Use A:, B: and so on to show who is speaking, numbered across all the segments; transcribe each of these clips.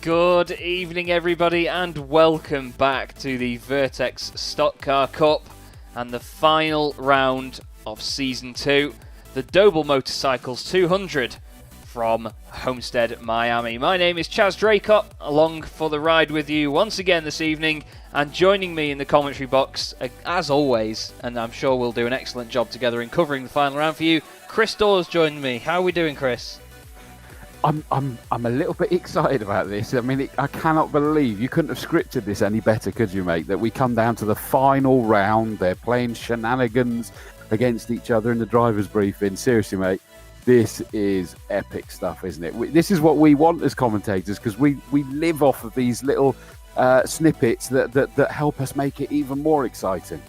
A: Good evening, everybody, and welcome back to the Vertex Stock Car Cup and the final round of Season 2, the Doble Motorcycles 200 from Homestead Miami. My name is Chaz Draycott, along for the ride with you once again this evening, and joining me in the commentary box, as always, and I'm sure we'll do an excellent job together in covering the final round for you, Chris Dawes joined me. How are we doing, Chris?
B: I'm a little bit excited about this. I mean, I cannot believe you couldn't have scripted this any better, could you, mate? That we come down to the final round. They're playing shenanigans against each other in the driver's briefing. Seriously, mate, this is epic stuff, isn't it? This is what we want as commentators, because we live off of these little snippets that help us make it even more exciting.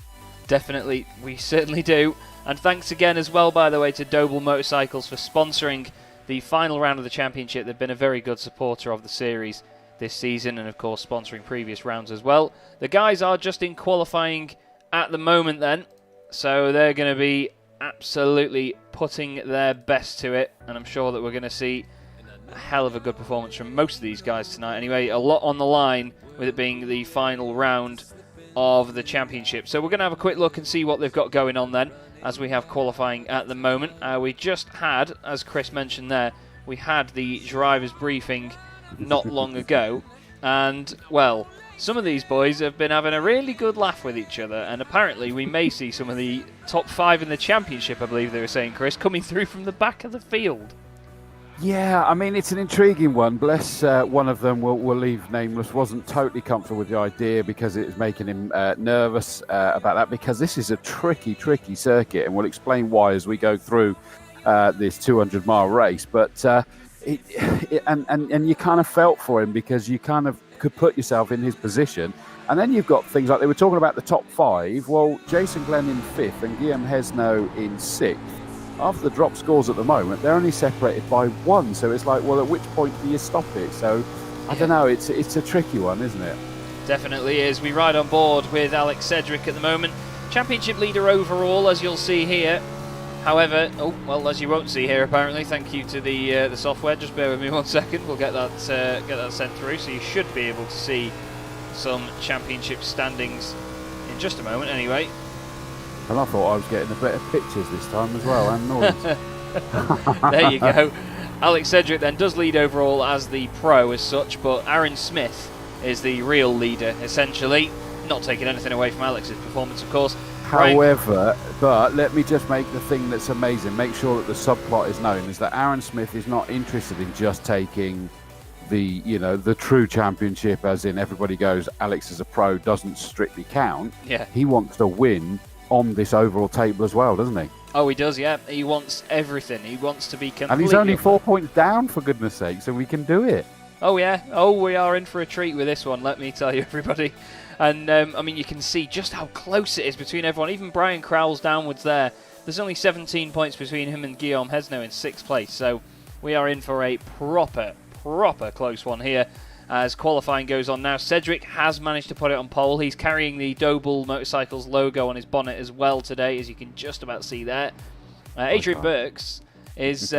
A: Definitely, we certainly do. And thanks again as well, by the way, to Doble Motorcycles for sponsoring the final round of the championship. They've been a very good supporter of the series this season, and of course sponsoring previous rounds as well. The guys are just in qualifying at the moment then, so they're going to be absolutely putting their best to it, and I'm sure that we're going to see a hell of a good performance from most of these guys tonight. Anyway, a lot on the line with it being the final round of the championship. So we're going to have a quick look and see what they've got going on then, as we have qualifying at the moment. We just had, as Chris mentioned there, we had the drivers' briefing not long ago, and, well, some of these boys have been having a really good laugh with each other, and apparently we may see some of the top 5 in the championship, I believe they were saying, Chris, coming through from the back of the field.
B: Yeah, I mean, it's an intriguing one. Bless one of them, we'll leave nameless, wasn't totally comfortable with the idea because it was making him nervous about that, because this is a tricky circuit, and we'll explain why as we go through this 200-mile race. But and you kind of felt for him, because you kind of could put yourself in his position. And then you've got things like, they were talking about the top 5. Well, Jason Glenn in 5th and Guillaume Hesno in 6th. After the drop scores at the moment, they're only separated by 1. So it's like, well, at which point do you stop it? So I don't know. It's a tricky one, isn't it?
A: Definitely is. We ride on board with Alex Sedgwick at the moment. Championship leader overall, as you'll see here. However, as you won't see here apparently, thank you to the software. Just bear with me 1 second. We'll get that sent through. So you should be able to see some championship standings in just a moment anyway.
B: And I thought I was getting the better pictures this time as well, and noise.
A: There you go. Alex Sedgwick then does lead overall as the pro as such, but Aaron Smith is the real leader, essentially. Not taking anything away from Alex's performance, of course.
B: However, but let me just make the thing that's amazing, make sure that the subplot is known, is that Aaron Smith is not interested in just taking the true championship, as in everybody goes, Alex as a pro doesn't strictly count.
A: Yeah.
B: He wants to win on this overall table as well, doesn't he?
A: Oh, he does, yeah. He wants everything. He wants to be completely...
B: And he's only 4 points down, for goodness sake, so we can do it.
A: Oh, yeah. Oh, we are in for a treat with this one, let me tell you, everybody. And, I mean, you can see just how close it is between everyone. Even Brian Crowell's downwards there. There's only 17 points between him and Guillaume Hesno in 6th place, so we are in for a proper close one here. As qualifying goes on now, Sedgwick has managed to put it on pole. He's carrying the Doble Motorcycles logo on his bonnet as well today, as you can just about see there. Adrian Burks is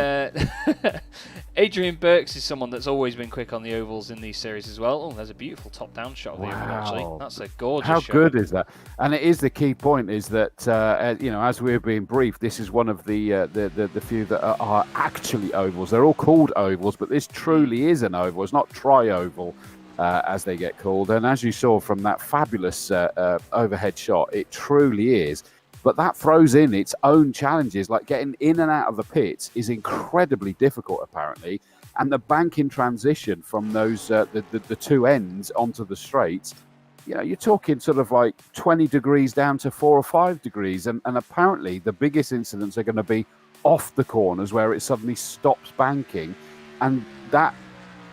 A: Adrian Burks is someone that's always been quick on the ovals in these series as well. Oh, there's a beautiful top-down shot of the oval, actually. That's a gorgeous shot.
B: How good is that? And it is the key point is that, as we're being briefed, this is one of the few that are actually ovals. They're all called ovals, but this truly is an oval. It's not tri-oval, as they get called. And as you saw from that fabulous overhead shot, it truly is. But that throws in its own challenges, like getting in and out of the pits is incredibly difficult, apparently. And the banking transition from those the two ends onto the straights, you're talking sort of like 20 degrees down to 4 or 5 degrees. And apparently the biggest incidents are going to be off the corners where it suddenly stops banking. And that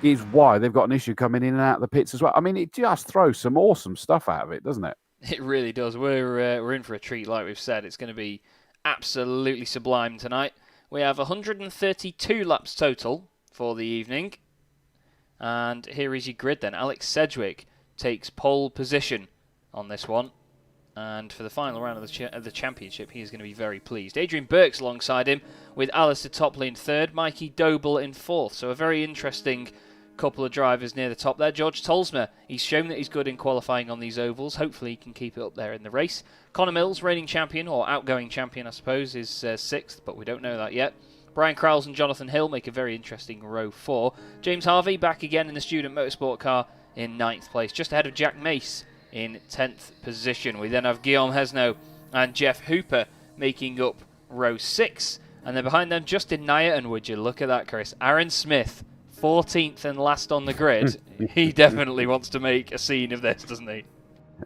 B: is why they've got an issue coming in and out of the pits as well. I mean, it just throws some awesome stuff out of it, doesn't it?
A: It really does. We're in for a treat, like we've said. It's going to be absolutely sublime tonight. We have 132 laps total for the evening. And here is your grid then. Alex Sedgwick takes pole position on this one. And for the final round of the championship, he is going to be very pleased. Adrian Burks alongside him with Alistair Topley in third, Mikey Doble in fourth. So a very interesting couple of drivers near the top there. George Tolsma, he's shown that he's good in qualifying on these ovals. Hopefully he can keep it up there in the race. Connor Mills, reigning champion, or outgoing champion I suppose, is sixth, but we don't know that yet. Brian Crowles and Jonathan Hill make a very interesting row 4. James Harvey back again in the student motorsport car in 9th place, just ahead of Jack Mace in 10th position. We then have Guillaume Hesno and Jeff Hooper making up row 6, and then behind them Justin Nyer, and would you look at that, Chris, Aaron Smith, 14th and last on the grid. He definitely wants to make a scene of this, doesn't he?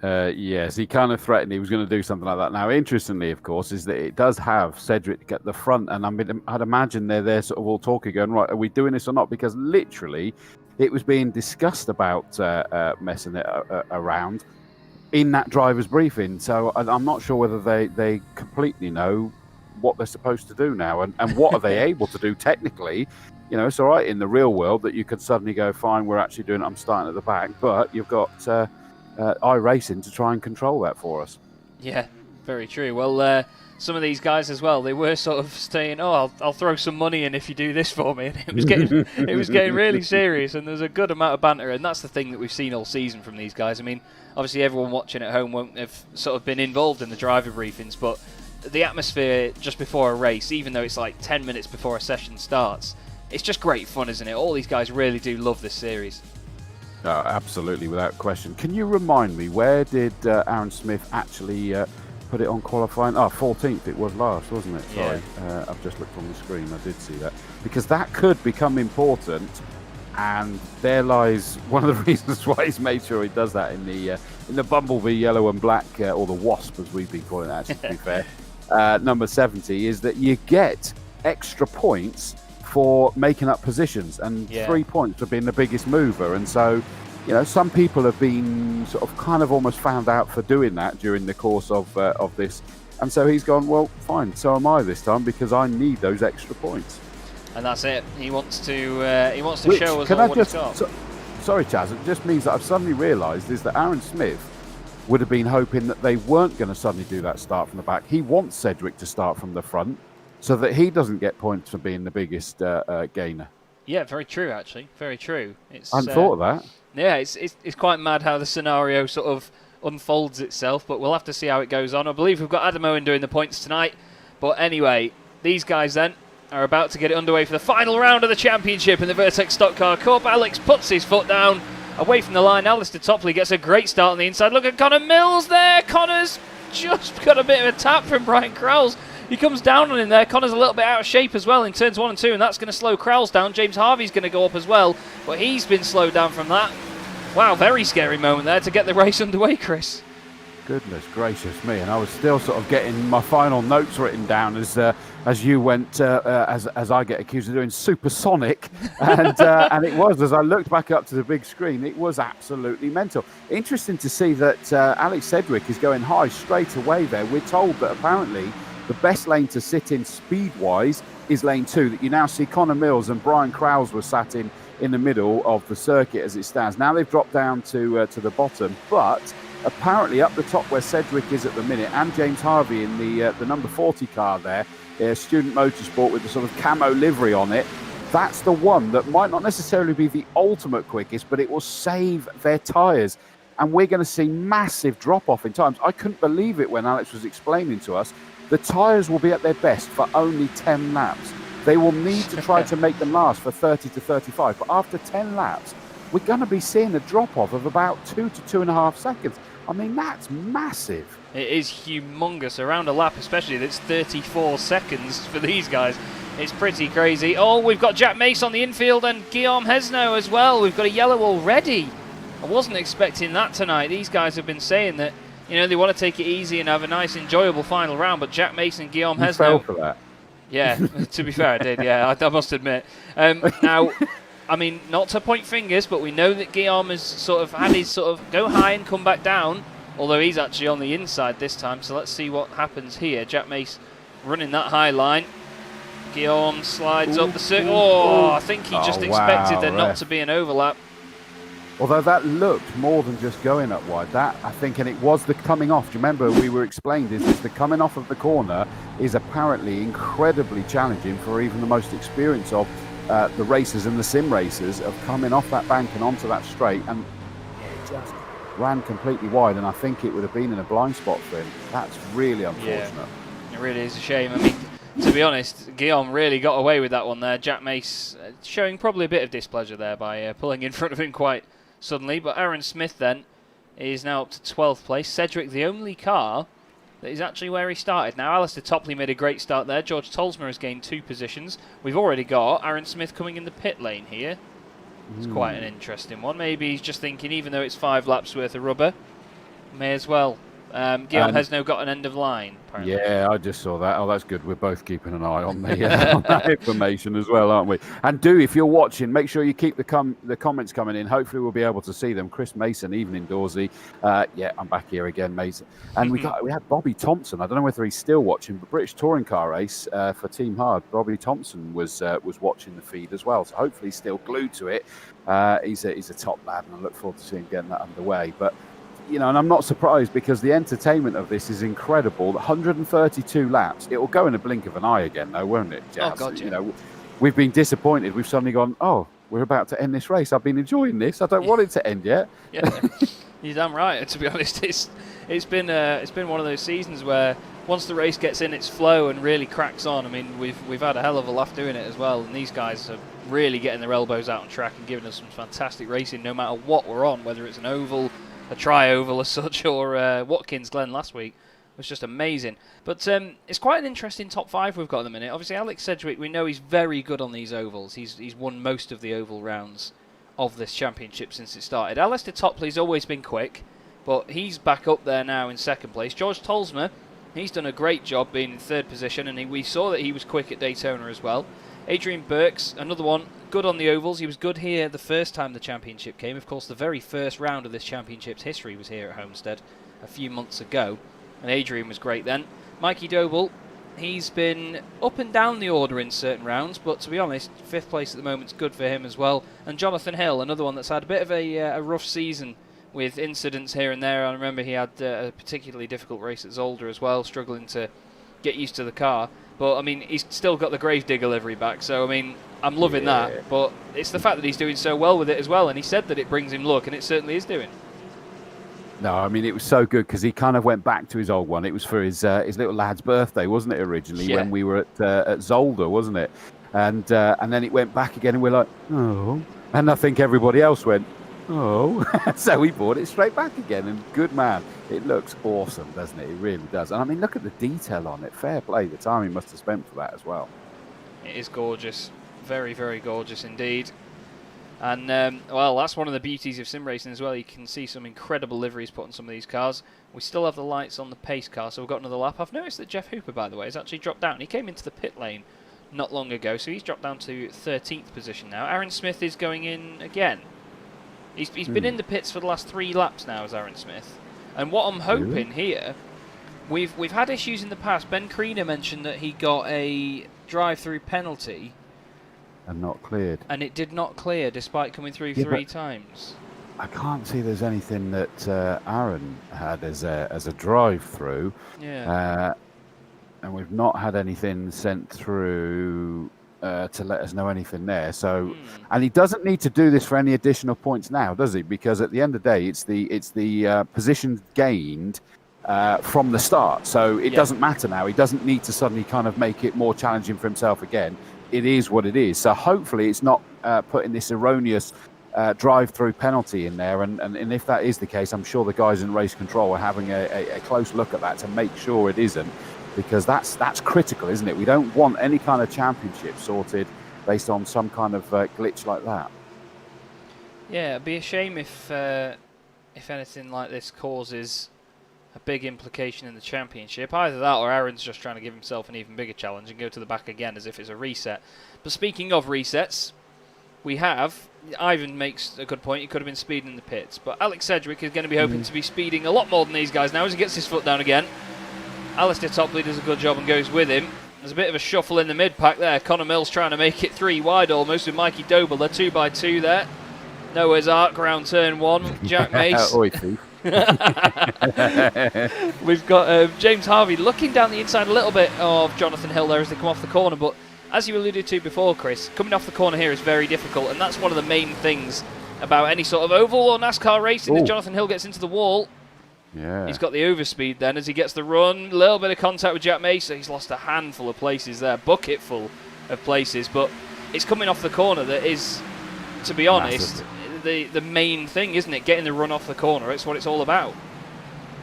B: Yes, he kind of threatened he was going to do something like that. Now, interestingly, of course, is that it does have Sedgwick at the front, and I'd imagine they're sort of all talking, going, right, are we doing this or not? Because literally, it was being discussed about messing it around in that driver's briefing. So I'm not sure whether they completely know what they're supposed to do now, and what are they able to do technically. It's all right in the real world that you could suddenly go, fine, we're actually doing it, I'm starting at the back, but you've got iRacing to try and control that for us.
A: Yeah, very true. Well, some of these guys as well, they were sort of saying, oh, I'll throw some money in if you do this for me. And it was getting really serious, and there's a good amount of banter, and that's the thing that we've seen all season from these guys. I mean, obviously everyone watching at home won't have sort of been involved in the driver briefings, but the atmosphere just before a race, even though it's like 10 minutes before a session starts, it's just great fun, isn't it? All these guys really do love this series.
B: Absolutely, without question. Can you remind me, where did Aaron Smith actually put it on qualifying? 14th it was last, wasn't it? Sorry, yeah. I've just looked on the screen. I did see that. Because that could become important, and there lies one of the reasons why he's made sure he does that in the Bumblebee yellow and black, or the Wasp, as we've been calling it, actually, to be fair. Number 70 is that you get extra points for making up positions, and 3 points for being the biggest mover. And so, some people have been sort of kind of almost found out for doing that during the course of this. And so he's gone, well, fine, so am I this time, because I need those extra points.
A: And that's it. He wants to show us what he's got.
B: Sorry, Chaz, it just means that I've suddenly realised is that Aaron Smith would have been hoping that they weren't going to suddenly do that start from the back. He wants Sedgwick to start from the front, so that he doesn't get points for being the biggest gainer. Yeah,
A: very true, actually. Very true.
B: I hadn't thought of that.
A: Yeah, it's quite mad how the scenario sort of unfolds itself, but we'll have to see how it goes on. I believe we've got Adam Owen doing the points tonight. But anyway, these guys then are about to get it underway for the final round of the championship in the Vertex Stock Car Cup. Alex puts his foot down, away from the line. Alistair Topley gets a great start on the inside. Look at Connor Mills there. Connor's just got a bit of a tap from Brian Crowles. He comes down on him there. Connor's a little bit out of shape as well in turns 1 and 2, and that's going to slow Crowles down. James Harvey's going to go up as well, but he's been slowed down from that. Wow, very scary moment there to get the race underway, Chris.
B: Goodness gracious me, and I was still sort of getting my final notes written down as you went, as I get accused of doing supersonic, and it was, as I looked back up to the big screen, it was absolutely mental. Interesting to see that Alex Sedgwick is going high straight away there. We're told that apparently the best lane to sit in speed-wise is lane 2, that you now see Connor Mills and Brian Crowles were sat in the middle of the circuit as it stands. Now they've dropped down to the bottom, but apparently up the top where Sedgwick is at the minute, and James Harvey in the number 40 car there, Student Motorsport with the sort of camo livery on it. That's the one that might not necessarily be the ultimate quickest, but it will save their tyres. And we're going to see massive drop-off in times. I couldn't believe it when Alex was explaining to us. The tyres will be at their best for only 10 laps. They will need to try to make them last for 30 to 35. But after 10 laps, we're going to be seeing a drop-off of about 2 to 2.5 seconds. I mean, that's massive.
A: It is humongous. Around a lap especially, that's 34 seconds for these guys. It's pretty crazy. Oh, we've got Jack Mace on the infield and Guillaume Hesno as well. We've got a yellow already. I wasn't expecting that tonight. These guys have been saying that, you know, they want to take it easy and have a nice, enjoyable final round, but Jack Mace and Guillaume Hesno...
B: fell for that.
A: Yeah, to be fair, I did, yeah, I must admit. Now, I mean, not to point fingers, but we know that Guillaume has sort of had his sort of go high and come back down, although he's actually on the inside this time, so let's see what happens here. Jack Mace running that high line. Guillaume slides up the circuit. Oh, I think he just expected there not to be an overlap.
B: Although that looked more than just going up wide. That, I think, and it was the coming off. Do you remember we were explained is the coming off of the corner is apparently incredibly challenging for even the most experienced of the racers and the sim racers of coming off that bank and onto that straight, and it just ran completely wide, and I think it would have been in a blind spot for him. That's really unfortunate.
A: Yeah, it really is a shame. I mean, to be honest, Guillaume really got away with that one there. Jack Mace showing probably a bit of displeasure there by pulling in front of him quite suddenly, but Aaron Smith then is now up to 12th place. Sedgwick, the only car that is actually where he started. Now, Alistair Topley made a great start there. George Tolsma has gained 2 positions. We've already got Aaron Smith coming in the pit lane here. It's quite an interesting one. Maybe he's just thinking, even though it's 5 laps worth of rubber, may as well. Guillaume has now got an end of line, apparently.
B: Yeah, I just saw that. Oh, that's good. We're both keeping an eye on that information as well, aren't we? And if you're watching, make sure you keep the comments coming in. Hopefully we'll be able to see them. Chris Mason, evening Dawsey. Yeah, I'm back here again, Mason. And we had Bobby Thompson. I don't know whether he's still watching, but British touring car race for Team Hard. Bobby Thompson was watching the feed as well. So hopefully he's still glued to it. He's a top lad, and I look forward to seeing getting that underway. But you know, and I'm not surprised because the entertainment of this is incredible. 132 laps. It will go in a blink of an eye again, though, won't it, Chaz?
A: Oh, God, yeah.
B: You know, we've been disappointed. We've suddenly gone, oh, we're about to end this race. I've been enjoying this. I don't want it to end yet.
A: Yeah, you're damn right. To be honest, it's been one of those seasons where once the race gets in its flow and really cracks on. I mean, we've had a hell of a laugh doing it as well, and these guys are really getting their elbows out on track and giving us some fantastic racing, no matter what we're on, whether it's an oval, a tri-oval as such, or Watkins Glen last week. It was just amazing. But it's quite an interesting top 5 we've got at the minute. Obviously, Alex Sedgwick, we know he's very good on these ovals. He's won most of the oval rounds of this championship since it started. Alistair Topley's always been quick, but he's back up there now in 2nd place. George Tolsma, he's done a great job being in 3rd position, and we saw that he was quick at Daytona as well. Adrian Burks, another one, good on the ovals. He was good here the first time the championship came. Of course, the very first round of this championship's history was here at Homestead a few months ago, and Adrian was great then. Mikey Doble, he's been up and down the order in certain rounds, but to be honest, 5th place at the moment is good for him as well. And Jonathan Hill, another one that's had a bit of a rough season with incidents here and there. I remember he had a particularly difficult race at Zolder as well, struggling to get used to the car. But, I mean, he's still got the Gravedigger livery back, so, I mean, I'm loving that. But it's the fact that he's doing so well with it as well, and he said that it brings him luck, and it certainly is doing.
B: No, I mean, it was so good because he kind of went back to his old one. It was for his little lad's birthday, wasn't it, originally, when we were at Zolder, wasn't it? And then it went back again, and we're like, oh. And I think everybody else went, oh. So we brought it straight back again, and good man. It looks awesome, doesn't it? It really does. And I mean, look at the detail on it. Fair play, the time he must have spent for that as well.
A: It is gorgeous. Very, very gorgeous indeed. And, well, that's one of the beauties of sim racing as well. You can see some incredible liveries put on some of these cars. We still have the lights on the pace car, so we've got another lap. I've noticed that Jeff Hooper, by the way, has actually dropped down. He came into the pit lane not long ago, so he's dropped down to 13th position now. Aaron Smith is going in again. He's been in the pits for the last 3 laps now as Aaron Smith. And what I'm hoping here, we've had issues in the past. Ben Kriener mentioned that he got a drive-through penalty.
B: And not cleared.
A: And it did not clear despite coming through 3 times.
B: I can't see there's anything that Aaron had as a drive-through.
A: Yeah.
B: and we've not had anything sent through to let us know anything there. So, and he doesn't need to do this for any additional points now, does he? Because at the end of the day, it's the position gained from the start. So it doesn't matter now. He doesn't need to suddenly kind of make it more challenging for himself again. It is what it is. So hopefully it's not putting this erroneous drive-through penalty in there. And if that is the case, I'm sure the guys in race control are having a close look at that to make sure it isn't. Because that's critical, isn't it? We don't want any kind of championship sorted based on some kind of glitch like that.
A: Yeah, it'd be a shame if anything like this causes a big implication in the championship. Either that or Aaron's just trying to give himself an even bigger challenge and go to the back again as if it's a reset. But speaking of resets, we have... Ivan makes a good point. He could have been speeding in the pits. But Alex Sedgwick is going to be hoping to be speeding a lot more than these guys now as he gets his foot down again. Alistair Topley does a good job and goes with him. There's a bit of a shuffle in the mid-pack there. Connor Mills trying to make it 3 wide almost with Mikey Doble. They're 2x2 there. Noah's Ark around turn 1. Jack Mace. We've got James Harvey looking down the inside a little bit of Jonathan Hill there as they come off the corner. But as you alluded to before, Chris, coming off the corner here is very difficult. And that's one of the main things about any sort of oval or NASCAR racing. As Jonathan Hill gets into the wall.
B: Yeah.
A: He's got the overspeed then as he gets the run. A little bit of contact with Jack Mace. He's lost a handful of places there, bucket full of places. But it's coming off the corner that is, to be honest, the main thing, isn't it? Getting the run off the corner. It's what it's all about.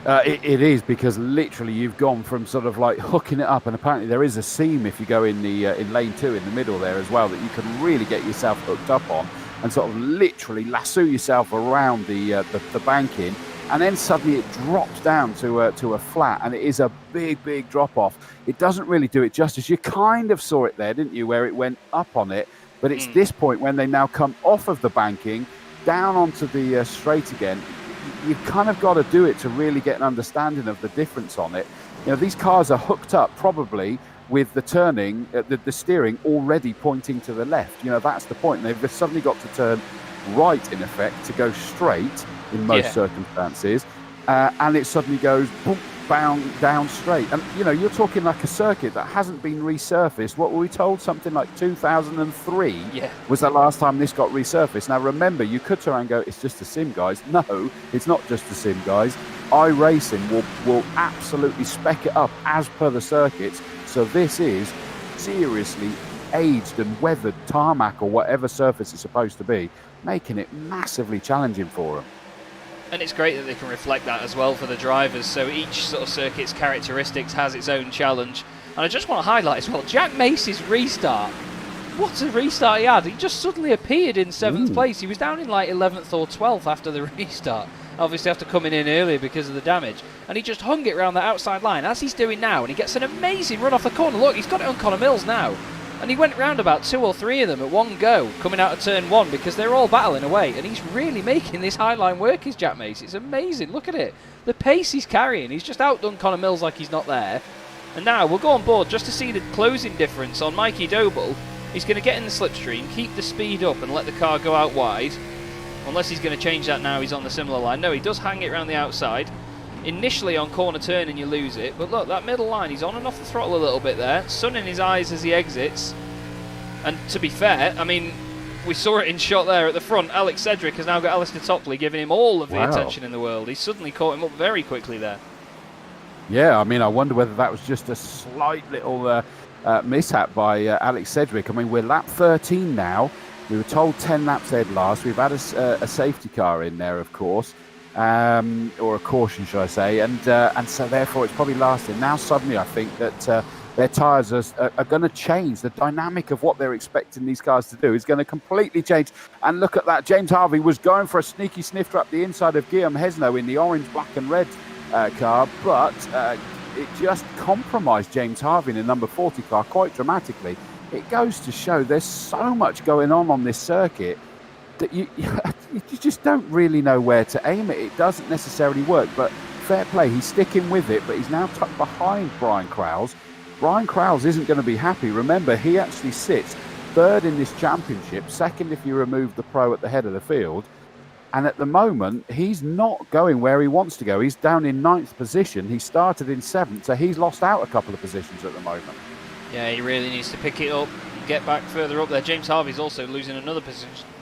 B: It is, because literally you've gone from sort of like hooking it up, and apparently there is a seam if you go in the in lane 2 in the middle there as well that you can really get yourself hooked up on and sort of literally lasso yourself around the banking. And then suddenly it drops down to a flat, and it is a big drop off. It doesn't really do it justice. You kind of saw it there, didn't you, where it went up on it? But it's this point when they now come off of the banking, down onto the straight again. You've kind of got to do it to really get an understanding of the difference on it. You know, these cars are hooked up probably with the turning, the steering already pointing to the left. You know, that's the point. They've suddenly got to turn right, in effect, to go straight in most circumstances, and it suddenly goes boom, down straight. And you know, you're talking like a circuit that hasn't been resurfaced. What were we told? Something like 2003 was the last time this got resurfaced. Now remember, you could turn around and go, it's just a sim, guys. No, it's not just a sim, guys. iRacing will absolutely spec it up as per the circuits. So this is seriously aged and weathered tarmac or whatever surface it's supposed to be, making it massively challenging for them.
A: And it's great that they can reflect that as well for the drivers. So each sort of circuit's characteristics has its own challenge. And I just want to highlight as well, Jack Mace's restart. What a restart he had. He just suddenly appeared in 7th place. He was down in like 11th or 12th after the restart. Obviously after coming in earlier because of the damage. And he just hung it around the outside line, as he's doing now. And he gets an amazing run off the corner. Look, he's got it on Connor Mills now. And he went round about 2 or 3 of them at one go, coming out of turn 1, because they're all battling away. And he's really making this high line work, is Jack Mace. It's amazing. Look at it. The pace he's carrying. He's just outdone Connor Mills like he's not there. And now we'll go on board just to see the closing difference on Mikey Doble. He's going to get in the slipstream, keep the speed up and let the car go out wide. Unless he's going to change that now, he's on the similar line. No, he does hang it around the outside. Initially on corner turn and you lose it, but look, that middle line, he's on and off the throttle a little bit there, sun in his eyes as he exits. And to be fair, I mean, we saw it in shot there at the front. Alex Sedgwick has now got Alistair Topley giving him all of the attention in the world. He's suddenly caught him up very quickly there.
B: Yeah, I mean, I wonder whether that was just a slight little mishap by Alex Sedgwick. I mean, we're lap 13 now. We were told 10 laps ahead last. We've had a safety car in there, of course. Or a caution, should I say, and so therefore it's probably lasting. Now suddenly I think that their tyres are going to change. The dynamic of what they're expecting these cars to do is going to completely change. And look at that, James Harvey was going for a sneaky snifter up the inside of Guillaume Hesno in the orange, black and red car, but it just compromised James Harvey in the number 40 car quite dramatically. It goes to show there's so much going on this circuit that you just don't really know where to aim it. It doesn't necessarily work, but fair play. He's sticking with it, but he's now tucked behind Brian Crowles. Brian Crowles isn't going to be happy. Remember, he actually sits 3rd in this championship, 2nd if you remove the pro at the head of the field. And at the moment, he's not going where he wants to go. He's down in 9th position. He started in 7th, so he's lost out a couple of positions at the moment.
A: Yeah, he really needs to pick it up and get back further up there. James Harvey's also losing another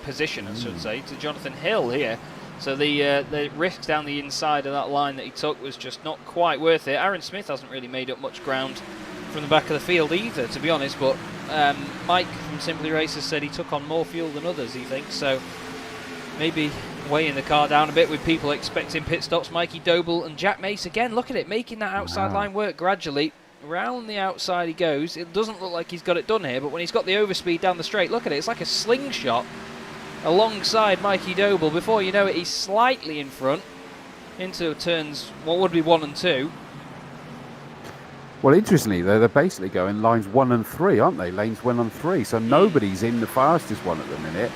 A: position, I should say, to Jonathan Hill here. So the risk down the inside of that line that he took was just not quite worth it. Aaron Smith hasn't really made up much ground from the back of the field either, to be honest, but Mike from Simply Racers said he took on more fuel than others, he thinks, so maybe weighing the car down a bit with people expecting pit stops. Mikey Doble and Jack Mace again, look at it, making that outside line work gradually. Round the outside he goes. It doesn't look like he's got it done here, but when he's got the overspeed down the straight, look at it, it's like a slingshot alongside Mikey Doble. Before you know it, he's slightly in front into turns, what would be 1 and 2.
B: Well, interestingly, they're basically going lines 1 and 3, aren't they? Lanes 1 and 3. So nobody's in the fastest one at the minute.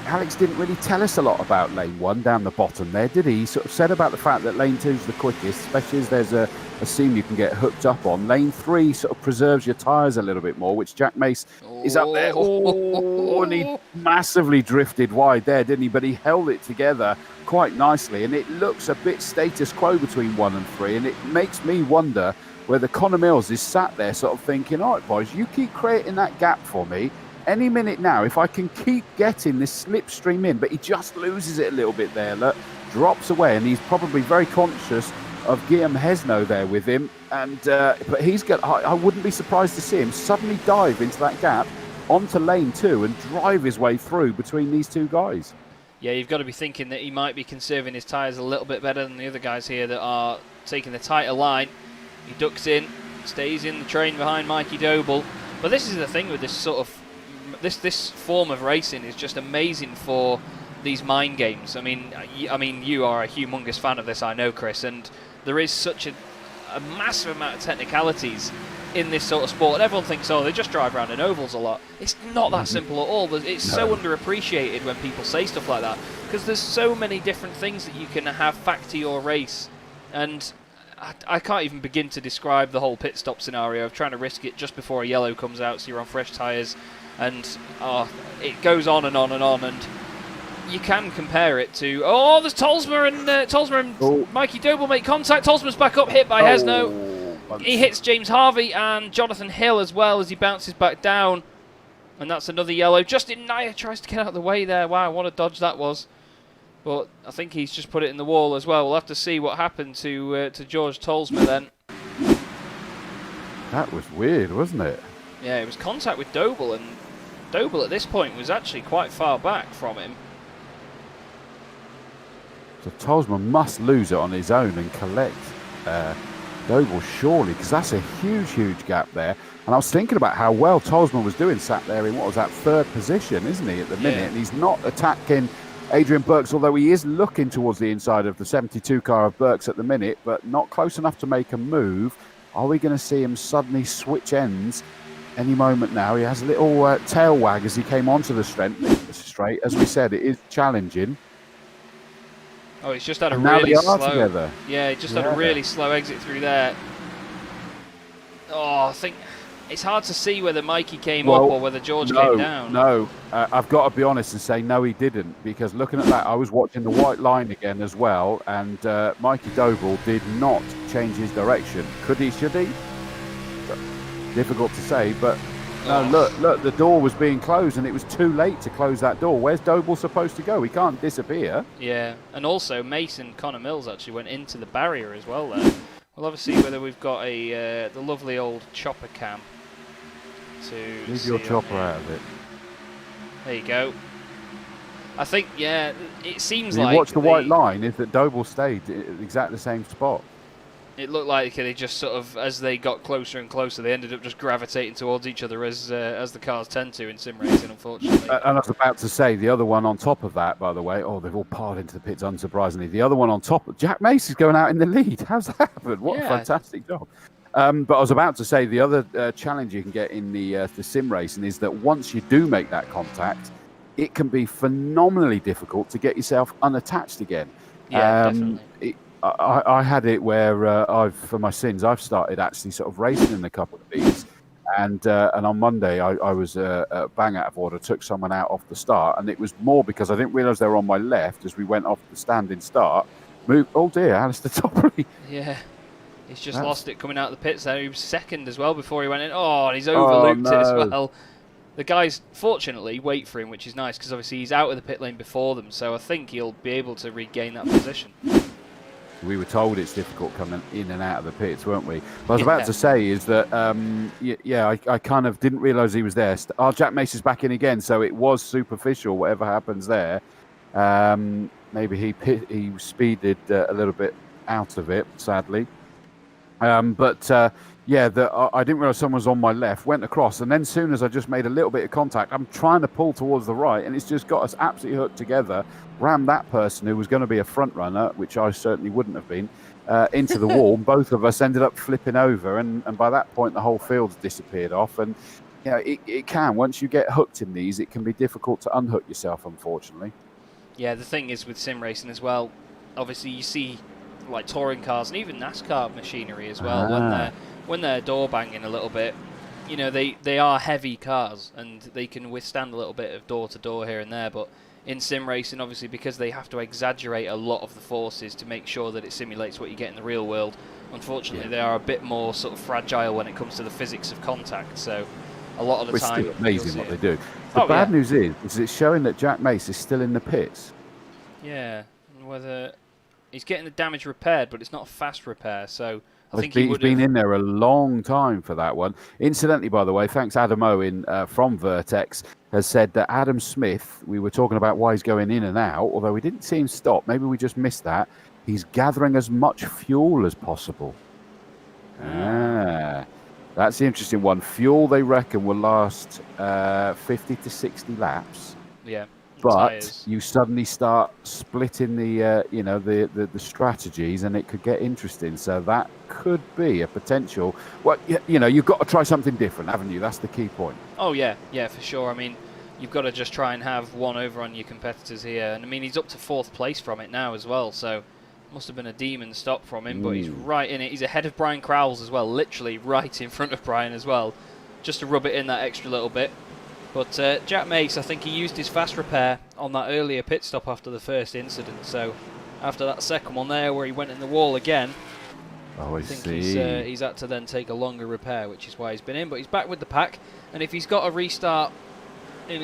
B: Alex didn't really tell us a lot about lane 1 down the bottom there, did he? He sort of said about the fact that lane 2 is the quickest, especially as there's a seam you can get hooked up on. Lane 3 sort of preserves your tyres a little bit more, which Jack Mace is up there. Oh, and he massively drifted wide there, didn't he? But he held it together quite nicely, and it looks a bit status quo between 1 and 3, and it makes me wonder whether Connor Mills is sat there sort of thinking, all right, boys, you keep creating that gap for me. Any minute now, if I can keep getting this slipstream in, but he just loses it a little bit there, look, drops away, and he's probably very conscious of Guillaume Hesno there with him, and but he's got. I wouldn't be surprised to see him suddenly dive into that gap onto lane 2 and drive his way through between these two guys.
A: Yeah, you've got to be thinking that he might be conserving his tyres a little bit better than the other guys here that are taking the tighter line. He ducks in, stays in the train behind Mikey Doble, but this is the thing with this sort of this form of racing is just amazing for these mind games. I mean, you are a humongous fan of this, I know, Chris, and there is such a massive amount of technicalities in this sort of sport. And everyone thinks, oh, they just drive around in ovals a lot. It's not that simple at all. It's so underappreciated when people say stuff like that, because there's so many different things that you can have factor your race, and I can't even begin to describe the whole pit stop scenario of trying to risk it just before a yellow comes out so you're on fresh tyres. And it goes on and on and on, and you can compare it to there's Tolsma and Mikey Doble make contact. Tolsma's back up, hit by Hesno. He hits James Harvey and Jonathan Hill as well as he bounces back down, and that's another yellow. Justin Nair tries to get out of the way there. Wow, what a dodge that was! But I think he's just put it in the wall as well. We'll have to see what happened to George Tolsma then.
B: That was weird, wasn't it?
A: Yeah, it was contact with Doble, and Doble at this point was actually quite far back from him.
B: So Tolsma must lose it on his own and collect Doble, surely, because that's a huge, huge gap there. And I was thinking about how well Tolsma was doing, sat there in, what was that, 3rd position, isn't he, at the minute? And he's not attacking Adrian Burks, although he is looking towards the inside of the 72 car of Burks at the minute, but not close enough to make a move. Are we going to see him suddenly switch ends any moment now? He has a little tail wag as he came onto the straight. As we said, it is challenging.
A: Oh, he's just had a really slow.
B: Together.
A: Yeah, he just had a really slow exit through there. Oh, I think it's hard to see whether Mikey came up or whether George came down.
B: No, I've got to be honest and say no, he didn't, because looking at that, I was watching the white line again as well, and Mikey Doble did not change his direction. Could he? Should he? Difficult to say, but no. Look, the door was being closed, and it was too late to close that door. Where's Doble supposed to go? He can't disappear.
A: Yeah, and also Mason Connor Mills actually went into the barrier as well there. We'll have to see whether we've got the lovely old chopper cam to
B: leave your chopper out of it.
A: There you go. I think, it seems
B: like...
A: You
B: watch the white line, is that Doble stayed at exactly the same spot.
A: It looked like they just sort of, as they got closer and closer, they ended up just gravitating towards each other as the cars tend to in sim racing, unfortunately.
B: And I was about to say, the other one on top of that, by the way, they've all piled into the pits, unsurprisingly. The other one on top, Jack Mace is going out in the lead. How's that happened? What a fantastic job. But I was about to say, the other challenge you can get in the sim racing is that once you do make that contact, it can be phenomenally difficult to get yourself unattached again.
A: Yeah, definitely.
B: I had it where for my sins, I've started actually sort of racing in a couple of these, And on Monday, I was bang out of order, took someone out off the start, and it was more because I didn't realise they were on my left as we went off the standing start. Oh dear, Alistair Topley.
A: Yeah, he's just lost it coming out of the pits there. He was second as well before he went in. Oh, and he's overlooped it as well. The guys, fortunately, wait for him, which is nice, because obviously he's out of the pit lane before them, so I think he'll be able to regain that position.
B: We were told it's difficult coming in and out of the pits, weren't we? What I was about to say is that, I kind of didn't realise he was there. Jack Mace is back in again, so it was superficial, whatever happens there. Maybe he speeded a little bit out of it, sadly. I didn't realise someone was on my left, went across, and then as soon as I just made a little bit of contact, I'm trying to pull towards the right, and it's just got us absolutely hooked together, rammed that person who was going to be a front runner, which I certainly wouldn't have been, into the wall. Both of us ended up flipping over, and by that point the whole field's disappeared off. And it can, once you get hooked in these, it can be difficult to unhook yourself, unfortunately.
A: Yeah, the thing is with sim racing as well, obviously you see like touring cars and even NASCAR machinery as well, when they're door banging a little bit, they are heavy cars and they can withstand a little bit of door to door here and there, but in sim racing, obviously, because they have to exaggerate a lot of the forces to make sure that it simulates what you get in the real world, unfortunately they are a bit more sort of fragile when it comes to the physics of contact, so a lot of the time...
B: It's still amazing what they do. The bad news is it's showing that Jack Mace is still in the pits.
A: Yeah, whether he's getting the damage repaired, but it's not a fast repair, so I think
B: he's been in there a long time for that one. Incidentally, by the way, thanks Adam Owen from Vertex has said that Adam Smith, we were talking about why he's going in and out, although we didn't see him stop. Maybe we just missed that. He's gathering as much fuel as possible. That's the interesting one. Fuel, they reckon, will last 50 to 60 laps.
A: Yeah.
B: But
A: tires.
B: You suddenly start splitting the strategies, and it could get interesting. So that could be a potential. Well, you've got to try something different, haven't you? That's the key point.
A: Oh yeah, for sure. I mean, you've got to just try and have one over on your competitors here, and I mean he's up to 4th place from it now as well. So must have been a demon stop from him, but he's right in it. He's ahead of Brian Crowles as well, literally right in front of Brian as well, just to rub it in that extra little bit. But Jack Mace, I think he used his fast repair on that earlier pit stop after the first incident. So after that second one there where he went in the wall again, I think he's had to then take a longer repair, which is why he's been in. But he's back with the pack, and if he's got a restart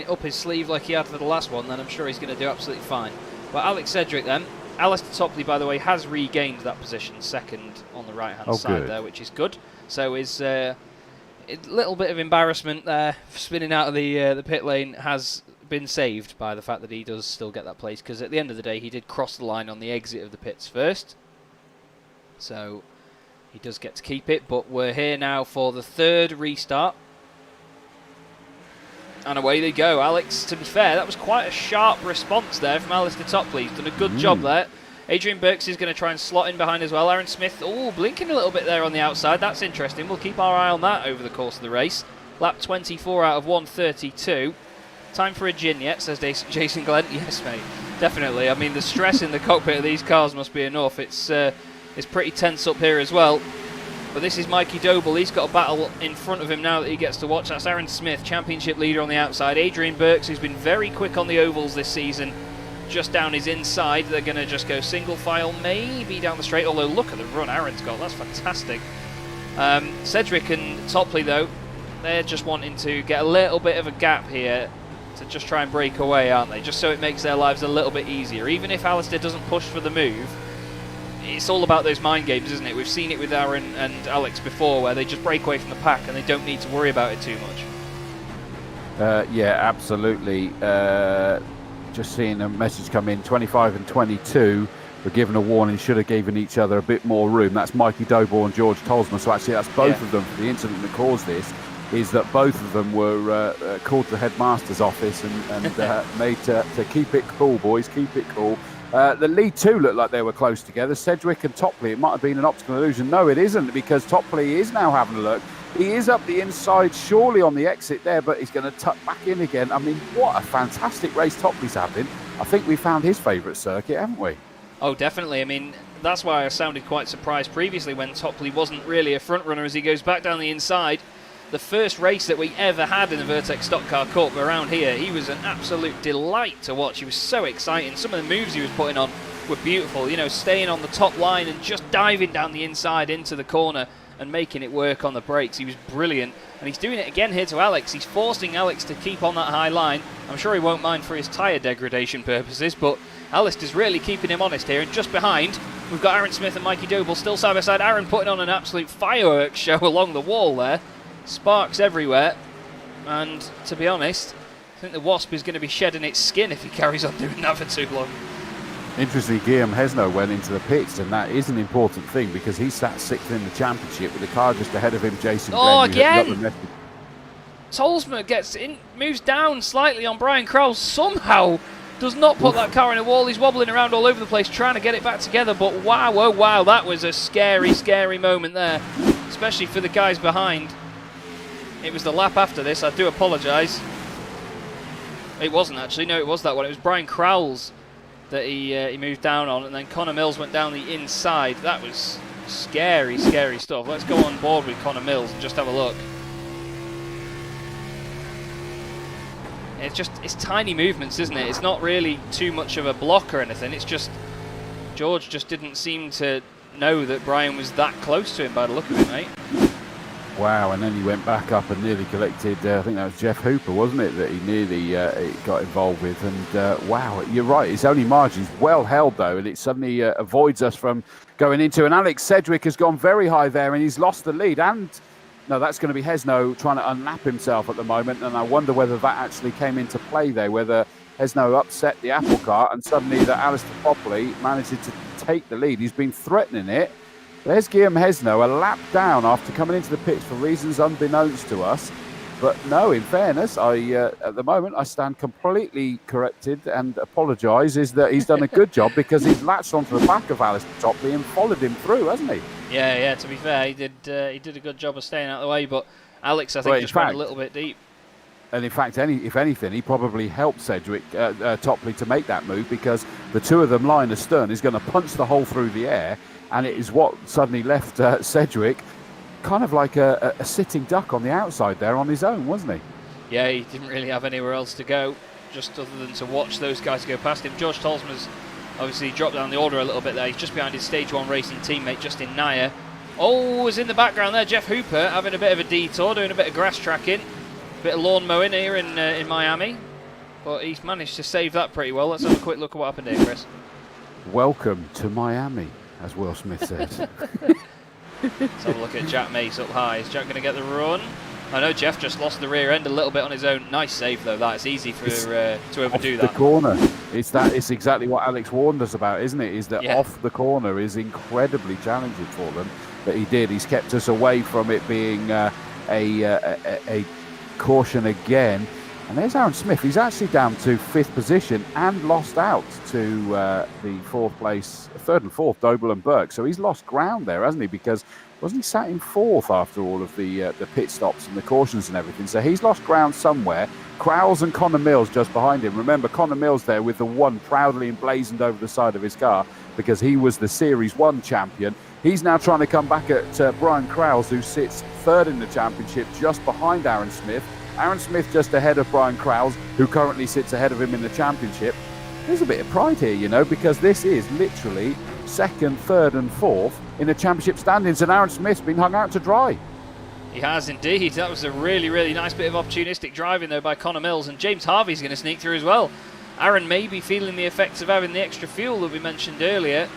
A: up his sleeve like he had for the last one, then I'm sure he's going to do absolutely fine. But Alex Sedgwick then, Alistair Topley, by the way, has regained that position, second on the right-hand side there, which is good. So his... a little bit of embarrassment there, spinning out of the pit lane, has been saved by the fact that he does still get that place, because at the end of the day he did cross the line on the exit of the pits first, so he does get to keep it. But we're here now for the 3rd restart, and away they go. Alex, to be fair, that was quite a sharp response there from Alistair Topley. He's done a good job there. Adrian Burks is going to try and slot in behind as well. Aaron Smith, blinking a little bit there on the outside. That's interesting. We'll keep our eye on that over the course of the race. Lap 24 out of 132. Time for a gin yet, says Jason Glenn. Yes, mate, definitely. I mean, the stress in the cockpit of these cars must be enough. It's pretty tense up here as well. But this is Mikey Doble. He's got a battle in front of him now that he gets to watch. That's Aaron Smith, championship leader on the outside. Adrian Burks, who's been very quick on the ovals this season, just down his inside. They're going to just go single file, maybe down the straight, although look at the run Aaron's got, that's fantastic. Sedgwick and Topley, though, they're just wanting to get a little bit of a gap here to just try and break away, aren't they? Just so it makes their lives a little bit easier. Even if Alistair doesn't push for the move, it's all about those mind games, isn't it? We've seen it with Aaron and Alex before, where they just break away from the pack and they don't need to worry about it too much.
B: Yeah, absolutely. Just seeing a message come in, 25 and 22 were given a warning, should have given each other a bit more room. That's Mikey Doble and George Tolsma. So actually that's both of them. The incident that caused this is that both of them were called to the headmaster's office and made to keep it cool, boys, keep it cool. The lead 2 looked like they were close together. Sedgwick and Topley, it might have been an optical illusion. No, it isn't, because Topley is now having a look. He is up the inside, surely on the exit there, but he's going to tuck back in again. I mean, what a fantastic race Topley's having. I think we found his favourite circuit, haven't we?
A: Oh, definitely. I mean, that's why I sounded quite surprised previously when Topley wasn't really a front runner, as he goes back down the inside. the first race that we ever had in the Vertex Stock Car Cup around here. He was an absolute delight to watch. He was so exciting. Some of the moves he was putting on were beautiful. You know, staying on the top line and just diving down the inside into the corner and making it work on the brakes. He was brilliant. And he's doing it again here to Alex. He's forcing Alex to keep on that high line. I'm sure he won't mind for his tyre degradation purposes, but Alistair's really keeping him honest here. And just behind, we've got Aaron Smith and Mikey Doble still side by side. Aaron putting on an absolute fireworks show along the wall there. Sparks everywhere, and to be honest, I think the Wasp is going to be shedding its skin if he carries on doing that for too long.
B: Interestingly, Guillaume Hesno went into the pits, and that is an important thing because he sat 6th in the championship with the car just ahead of him, Jason Glenn.
A: Again! Tolsma gets in, moves down slightly on Brian Krause, somehow does not put that car in a wall. He's wobbling around all over the place trying to get it back together, but wow, oh wow, that was a scary, scary moment there, especially for the guys behind. It was the lap after this, I do apologise. It wasn't actually, no, it was that one. It was Brian Crowell's that he moved down on, and then Connor Mills went down the inside. That was scary, scary stuff. Let's go on board with Connor Mills and just have a look. It's tiny movements, isn't it? It's not really too much of a block or anything. It's just George just didn't seem to know that Brian was that close to him by the look of it, mate.
B: Wow, and then he went back up and nearly collected, I think that was Jeff Hooper, wasn't it, that he nearly got involved with. And wow, you're right, his only margin's well held though, and it suddenly avoids us from going into. And Alex Sedgwick has gone very high there, and he's lost the lead. And no, that's going to be Hesno trying to unlap himself at the moment, and I wonder whether that actually came into play there, whether Hesno upset the apple cart and suddenly that Alistair Popley managed to take the lead. He's been threatening it. There's Guillaume Hesno, a lap down after coming into the pits for reasons unbeknownst to us. But no, in fairness, at the moment I stand completely corrected and apologise, is that he's done a good job because he's latched onto the back of Alistair Popley and followed him through, hasn't he?
A: Yeah, to be fair, he did a good job of staying out of the way, but Alex, I think, just went a little bit deep.
B: And in fact, if anything, he probably helped Sedgwick, Topley to make that move, because the two of them line astern is going to punch the hole through the air, and it is what suddenly left Sedgwick kind of like a sitting duck on the outside there on his own, wasn't he?
A: Yeah, he didn't really have anywhere else to go, just other than to watch those guys go past him. George Tolsma's obviously dropped down the order a little bit there. He's just behind his Stage 1 racing teammate, Justin Nair. Oh, was in the background there, Jeff Hooper having a bit of a detour, doing a bit of grass tracking, a bit of lawn mowing here in Miami. But he's managed to save that pretty well. Let's have a quick look at what happened here, Chris.
B: Welcome to Miami, as Will Smith says.
A: Let's have a look at Jack Mace up high. Is Jack going to get the run? I know Jeff just lost the rear end a little bit on his own. Nice save though. That it's easy for to overdo that.
B: The corner. It's exactly what Alex warned us about, isn't it? Is that off the corner is incredibly challenging for them. But he did. He's kept us away from it being a caution again. And there's Aaron Smith. He's actually down to 5th position and lost out to the 4th place, 3rd and 4th, Doble and Burke. So he's lost ground there, hasn't he? Because wasn't he sat in 4th after all of the pit stops and the cautions and everything? So he's lost ground somewhere. Crowells and Connor Mills just behind him. Remember, Connor Mills there with the 1 proudly emblazoned over the side of his car because he was the Series 1 champion. He's now trying to come back at Brian Crowells, who sits 3rd in the championship just behind Aaron Smith. Aaron Smith just ahead of Brian Crowells, who currently sits ahead of him in the championship. There's a bit of pride here, you know, because this is literally 2nd, 3rd and 4th in the championship standings, and Aaron Smith's been hung out to dry.
A: He has indeed. That was a really, really nice bit of opportunistic driving there by Connor Mills, and James Harvey's going to sneak through as well. Aaron may be feeling the effects of having the extra fuel that we mentioned earlier.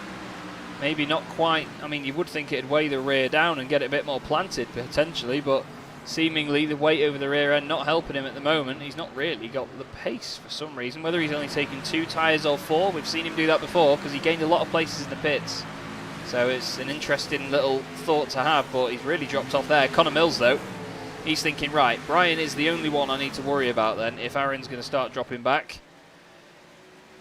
A: Maybe not quite. I mean, you would think it'd weigh the rear down and get it a bit more planted potentially, but seemingly the weight over the rear end not helping him at the moment. He's not really got the pace for some reason. Whether he's only taken 2 tyres or 4, we've seen him do that before because he gained a lot of places in the pits. So it's an interesting little thought to have, but he's really dropped off there. Connor Mills, though, he's thinking, right, Brian is the only one I need to worry about then if Aaron's going to start dropping back.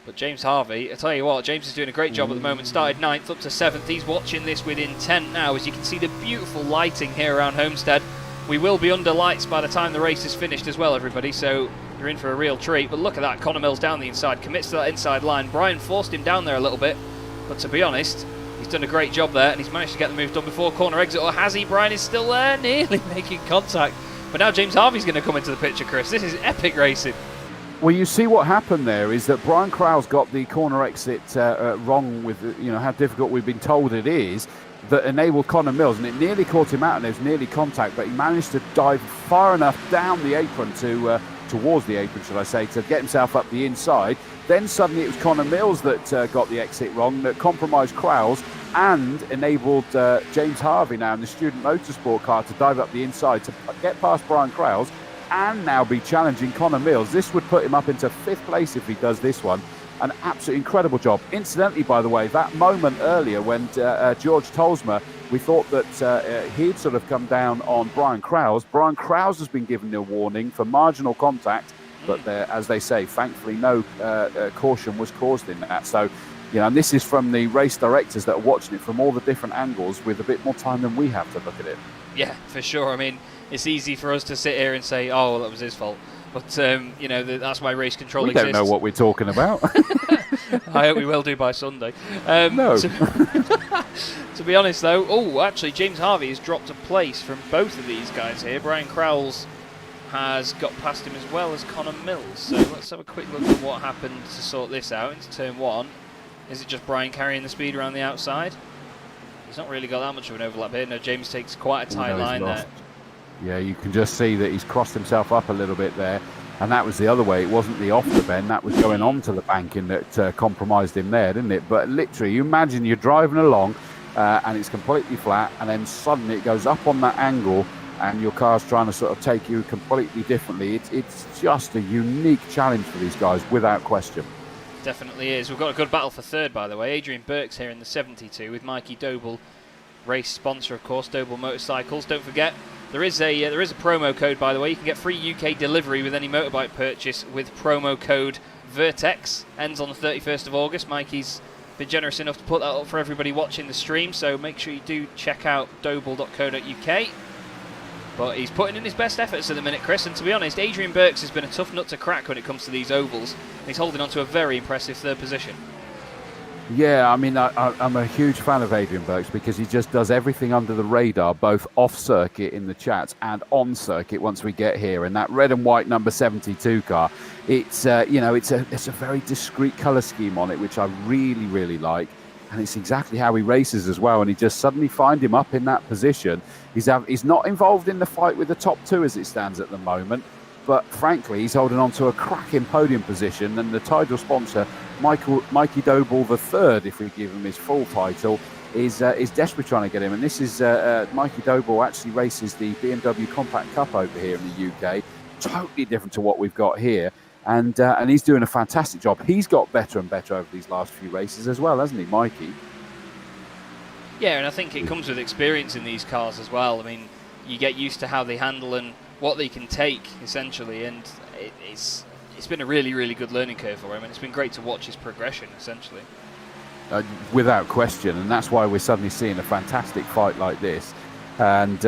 A: But James Harvey, I tell you what, James is doing a great job at the moment. Started 9th up to 7th. He's watching this with intent now, as you can see the beautiful lighting here around Homestead. We will be under lights by the time the race is finished as well, everybody, so you're in for a real treat. But look at that, Connor Mills down the inside, commits to that inside line. Brian forced him down there a little bit, but to be honest, he's done a great job there, and he's managed to get the move done before corner exit. Or has he? Brian is still there, nearly making contact But now James Harvey's going to come into the picture, Chris. This is epic racing.
B: Well, you see what happened there is that Brian Crowell's got the corner exit wrong with how difficult we've been told it is, that enabled Connor Mills, and it nearly caught him out and there was nearly contact, but he managed to dive far enough down the apron towards the apron, should I say, to get himself up the inside. Then suddenly it was Connor Mills that got the exit wrong, that compromised Crowell's and enabled James Harvey now in the student motorsport car to dive up the inside to get past Brian Crowell's and now be challenging Connor Mills. This would put him up into 5th place if he does this one. An absolutely incredible job. Incidentally, by the way, that moment earlier when George Tolsma, we thought that he'd sort of come down on Brian Crowell's. Brian Crowell's has been given a warning for marginal contact, but as they say, thankfully no caution was caused in that. So, and this is from the race directors that are watching it from all the different angles with a bit more time than we have to look at it.
A: Yeah, for sure. I mean, it's easy for us to sit here and say, oh, well, that was his fault. But, that's why race control exists.
B: We don't know what we're talking about.
A: I hope we will do by Sunday.
B: No.
A: To be honest, though, actually, James Harvey has dropped a place from both of these guys here. Brian Crowell's has got past him as well as Connor Mills. So let's have a quick look at what happened to sort this out into turn 1. Is it just Brian carrying the speed around the outside? He's not really got that much of an overlap here. No, James takes quite a tight line there.
B: Yeah, you can just see that he's crossed himself up a little bit there. And that was the other way. It wasn't the off the bend. That was going on to the banking that compromised him there, didn't it? But literally, you imagine you're driving along and it's completely flat. And then suddenly it goes up on that angle and your car's trying to sort of take you completely differently. It's just a unique challenge for these guys, without question.
A: Definitely is. We've got a good battle for third, by the way. Adrian Burke's here in the 72 with Mikey Doble, race sponsor, of course, Doble Motorcycles. Don't forget, there is a promo code, by the way. You can get free UK delivery with any motorbike purchase with promo code Vertex. Ends on the 31st of August. Mikey's been generous enough to put that up for everybody watching the stream, so make sure you do check out doble.co.uk. But he's putting in his best efforts at the minute, Chris, and to be honest, Adrian Burks has been a tough nut to crack when it comes to these ovals. He's holding on to a very impressive third position.
B: Yeah, I mean, I'm a huge fan of Adrian Burks because he just does everything under the radar, both off circuit in the chats and on circuit once we get here. And that red and white number 72 car, it's a very discreet colour scheme on it, which I really, really like. And it's exactly how he races as well. And he just suddenly find him up in that position. He's not involved in the fight with the top two as it stands at the moment. But frankly, he's holding on to a cracking podium position. And the title sponsor, Mikey Doble III, if we give him his full title, is desperately trying to get him. And this is Mikey Doble actually races the BMW Compact Cup over here in the UK. Totally different to what we've got here. And he's doing a fantastic job. He's got better and better over these last few races as well, hasn't he, Mikey?
A: Yeah, and I think it comes with experience in these cars as well. I mean, you get used to how they handle and what they can take, essentially, and it's been a really, really good learning curve for him, and it's been great to watch his progression, essentially.
B: Without question, and that's why we're suddenly seeing a fantastic fight like this. And,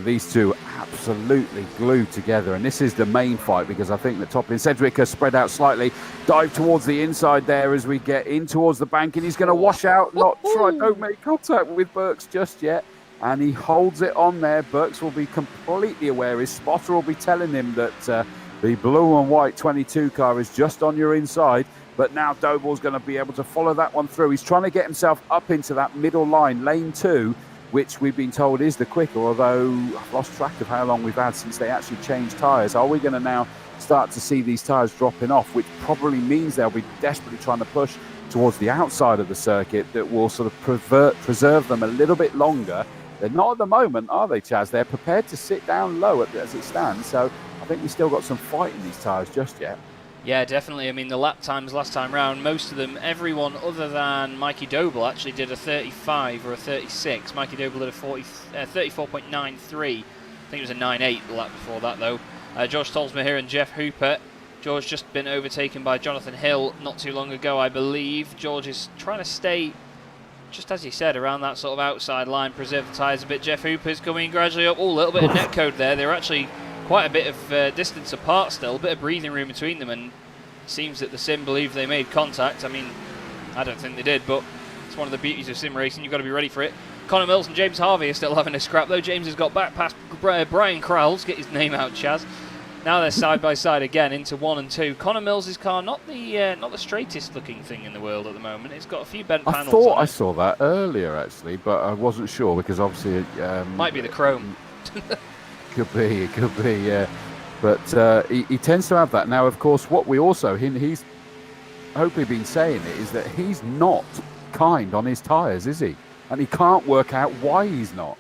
B: these two absolutely glued together. And this is the main fight because I think the top in Sedgwick has spread out slightly. Dive towards the inside there as we get in towards the bank. And he's going to wash out. Don't make contact with Burks just yet. And he holds it on there. Burks will be completely aware. His spotter will be telling him that the blue and white 22 car is just on your inside. But now Doble's going to be able to follow that one through. He's trying to get himself up into that middle line, lane 2. Which we've been told is the quicker, although I've lost track of how long we've had since they actually changed tyres. Are we going to now start to see these tyres dropping off, which probably means they'll be desperately trying to push towards the outside of the circuit that will sort of preserve them a little bit longer. They're not at the moment, are they, Chaz? They're prepared to sit down low as it stands, so I think we've still got some fight in these tyres just yet.
A: Yeah, definitely. I mean, the lap times last time round, most of them, everyone other than Mikey Doble actually did a 35 or a 36. Mikey Doble did a 34.93. I think it was a 9.8 the lap before that, though. George Tolsma here and Jeff Hooper. George just been overtaken by Jonathan Hill not too long ago, I believe. George is trying to stay, just as he said, around that sort of outside line, preserve the tyres a bit. Jeff Hooper's coming gradually up. Oh, a little bit of netcode there. They're actually quite a bit of distance apart still, a bit of breathing room between them, and it seems that the sim believe they made contact. I mean, I don't think they did, but it's one of the beauties of sim racing. You've got to be ready for it. Connor Mills and James Harvey are still having a scrap, though. James has got back past Brian Crowles. Get his name out, Chaz. Now they're side by side again into 1 and 2. Connor Mills' car, not the straightest looking thing in the world at the moment. It's got a few bent panels.
B: I thought I saw that earlier, actually, but I wasn't sure because obviously
A: might be the chrome.
B: Could be, yeah. But he tends to have that. Now, of course, what we also he's hopefully been saying it is that he's not kind on his tyres, is he? And he can't work out why he's not.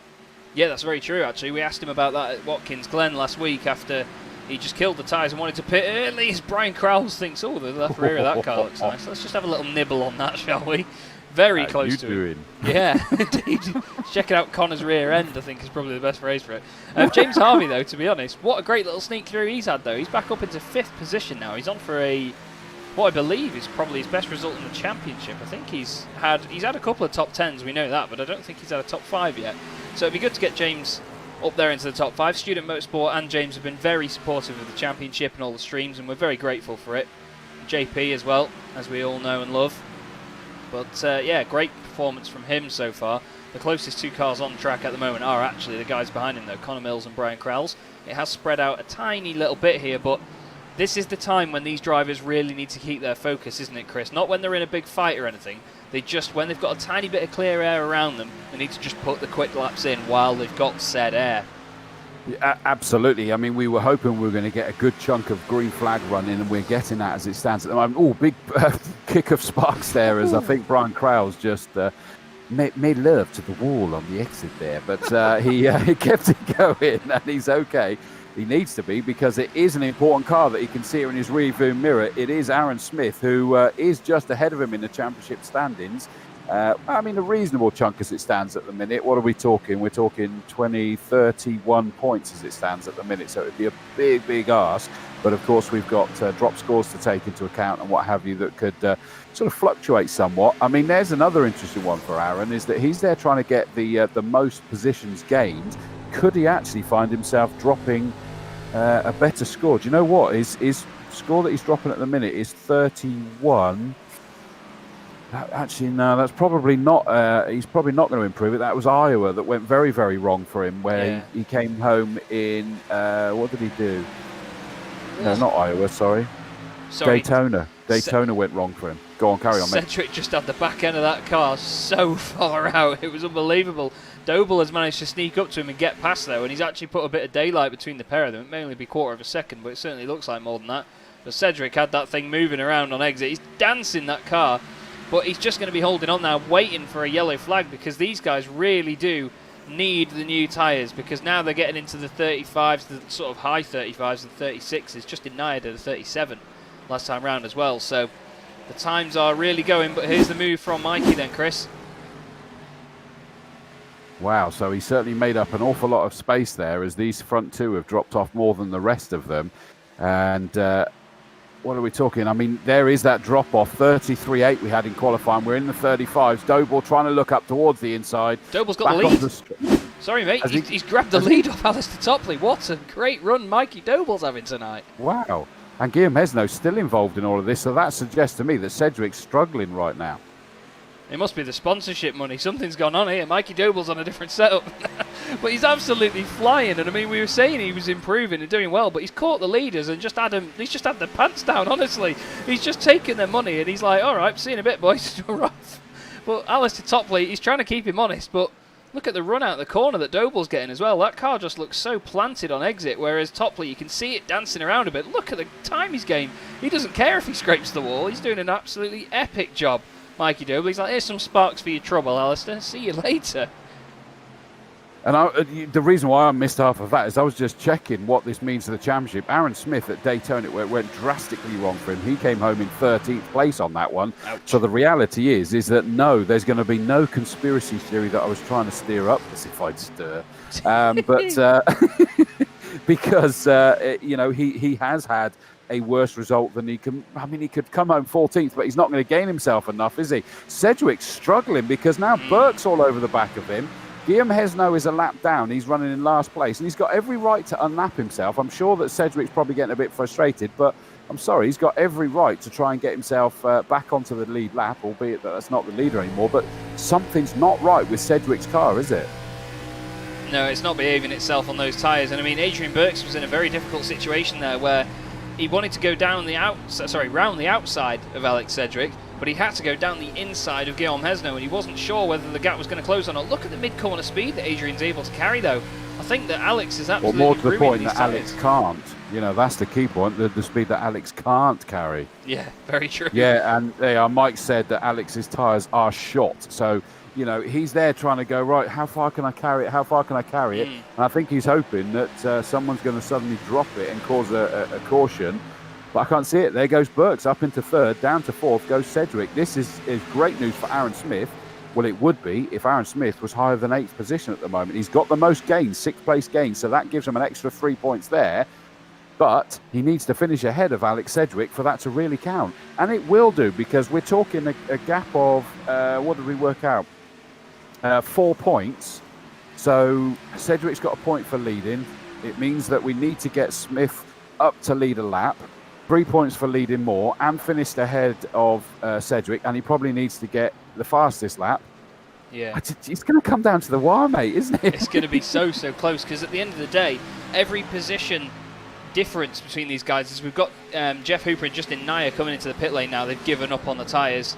A: Yeah, that's very true. Actually, we asked him about that at Watkins Glen last week after he just killed the tyres and wanted to pit early. As Brian Crowles thinks, oh, the left rear of that car looks nice. Let's just have a little nibble on that, shall we? Very close to it. Yeah, indeed. Checking out Connor's rear end, I think, is probably the best phrase for it. James Harvey, though, to be honest, what a great little sneak through he's had, though. He's back up into 5th position now. He's on for what I believe is probably his best result in the championship. I think he's had a couple of top 10s, we know that, but I don't think he's had a top 5 yet. So it'd be good to get James up there into the top 5. Student Motorsport and James have been very supportive of the championship and all the streams, and we're very grateful for it. JP as well, as we all know and love. But yeah, great performance from him so far. The closest 2 cars on track at the moment are actually the guys behind him, though, Connor Mills and Brian Crowles. It has spread out a tiny little bit here, but this is the time when these drivers really need to keep their focus, isn't it, Chris? Not when they're in a big fight or anything. When they've got a tiny bit of clear air around them, they need to just put the quick laps in while they've got said air.
B: Yeah, absolutely. I mean, we were hoping we were going to get a good chunk of green flag running, and we're getting that as it stands at the moment. Oh, big kick of sparks there, as I think Brian Crowles just made love to the wall on the exit there. But he kept it going, and he's okay. He needs to be, because it is an important car that he can see here in his rearview mirror. It is Aaron Smith, who is just ahead of him in the championship standings. I mean, a reasonable chunk as it stands at the minute. What are we talking? We're talking 20, 31 points as it stands at the minute. So it'd be a big, big ask. But of course, we've got drop scores to take into account and what have you that could sort of fluctuate somewhat. I mean, there's another interesting one for Aaron, is that he's there trying to get the most positions gained. Could he actually find himself dropping a better score? Do you know what? His score that he's dropping at the minute is 31. Actually, no, that's probably not. He's probably not going to improve it. That was Iowa that went very, very wrong for him, where he came home in. What did he do? No, not Iowa. Sorry. Daytona. Daytona went wrong for him. Go on, carry on, mate.
A: Sedgwick just had the back end of that car so far out. It was unbelievable. Doble has managed to sneak up to him and get past, though, and he's actually put a bit of daylight between the pair of them. It may only be a quarter of a second, but it certainly looks like more than that. But Sedgwick had that thing moving around on exit. He's dancing that car. But he's just going to be holding on now, waiting for a yellow flag, because these guys really do need the new tyres, because now they're getting into the 35s, the sort of high 35s and 36s, just denied at the 37 last time round as well. So the times are really going, but here's the move from Mikey then, Chris.
B: Wow, so he certainly made up an awful lot of space there, as these front 2 have dropped off more than the rest of them. And what are we talking? I mean, there is that drop-off, 33.8 we had in qualifying. We're in the 35s. Doble trying to look up towards the inside.
A: Doble's got the lead. Sorry, mate. He's grabbed the lead off Alistair Topley. What a great run Mikey Doble's having tonight.
B: Wow. And Guillaume Hesno's still involved in all of this, so that suggests to me that Sedgwick's struggling right now.
A: It must be the sponsorship money. Something's gone on here. Mikey Doble's on a different setup. But he's absolutely flying. And I mean, we were saying he was improving and doing well, but he's caught the leaders and he's just had the pants down, honestly. He's just taken their money and he's like, all right, see you in a bit, boys. We're off. But Alistair Topley, he's trying to keep him honest, but look at the run out the corner that Doble's getting as well. That car just looks so planted on exit, whereas Topley, you can see it dancing around a bit. Look at the time he's gained. He doesn't care if he scrapes the wall. He's doing an absolutely epic job. Mikey Doble, he's like, here's some sparks for your trouble, Alistair. See you later.
B: And the reason why I missed half of that is I was just checking what this means to the championship. Aaron Smith at Daytona went drastically wrong for him. He came home in 13th place on that one.
A: Ouch.
B: So the reality is that no, there's going to be no conspiracy theory that I was trying to steer up, as if I'd stir. Because he has had a worse result than he can. I mean, he could come home 14th, but he's not going to gain himself enough, is he? Sedgwick's struggling because now Burke's all over the back of him. Guillaume Hesno is a lap down. He's running in last place, and he's got every right to unlap himself. I'm sure that Sedgwick's probably getting a bit frustrated, but I'm sorry, he's got every right to try and get himself back onto the lead lap, albeit that that's not the leader anymore. But something's not right with Sedgwick's car, is it?
A: No, it's not behaving itself on those tyres. And I mean, Adrian Burks was in a very difficult situation there where he wanted to go down the round the outside of Alex Sedgwick, but he had to go down the inside of Guillaume Hesno, and he wasn't sure whether the gap was going to close or not. Look at the mid-corner speed that Adrian's able to carry, though. I think that Alex is absolutely
B: more to the point that
A: tyres.
B: Alex can't. You know, that's the key point, the speed that Alex can't carry.
A: Yeah, very true.
B: Yeah, and Mike said that Alex's tyres are shot. So, you know, he's there trying to go, right, how far can I carry it? How far can I carry it? And I think he's hoping that someone's going to suddenly drop it and cause a caution. But I can't see it. There goes Burks up into third, down to fourth goes Sedgwick. This is great news for Aaron Smith. Well, it would be if Aaron Smith was higher than 8th position at the moment. He's got the most gains, 6th place gains, so that gives him an extra 3 points there. But he needs to finish ahead of Alex Sedgwick for that to really count. And it will do, because we're talking a gap of, what did we work out? 4 points. So Sedgwick's got a point for leading. It means that we need to get Smith up to lead a lap. 3 points for leading more and finished ahead of Sedgwick, and he probably needs to get the fastest lap.
A: Yeah.
B: It's going to come down to the wire, mate, isn't it?
A: It's going to be so close, because at the end of the day, every position difference between these guys is we've got Jeff Hooper and Justin Nyer coming into the pit lane now. They've given up on the tyres.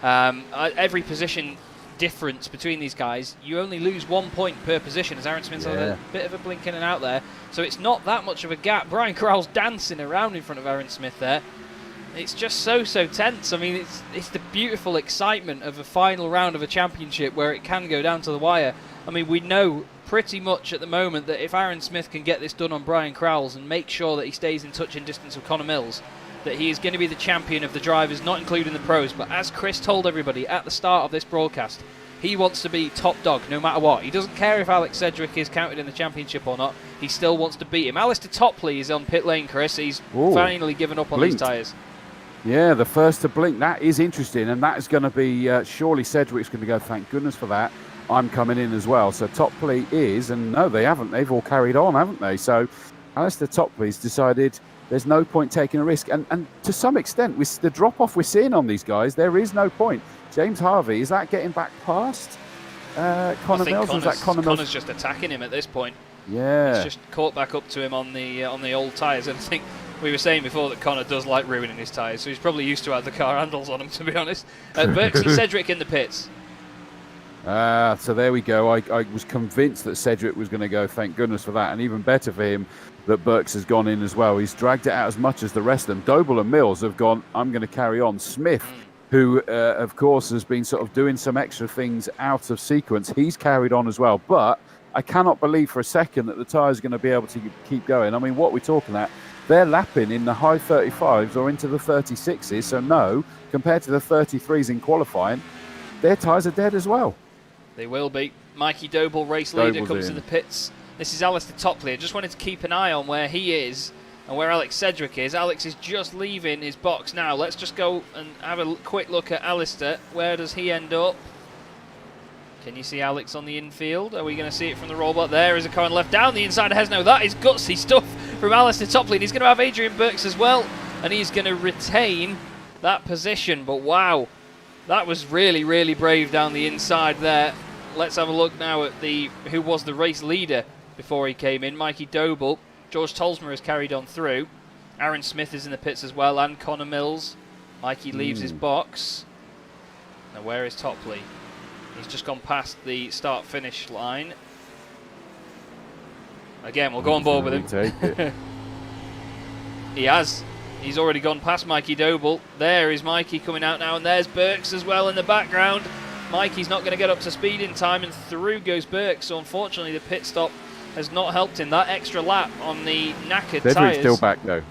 A: Every position difference between these guys, you only lose 1 point per position, as Aaron Smith's had a bit of a blink in and out there. So it's not that much of a gap. Brian Corral's dancing around in front of Aaron Smith there. It's just so tense. I mean, it's the beautiful excitement of a final round of a championship where it can go down to the wire. I mean, we know pretty much at the moment that if Aaron Smith can get this done on Brian Crowell's and make sure that he stays in touch and distance with Connor Mills, that he is going to be the champion of the drivers, not including the pros. But as Chris told everybody at the start of this broadcast, he wants to be top dog no matter what. He doesn't care if Alex Sedgwick is counted in the championship or not. He still wants to beat him. Alistair Topley is on pit lane, Chris. He's finally given up on these tyres.
B: Yeah, the first to blink. That is interesting, and that is going to be surely Sedgwick's going to go, thank goodness for that. I'm coming in as well. So Topley is, and no, they haven't. They've all carried on, haven't they? So Alistair Topley's decided there's no point taking a risk. And to some extent, with the drop-off we're seeing on these guys, there is no point. James Harvey, is that getting back past Connor Mills?
A: Connor's just attacking him at this point.
B: Yeah.
A: He's just caught back up to him on the old tyres. And I think we were saying before that Connor does like ruining his tyres, so he's probably used to have the car handles on him, to be honest. Burks and Sedgwick in the pits.
B: So there we go. I was convinced that Sedgwick was going to go, thank goodness for that. And even better for him that Burks has gone in as well. He's dragged it out as much as the rest of them. Doble and Mills have gone, I'm going to carry on. Smith, who, of course, has been sort of doing some extra things out of sequence, he's carried on as well. But I cannot believe for a second that the tyres are going to be able to keep going. I mean, what we're talking about, they're lapping in the high 35s or into the 36s. So no, compared to the 33s in qualifying, their tyres are dead as well.
A: They will be. Mikey Doble, race leader, comes to the pits. This is Alistair Topley. I just wanted to keep an eye on where he is and where Alex Sedgwick is. Alex is just leaving his box now. Let's just go and have a quick look at Alistair. Where does he end up? Can you see Alex on the infield? Are we going to see it from the rollback? There is a car on left down the inside of Hesno. That is gutsy stuff from Alistair Topley. And he's going to have Adrian Burks as well. And he's going to retain that position. But wow, that was really, really brave down the inside there. Let's have a look now at who was the race leader before he came in. Mikey Doble. George Tolsma has carried on through. Aaron Smith is in the pits as well, and Connor Mills. Mikey leaves his box. Now where is Topley? He's just gone past the start-finish line. Again, we'll go on board with him. He has. He's already gone past Mikey Doble. There is Mikey coming out now, and there's Burks as well in the background. Mikey's not going to get up to speed in time, and through goes Burks. So unfortunately, the pit stop has not helped him. That extra lap on the knackered tyres.
B: Sedgwick's still back, though.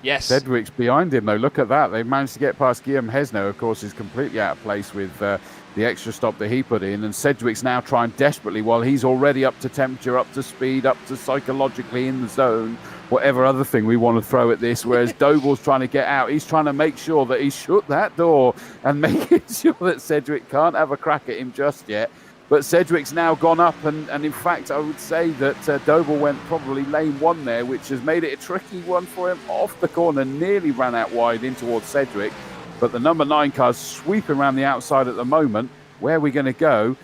A: Yes.
B: Sedgwick's behind him, though. Look at that. They managed to get past Guillaume Hesno, of course, is completely out of place with the extra stop that he put in. And Sedgwick's now trying desperately, while he's already up to temperature, up to speed, up to psychologically in the zone, whatever other thing we want to throw at this, whereas Doble's trying to get out. He's trying to make sure that he shut that door and making sure that Sedgwick can't have a crack at him just yet. But Sedgwick's now gone up, and in fact, I would say that Doble went probably lane 1 there, which has made it a tricky one for him. Off the corner, nearly ran out wide in towards Sedgwick. But the number 9 car's sweeping around the outside at the moment. Where are we going to go?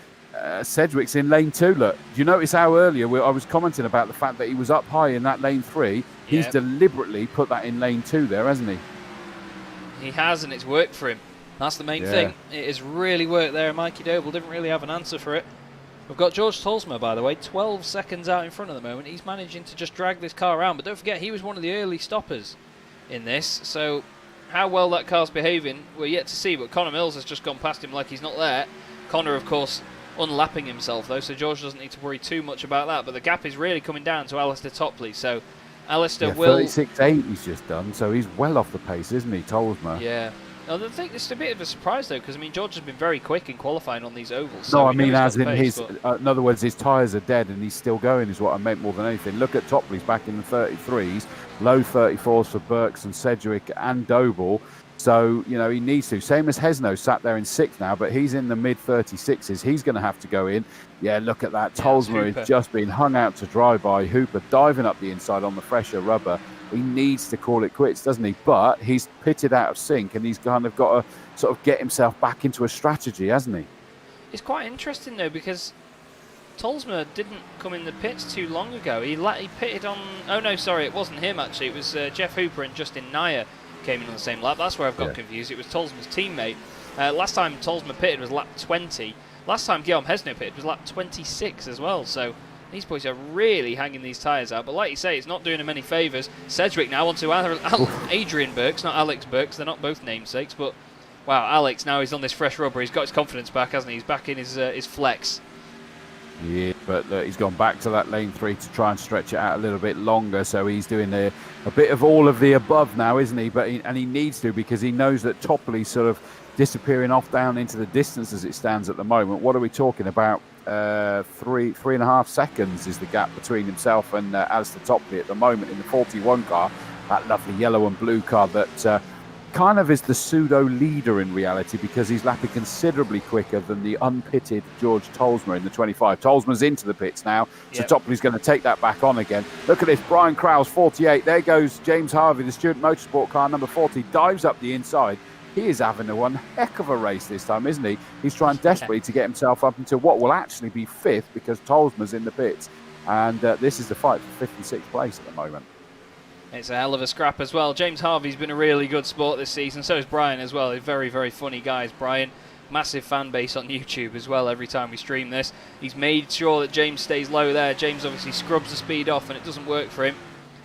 B: Sedgwick's in lane 2. Look, do you notice how earlier I was commenting about the fact that he was up high in that lane 3? He's deliberately put that in lane 2 there, hasn't he?
A: He has, and it's worked for him. That's the main thing. It has really worked there. Mikey Doble didn't really have an answer for it. We've got George Tolsma, by the way, 12 seconds out in front at the moment. He's managing to just drag this car around. But don't forget, he was one of the early stoppers in this. So how well that car's behaving, we're yet to see. But Connor Mills has just gone past him like he's not there. Connor, of course, unlapping himself, though, so George doesn't need to worry too much about that. But the gap is really coming down to Alistair Topley. So Alistair will...
B: 36.8 he's just done, so he's well off the pace, isn't he, Tolsma?
A: Yeah. I think it's a bit of a surprise, though, because, I mean, George has been very quick in qualifying on these ovals.
B: No, I mean, as in his... in other words, his tyres are dead and he's still going, is what I meant more than anything. Look at Topley's back in the 33s, low 34s for Burks and Sedgwick and Doble. So, you know, he needs to. Same as Hesno, sat there in 6th now, but he's in the mid-36s. He's going to have to go in. Yeah, look at that. Tolsma is just being hung out to dry by Hooper, diving up the inside on the fresher rubber. He needs to call it quits, doesn't he? But he's pitted out of sync, and he's kind of got to sort of get himself back into a strategy, hasn't he?
A: It's quite interesting, though, because Tolsma didn't come in the pits too long ago. He pitted on... Oh, no, sorry, it wasn't him, actually. It was Jeff Hooper and Justin Nair came in on the same lap. That's where I've got confused. It was Tolsma's teammate. Last time Tolsma pitted was lap 20. Last time Guillaume Hesno pitted was lap 26 as well. So these boys are really hanging these tyres out. But like you say, it's not doing them any favours. Sedgwick now onto Adrian Burks, not Alex Burks. They're not both namesakes. But wow, Alex now he's on this fresh rubber. He's got his confidence back, hasn't he? He's back in his flex.
B: Yeah, but he's gone back to that lane 3 to try and stretch it out a little bit longer. So he's doing a bit of all of the above now, isn't he? But he needs to, because he knows that Topley's sort of disappearing off down into the distance as it stands at the moment. What are we talking about? 3.5 seconds is the gap between himself and Alistair Topley at the moment in the 41 car. That lovely yellow and blue car that kind of is the pseudo leader in reality, because he's lapping considerably quicker than the unpitted George Tolsma in the 25. Tolsma's into the pits now, so Topley's going to take that back on again. Look at this, Brian Krause, 48. There goes James Harvey, the Stewart Motorsport car, number 40, dives up the inside. He is having one heck of a race this time, isn't he? He's trying desperately to get himself up into what will actually be 5th, because Tolsma's in the pits. And this is the fight for 5th and 6th place at the moment.
A: It's a hell of a scrap as well. James Harvey's been a really good sport this season. So is Brian as well. They're very, very funny guys. Brian, massive fan base on YouTube as well every time we stream this. He's made sure that James stays low there. James obviously scrubs the speed off and it doesn't work for him.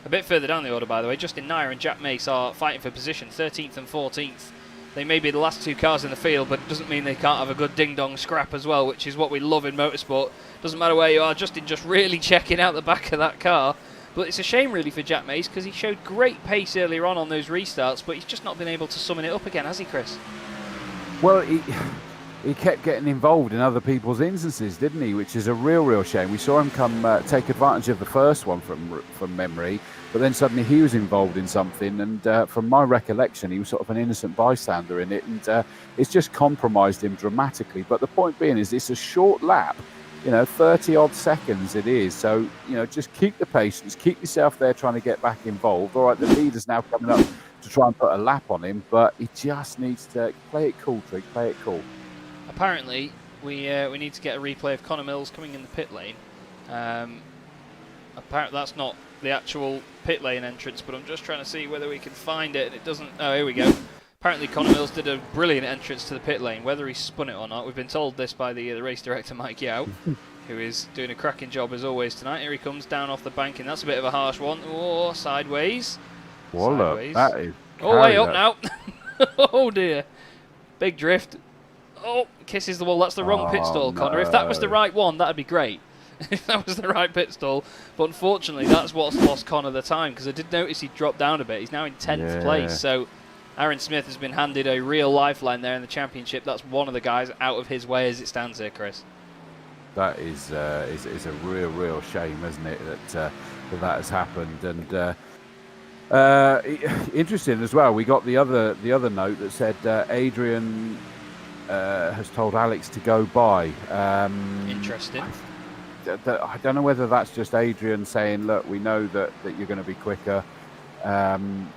A: A bit further down the order, by the way, Justin Nair and Jack Mace are fighting for position, 13th and 14th. They may be the last 2 cars in the field, but it doesn't mean they can't have a good ding-dong scrap as well, which is what we love in motorsport. Doesn't matter where you are, Justin just really checking out the back of that car. But it's a shame, really, for Jack Mace, because he showed great pace earlier on those restarts, but he's just not been able to summon it up again, has he, Chris?
B: Well, he kept getting involved in other people's instances, didn't he? Which is a real shame. We saw him take advantage of the first one from memory, but then suddenly he was involved in something, and from my recollection, he was sort of an innocent bystander in it, and it's just compromised him dramatically. But the point being is, it's a short lap. 30-odd seconds it is. So, just keep the patience, keep yourself there trying to get back involved. All right, the leader's now coming up to try and put a lap on him, but he just needs to play it cool, Trig, play it cool.
A: Apparently, we need to get a replay of Connor Mills coming in the pit lane. Apparently, that's not the actual pit lane entrance, but I'm just trying to see whether we can find it, and it doesn't... Oh, here we go. Apparently Connor Mills did a brilliant entrance to the pit lane. Whether he spun it or not, we've been told this by the race director Mike Yao, who is doing a cracking job as always tonight. Here he comes down off the bank, and that's a bit of a harsh one. Oh, sideways.
B: Sideways. That is...
A: Oh, way up now. Oh dear. Big drift. Oh, kisses the wall. That's the wrong pit stall, Connor. If that was the right one, that'd be great. If that was the right pit stall. But unfortunately, that's what's lost Connor the time, because I did notice he dropped down a bit. He's now in 10th place, so... Aaron Smith has been handed a real lifeline there in the championship. That's one of the guys out of his way as it stands here, Chris.
B: That is a real shame, isn't it, that has happened. And interesting as well. We got the other note that said Adrian has told Alex to go by.
A: Interesting.
B: I don't know whether that's just Adrian saying, look, we know that you're going to be quicker.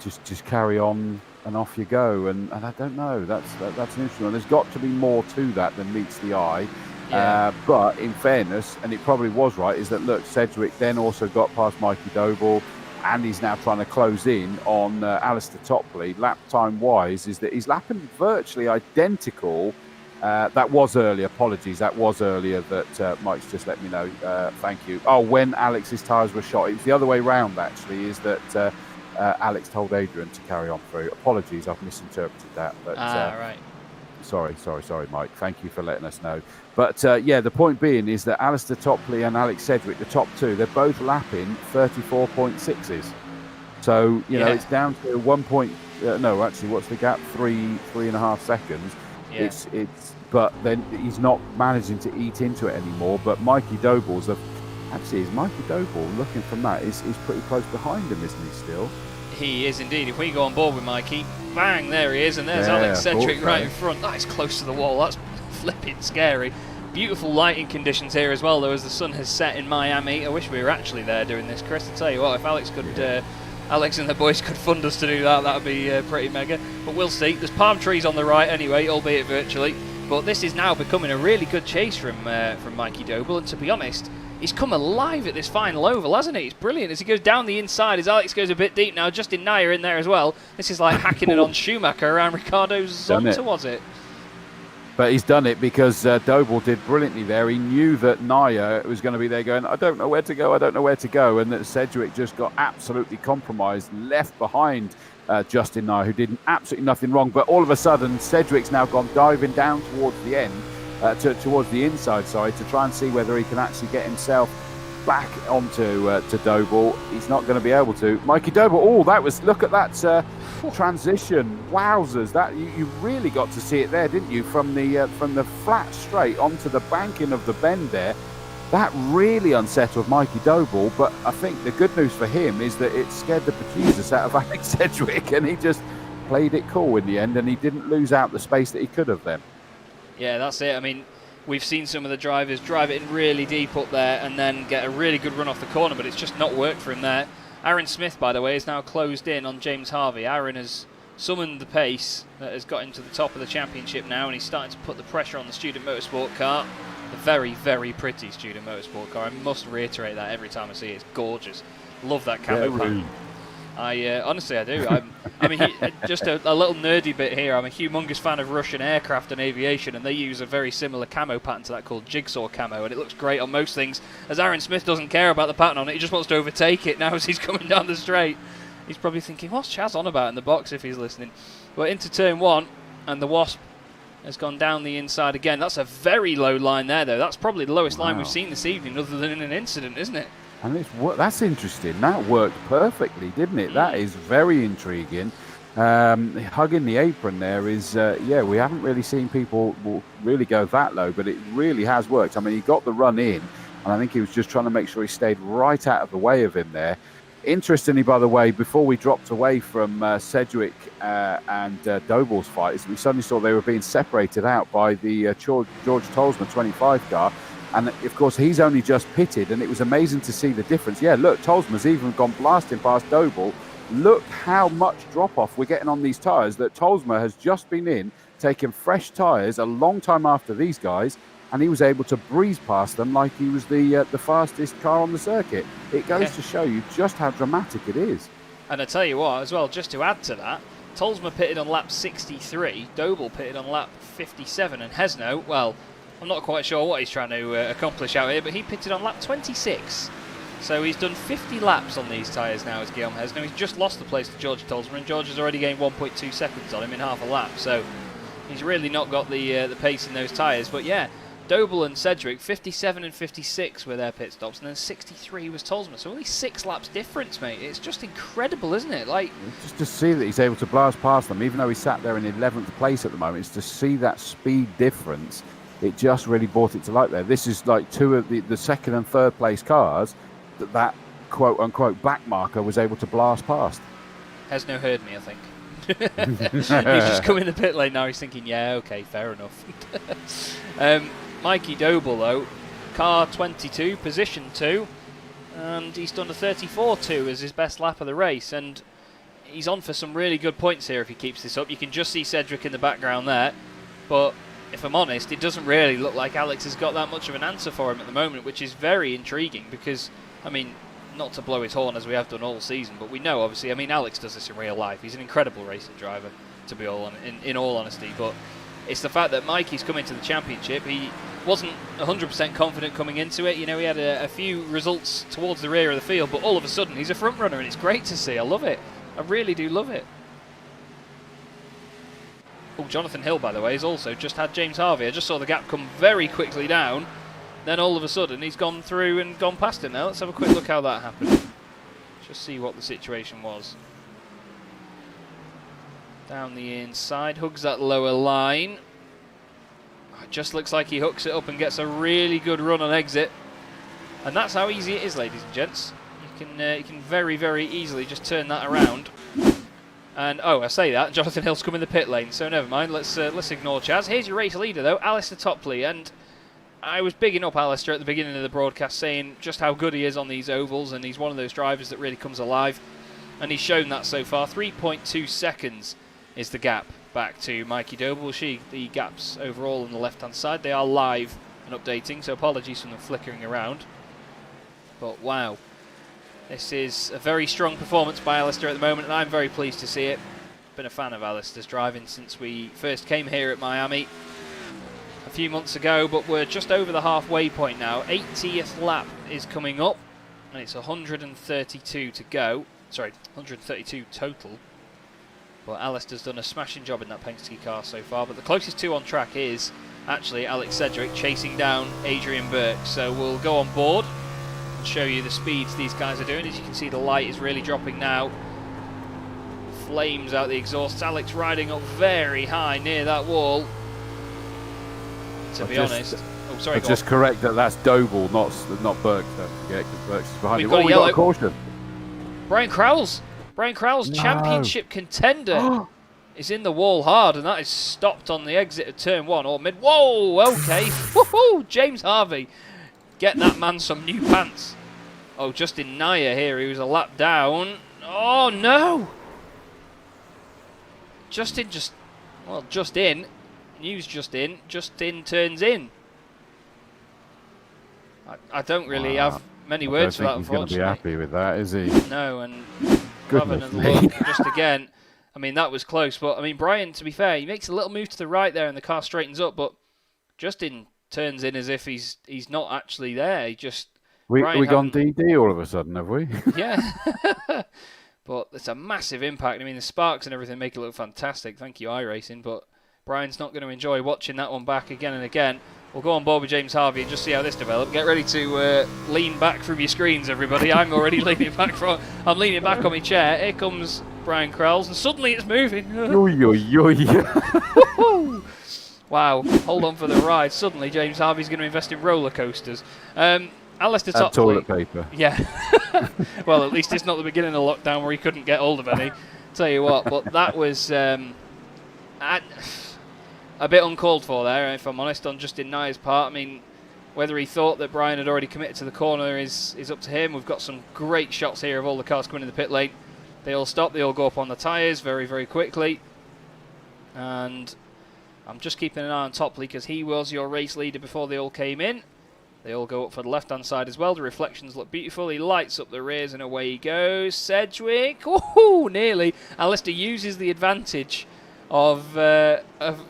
B: Just carry on and off you go. And I don't know. That's an interesting one. There's got to be more to that than meets the eye.
A: Yeah.
B: But in fairness, and it probably was right, is that, look, Sedgwick then also got past Mikey Doble, and he's now trying to close in on Alistair Topley. Lap time wise, is that he's lapping virtually identical. That was earlier. Apologies. That was earlier that Mike's just let me know. Thank you. Oh, when Alex's tyres were shot. It was the other way round, actually, is that Alex told Adrian to carry on through. Apologies. I've misinterpreted that. But,
A: right.
B: Sorry, Mike. Thank you for letting us know. But, the point being is that Alistair Topley and Alex Sedgwick, the top two, they're both lapping 34.6s. So, you know, it's down to 1 point... no, actually, what's the gap? 3.5 seconds.
A: Yeah.
B: But then he's not managing to eat into it anymore. But Mikey Doble's is Mikey Doble, looking from that, is pretty close behind him, isn't he, still?
A: He is indeed. If we go on board with Mikey, bang, there he is, and there's Alex Sedgwick right in front. That is close to the wall. That's flipping scary. Beautiful lighting conditions here as well, though, as the sun has set in Miami. I wish we were actually there doing this, Chris. I tell you what, if Alex could... Alex and the boys could fund us to do that, that would be pretty mega. But we'll see. There's palm trees on the right anyway, albeit virtually. But this is now becoming a really good chase from Mikey Doble. And to be honest, he's come alive at this final oval, hasn't he? It's brilliant. As he goes down the inside, as Alex goes a bit deep now, Justin Nyer in there as well. This is like hacking it on Schumacher around Ricardo Zonta, was it?
B: But he's done it because Doble did brilliantly there. He knew that Nyer was going to be there going, I don't know where to go, and that Sedgwick just got absolutely compromised, left behind Justin Nyer, who did absolutely nothing wrong. But all of a sudden, Sedgwick's now gone diving down towards the end, towards the inside side, to try and see whether he can actually get himself back onto to Doble. He's not going to be able to. Mikey Doble, look at that transition. Wowzers, that you really got to see it there, didn't you? From the flat straight onto the banking of the bend there. That really unsettled Mikey Doble, but I think the good news for him is that it scared the bejesus out of Alex Sedgwick, and he just played it cool in the end, and he didn't lose out the space that he could have then. Yeah,
A: that's it. I mean, we've seen some of the drivers drive it in really deep up there and then get a really good run off the corner, but it's just not worked for him there. Aaron Smith, by the way, is now closed in on James Harvey. Aaron has summoned the pace that has got him to the top of the championship now, and he's starting to put the pressure on the Student Motorsport car. A very, very pretty Student Motorsport car. I must reiterate that every time I see it. It's gorgeous. Love that camo pattern. Honestly, I do. Just a little nerdy bit here. I'm a humongous fan of Russian aircraft and aviation, and they use a very similar camo pattern to that called jigsaw camo, and it looks great on most things. As Aaron Smith doesn't care about the pattern on it, he just wants to overtake it now as he's coming down the straight. He's probably thinking, what's Chaz on about in the box, if he's listening? But into turn one, and the Wasp has gone down the inside again. That's a very low line there, though. That's probably the lowest line we've seen this evening, other than in an incident, isn't it?
B: And that's interesting. That worked perfectly, didn't it? That is very intriguing. Hugging the apron there is, we haven't really seen people really go that low, but it really has worked. I mean, he got the run in, and I think he was just trying to make sure he stayed right out of the way of him there. Interestingly, by the way, before we dropped away from Sedgwick and Doble's fight, we suddenly saw they were being separated out by the George Tolsma 25 car. And, of course, he's only just pitted, and it was amazing to see the difference. Yeah, look, Tolsma's even gone blasting past Doble. Look how much drop-off we're getting on these tyres, that Tolsma has just been in, taking fresh tyres a long time after these guys, and he was able to breeze past them like he was the fastest car on the circuit. It goes to show you just how dramatic it is.
A: And I tell you what, as well, just to add to that, Tolsma pitted on lap 63, Doble pitted on lap 57, and Hesno, well, I'm not quite sure what he's trying to accomplish out here, but he pitted on lap 26. So he's done 50 laps on these tyres now as Guillaume Hesno. He's just lost the place to George Tolsma, and George has already gained 1.2 seconds on him in half a lap. So he's really not got the pace in those tyres. But yeah, Doble and Sedgwick, 57 and 56 were their pit stops, and then 63 was Tolsma. So only 6 laps difference, mate. It's just incredible, isn't it? Like,
B: just to see that he's able to blast past them, even though he sat there in 11th place at the moment, it's to see that speed difference. It just really brought it to light there. This is like two of the second and third place cars that quote-unquote back marker was able to blast past.
A: Hesno heard me, I think. He's just come in the pit lane now. He's thinking, yeah, okay, fair enough. Mikey Doble, though, car 22, position 2, and he's done a 34.2 as his best lap of the race, and he's on for some really good points here if he keeps this up. You can just see Sedgwick in the background there, but if I'm honest, it doesn't really look like Alex has got that much of an answer for him at the moment, which is very intriguing because, I mean, not to blow his horn as we have done all season, but we know, obviously, I mean, Alex does this in real life. He's an incredible racing driver, to be in all honesty, but it's the fact that Mikey's come into the championship. He wasn't 100% confident coming into it. You know, he had a few results towards the rear of the field, but all of a sudden he's a front runner, and it's great to see. I love it. I really do love it. Oh, Jonathan Hill, by the way, has also just had James Harvey. I just saw the gap come very quickly down. Then all of a sudden he's gone through and gone past him now. Let's have a quick look how that happened. Just see what the situation was. Down the inside, hugs that lower line. It just looks like he hooks it up and gets a really good run on exit. And that's how easy it is, ladies and gents. You can very, very easily just turn that around. And, oh, I say that, Jonathan Hill's come in the pit lane, so never mind. Let's ignore Chaz. Here's your race leader, though, Alistair Topley. And I was bigging up Alistair at the beginning of the broadcast, saying just how good he is on these ovals, and he's one of those drivers that really comes alive. And he's shown that so far. 3.2 seconds is the gap back to Mikey Doble. We'll see the gaps overall on the left-hand side. They are live and updating, so apologies for them flickering around. But, wow. This is a very strong performance by Alistair at the moment, and I'm very pleased to see it. Been a fan of Alistair's driving since we first came here at Miami a few months ago, but we're just over the halfway point now. 80th lap is coming up, and it's 132 to go. Sorry, 132 total. But Alistair's done a smashing job in that Penske car so far, but the closest two on track is actually Alex Sedgwick chasing down Adrian Burke. So we'll go on board and show you the speeds these guys are doing. As you can see, the light is really dropping now. Flames out the exhausts. Alex riding up very high near that wall. To be honest. Oh, sorry,
B: just correct that's Doble, not Burke. Don't forget, because Burke's behind him.
A: Got a
B: yellow. Got a caution.
A: Brian Crowell's championship contender is in the wall hard, and that is stopped on the exit of turn 1 or mid. Whoa, okay. Woohoo! James Harvey. Get that man some new pants. Oh, Justin Naya here, he was a lap down. Oh, no! Justin just in. News just in. Justin turns in. I don't really have many words for that, unfortunately.
B: He's going to be happy with that, is he?
A: No, and having a look just again. I mean, that was close, but I mean, Brian, to be fair, he makes a little move to the right there and the car straightens up, but Justin turns in as if he's not actually there. He just...
B: We gone DD all of a sudden, have we?
A: Yeah. But it's a massive impact. I mean, the sparks and everything make it look fantastic. Thank you, iRacing, but Brian's not going to enjoy watching that one back again and again. We'll go on board with James Harvey and just see how this develops. Get ready to lean back from your screens, everybody. I'm already leaning back I'm leaning back on my chair. Here comes Brian Crowells, and suddenly it's moving. Wow, hold on for the ride. Suddenly James Harvey's going to invest in roller coasters. Alistair Topley.
B: Toilet paper.
A: Yeah. Well, at least it's not the beginning of lockdown where he couldn't get hold of any. Tell you what, but that was a bit uncalled for there, if I'm honest, on Justin Naya's part. I mean, whether he thought that Brian had already committed to the corner is up to him. We've got some great shots here of all the cars coming in the pit lane. They all stop, they all go up on the tyres very, very quickly. And I'm just keeping an eye on Topley because he was your race leader before they all came in. They all go up for the left-hand side as well. The reflections look beautiful. He lights up the rears and away he goes. Sedgwick, woohoo, nearly. Alistair uses the advantage of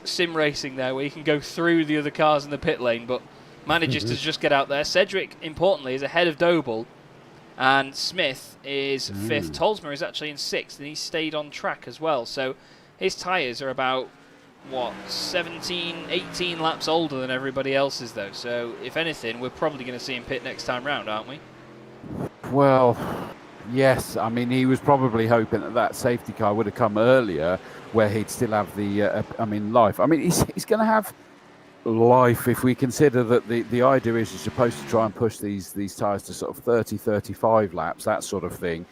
A: sim racing there, where you can go through the other cars in the pit lane, but manages to just get out there. Sedgwick, importantly, is ahead of Doble, and Smith is 5th. Tolsma is actually in 6th, and he stayed on track as well. So his tyres are about, 17, 18 laps older than everybody else's, though. So if anything, we're probably going to see him pit next time round, aren't we?
B: Well, yes. I mean, he was probably hoping that safety car would have come earlier, where he'd still have the, life. I mean, he's going to have life if we consider that the idea is you're supposed to try and push these tyres to sort of 30, 35 laps, that sort of thing.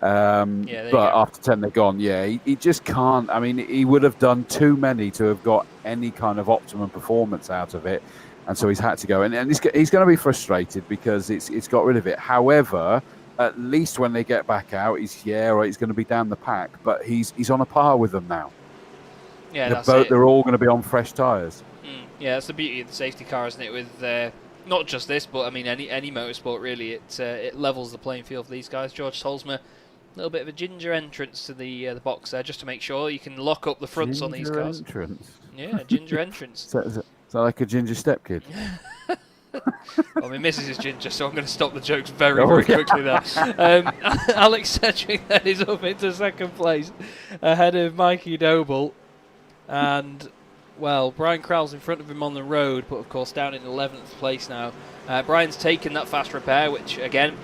B: But after 10 they're gone. Yeah, he just can't. I mean, he would have done too many to have got any kind of optimum performance out of it, and so he's had to go. And he's going to be frustrated because it's got rid of it. However, at least when they get back out, he's going to be down the pack, but he's on a par with them now.
A: Yeah,
B: they're all going to be on fresh tyres.
A: Yeah, that's the beauty of the safety car, isn't it? With not just this, but I mean any motorsport really, it levels the playing field for these guys. George Tolsma, a little bit of a ginger entrance to the box there, just to make sure you can lock up the fronts on these cars.
B: Ginger entrance.
A: Yeah, ginger entrance.
B: Is that like a ginger step kid?
A: Well, my missus is ginger, so I'm going to stop the jokes very quickly there. Alex Sedgwick then is up into second place, ahead of Mikey Doble, and well, Brian Crowell's in front of him on the road, but of course down in 11th place now. Brian's taken that fast repair, which again,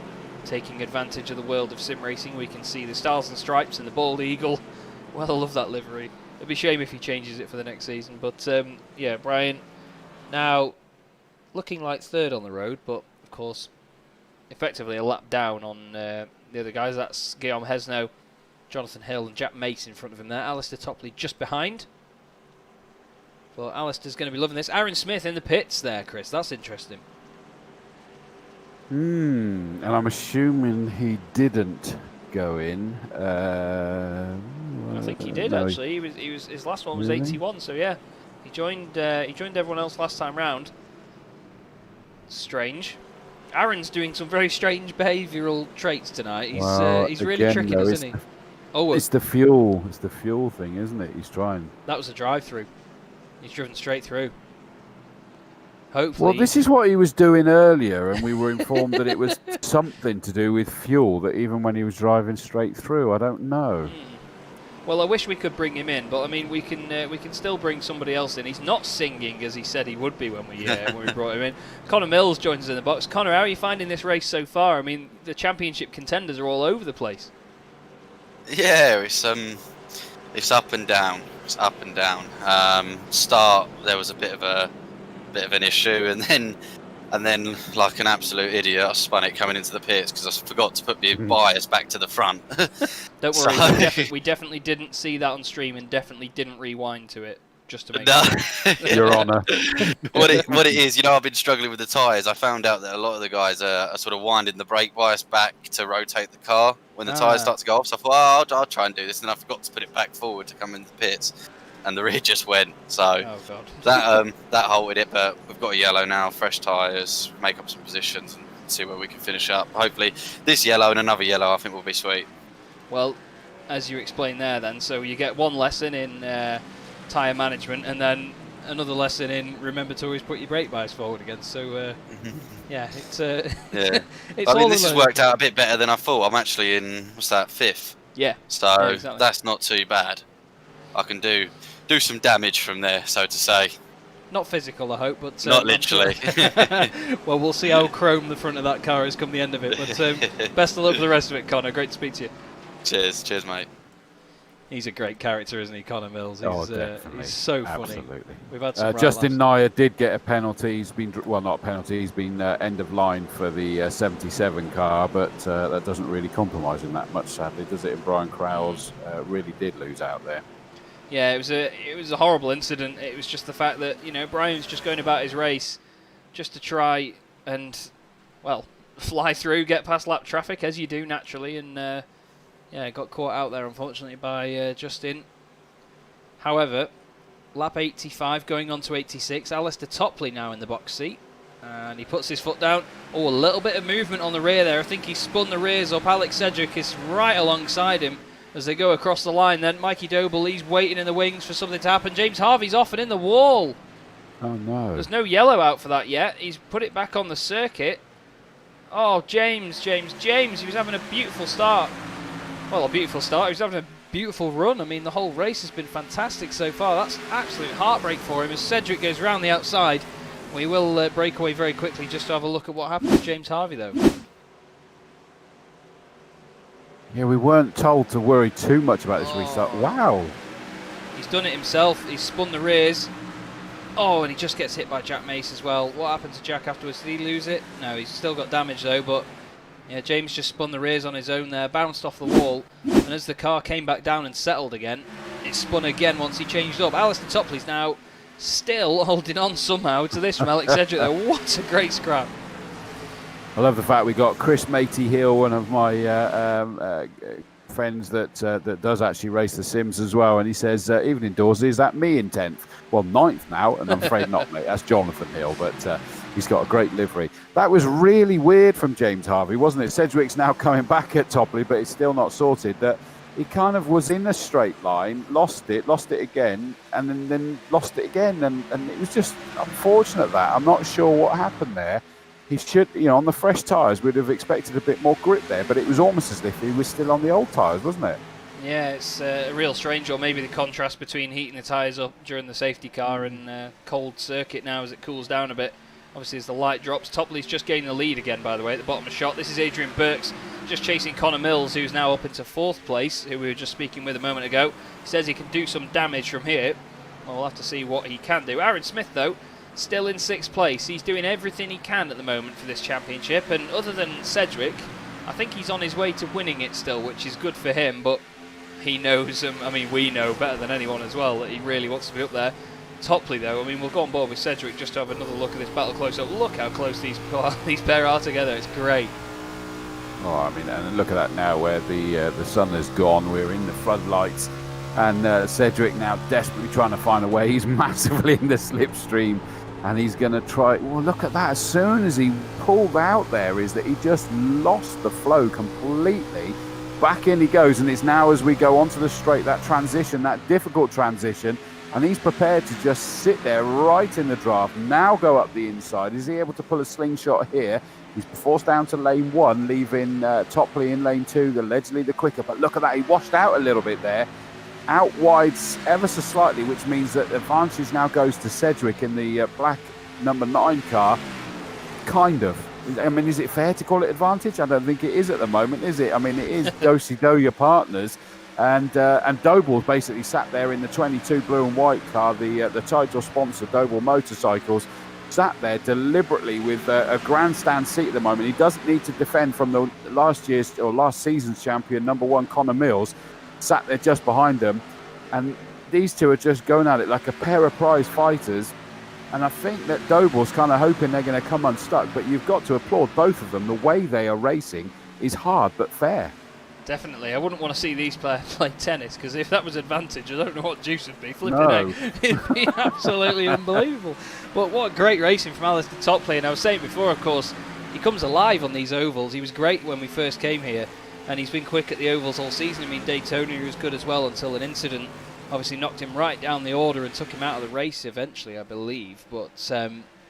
A: taking advantage of the world of sim racing. We can see the stars and stripes and the bald eagle. Well, I love that livery. It'd be a shame if he changes it for the next season. But yeah, Brian now looking like third on the road, but of course effectively a lap down on the other guys. That's Guillaume Hesno, Jonathan Hill and Jack Mace in front of him there. Alistair Topley just behind. Well, Alistair's going to be loving this. Aaron Smith in the pits there, Chris. That's interesting.
B: And I'm assuming he didn't go in.
A: I think he did actually. He was his last one was 81. So yeah, he joined everyone else last time round. Strange. Aaron's doing some very strange behavioural traits tonight. He's really tricking us, isn't he? Oh,
B: it's the fuel. It's the fuel thing, isn't it? He's trying.
A: That was a drive-through. He's driven straight through. Hopefully.
B: Well, this is what he was doing earlier, and we were informed that it was something to do with fuel. That even when he was driving straight through, I don't know.
A: Well, I wish we could bring him in, but I mean, we can still bring somebody else in. He's not singing as he said he would be when we brought him in. Connor Mills joins us in the box. Connor, how are you finding this race so far? I mean, the championship contenders are all over the place.
C: Yeah, it's up and down. It's up and down. Start there was a bit of an issue, and then like an absolute idiot, I spun it coming into the pits because I forgot to put the bias back to the front.
A: Don't worry, we definitely didn't see that on stream and definitely didn't rewind to it. Just to make sure.
B: Your Honour.
C: What it is, I've been struggling with the tyres. I found out that a lot of the guys are sort of winding the brake bias back to rotate the car when the tyres start to go off. So I thought, I'll try and do this, and then I forgot to put it back forward to come into the pits, and the rear just went. So that halted it. But we've got a yellow now, fresh tyres, make up some positions, and see where we can finish up. Hopefully, this yellow and another yellow, I think, will be sweet.
A: Well, as you explained there, then, so you get one lesson in tyre management, and then another lesson in remember to always put your brake bias forward again. So yeah, it's
C: yeah.
A: it's
C: I mean, this has worked out a bit better than I thought. I'm actually in fifth.
A: Yeah.
C: So exactly. That's not too bad. I can do some damage from there, so to say.
A: Not physical, I hope, but
C: not literally.
A: Well, we'll see how chrome the front of that car is come the end of it. But best of luck for the rest of it, Connor. Great to speak to you.
C: Cheers, mate.
A: He's a great character, isn't he, Connor Mills? He's so funny.
B: Absolutely.
A: We've had some
B: Justin Nair did get a penalty. He's been not a penalty. He's been end of line for the 77 car, but that doesn't really compromise him that much. Sadly, does it? In Brian Crowell's really did lose out there.
A: Yeah, it was a horrible incident. It was just the fact that Brian's just going about his race, just to try and fly through, get past lap traffic as you do naturally, and. Yeah, got caught out there, unfortunately, by Justin. However, lap 85 going on to 86. Alistair Topley now in the box seat. And he puts his foot down. Oh, a little bit of movement on the rear there. I think he spun the rears up. Alex Sedgwick is right alongside him as they go across the line. Then Mikey Doble, he's waiting in the wings for something to happen. James Harvey's off and in the wall.
B: Oh, no.
A: There's no yellow out for that yet. He's put it back on the circuit. Oh, James. He was having a beautiful start. Well, a beautiful start. He's having a beautiful run. I mean, the whole race has been fantastic so far. That's absolute heartbreak for him as Sedgwick goes round the outside. We will break away very quickly just to have a look at what happened to James Harvey, though.
B: Yeah, we weren't told to worry too much about this restart. Wow.
A: He's done it himself. He's spun the rears. Oh, and he just gets hit by Jack Mace as well. What happened to Jack afterwards? Did he lose it? No, he's still got damage, though, but Yeah, James just spun the rears on his own there, bounced off the wall, and as the car came back down and settled again, it spun again once he changed up. Alistair Topley's now still holding on somehow to this from Alex Sedgwick there. What a great scrap.
B: I love the fact we got Chris Matey Hill, one of my friends that does actually race the Sims as well, and he says, evening Dawes, is that me in 10th? Well, 9th now, and I'm afraid not, mate. That's Jonathan Hill, but he's got a great livery. That was really weird from James Harvey, wasn't it? Sedgwick's now coming back at Topley, but it's still not sorted. That he kind of was in a straight line, lost it again, and then lost it again, and it was just unfortunate that. I'm not sure what happened there. He should, on the fresh tyres, we'd have expected a bit more grip there, but it was almost as if he was still on the old tyres, wasn't it?
A: Yeah, it's a real strange, or maybe the contrast between heating the tyres up during the safety car and cold circuit now as it cools down a bit. Obviously, as the light drops, Topley's just gaining the lead again, by the way, at the bottom of the shot. This is Adrian Burks just chasing Connor Mills, who's now up into 4th place, who we were just speaking with a moment ago. He says he can do some damage from here. Well, we'll have to see what he can do. Aaron Smith, though, still in 6th place. He's doing everything he can at the moment for this championship, and other than Sedgwick, I think he's on his way to winning it still, which is good for him, but he knows, we know better than anyone as well that he really wants to be up there. Topley, though, we'll go on board with Sedgwick just to have another look at this battle close up. Look how close these pair are together. It's great.
B: Oh, and look at that now where the sun has gone. We're in the floodlights, and Sedgwick now desperately trying to find a way. He's massively in the slipstream, and he's going to try. Well, look at that. As soon as he pulled out there, is that he just lost the flow completely. Back in he goes, and it's now as we go onto the straight, that transition, that difficult transition, and he's prepared to just sit there right in the draft, now go up the inside. Is he able to pull a slingshot here? He's forced down to lane 1, leaving Topley in lane 2, allegedly the quicker, but look at that, he washed out a little bit there, out wide ever so slightly, which means that the advantage now goes to Sedgwick in the black number 9 car, kind of. Is it fair to call it advantage? I don't think it is at the moment, is it? It is do-si-do your partners, and Doble's basically sat there in the 22 blue and white car, the title sponsor, Doble Motorcycles, sat there deliberately with a grandstand seat at the moment. He doesn't need to defend from the last season's champion, number 1 Connor Mills, sat there just behind them, and these two are just going at it like a pair of prize fighters. And I think that Doble's kind of hoping they're going to come unstuck, but you've got to applaud both of them. The way they are racing is hard but fair.
A: Definitely. I wouldn't want to see these players play tennis, because if that was advantage, I don't know what juice would be. Flipping
B: No.
A: It'd be absolutely unbelievable. But what great racing from Alistair Topley. And I was saying before, of course, he comes alive on these ovals. He was great when we first came here, and he's been quick at the ovals all season. Daytona he was good as well until an incident obviously knocked him right down the order and took him out of the race eventually, I believe. But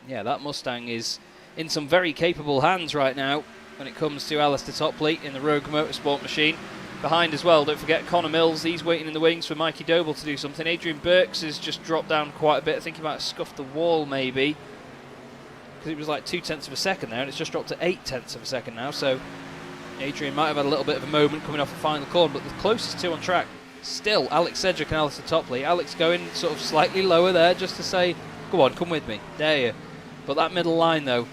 A: yeah, that Mustang is in some very capable hands right now when it comes to Alistair Topley in the Rogue Motorsport machine. Behind as well, don't forget Connor Mills, he's waiting in the wings for Mikey Doble to do something. Adrian Burks has just dropped down quite a bit. I think he might have scuffed the wall maybe, because it was like 0.2 of a second there, and it's just dropped to 0.8 of a second now. So Adrian might have had a little bit of a moment coming off the final corner, but the closest two on track still Alex Sedgwick and Alistair Topley. Alex going sort of slightly lower there just to say, go on, come with me, dare you. But that middle line though,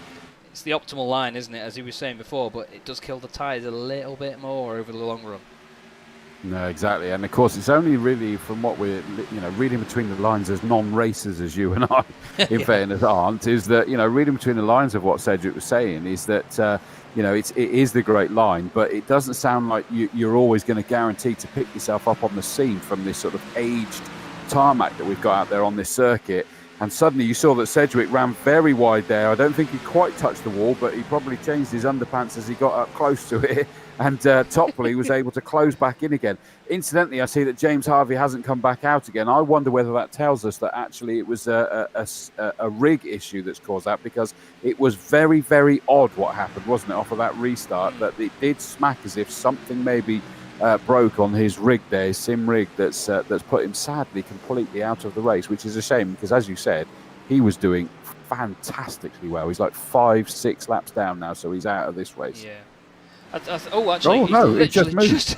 A: it's the optimal line, isn't it, as he was saying before, but it does kill the tyres a little bit more over the long run.
B: No, exactly, and of course it's only really from what we're reading between the lines as non-racers as you and I, in fairness, aren't, is that reading between the lines of what Sedgwick was saying is that it is the great line, but it doesn't sound like you're always going to guarantee to pick yourself up on the scene from this sort of aged tarmac that we've got out there on this circuit. And suddenly you saw that Sedgwick ran very wide there. I don't think he quite touched the wall, but he probably changed his underpants as he got up close to it. And Topley was able to close back in again. Incidentally, I see that James Harvey hasn't come back out again. I wonder whether that tells us that actually it was a rig issue that's caused that, because it was very, very odd what happened, wasn't it, off of that restart, that it did smack as if something maybe broke on his rig there, his sim rig, that's put him sadly completely out of the race, which is a shame because, as you said, he was doing fantastically well. He's like 5-6 laps down now, so he's out of this race.
A: Yeah. Actually,
B: it just moved.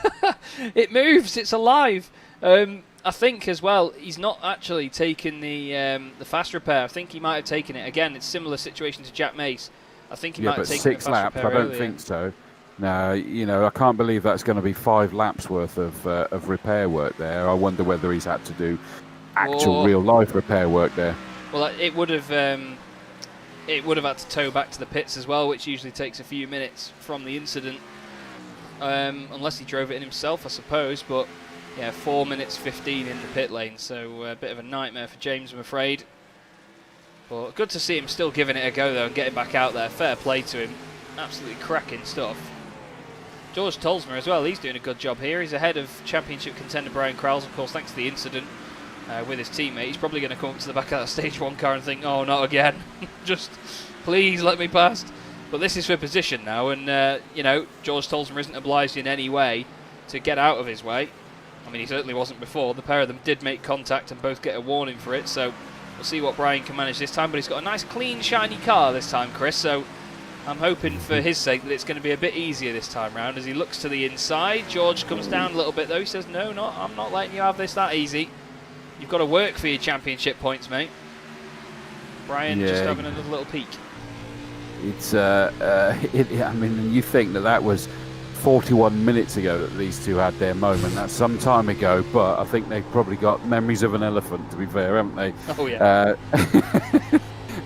A: It moves. It's alive. I think as well, he's not actually taken the fast repair. I think he might have taken it again. It's a similar situation to Jack Mace. I think he might have taken the fast repair.
B: I don't
A: earlier.
B: think so. No, you know, I can't believe that's going to be 5 laps worth of repair work there. I wonder whether he's had to do actual real-life repair work there.
A: Well, it would have had to tow back to the pits as well, which usually takes a few minutes from the incident, unless he drove it in himself, I suppose. But yeah, 4 minutes 15 in the pit lane, so a bit of a nightmare for James, I'm afraid. But good to see him still giving it a go though and getting back out there. Fair play to him, absolutely cracking stuff. George Tolsma as well, he's doing a good job here. He's ahead of championship contender Brian Krause, of course, thanks to the incident with his teammate. He's probably going to come up to the back of that stage 1 car and think, oh, not again. Just please let me past. But this is for position now, and you know, George Tolsma isn't obliged in any way to get out of his way. I mean, he certainly wasn't before. The pair of them did make contact and both get a warning for it, so we'll see what Brian can manage this time. But he's got a nice, clean, shiny car this time, Chris, so I'm hoping for his sake that it's going to be a bit easier this time round. As he looks to the inside, George comes down a little bit though. He says, no, I'm not letting you have this that easy. You've got to work for your championship points, mate. Brian just having another little peek.
B: It's, I mean, you think that was 41 minutes ago that these two had their moment. That's some time ago, but I think they've probably got memories of an elephant, to be fair, haven't they?
A: Oh, yeah.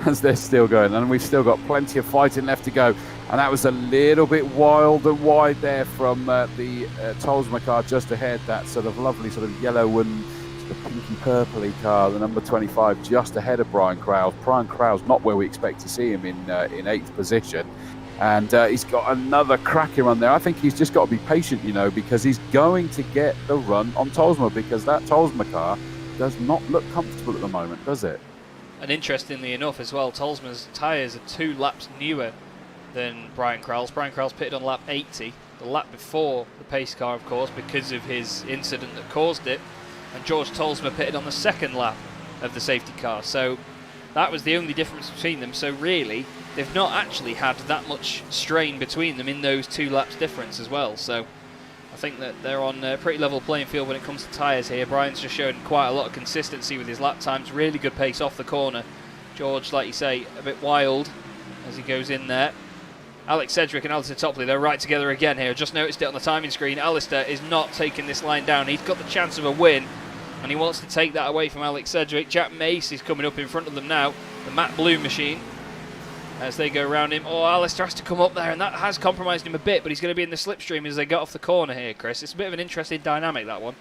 B: As they're still going, and we've still got plenty of fighting left to go. And that was a little bit wild and wide there from the Tolsma car just ahead. That sort of lovely sort of yellow and sort of pinky purpley car, the number 25, just ahead of Brian Krause. Brian Krause not where we expect to see him in 8th position. And he's got another cracking run there. I think he's just got to be patient, you know, because he's going to get the run on Tolsma, because that Tolsma car does not look comfortable at the moment, does it?
A: And interestingly enough as well, Tolsma's tyres are 2 laps newer than Brian Krause. Brian Krause pitted on lap 80, the lap before the pace car, of course, because of his incident that caused it. And George Tolsma pitted on the 2nd lap of the safety car. So that was the only difference between them. So really, they've not actually had that much strain between them in those 2 laps difference as well. So I think that they're on a pretty level playing field when it comes to tyres here. Brian's just shown quite a lot of consistency with his lap times. Really good pace off the corner. George, like you say, a bit wild as he goes in there. Alex Sedgwick and Alistair Topley, they're right together again here. Just noticed it on the timing screen. Alistair is not taking this line down. He's got the chance of a win, and he wants to take that away from Alex Sedgwick. Jack Mace is coming up in front of them now. The Matt Blue machine. As they go around him. Oh, Alistair has to come up there, and that has compromised him a bit, but he's going to be in the slipstream as they get off the corner here, Chris. It's a bit of an interesting dynamic, that one.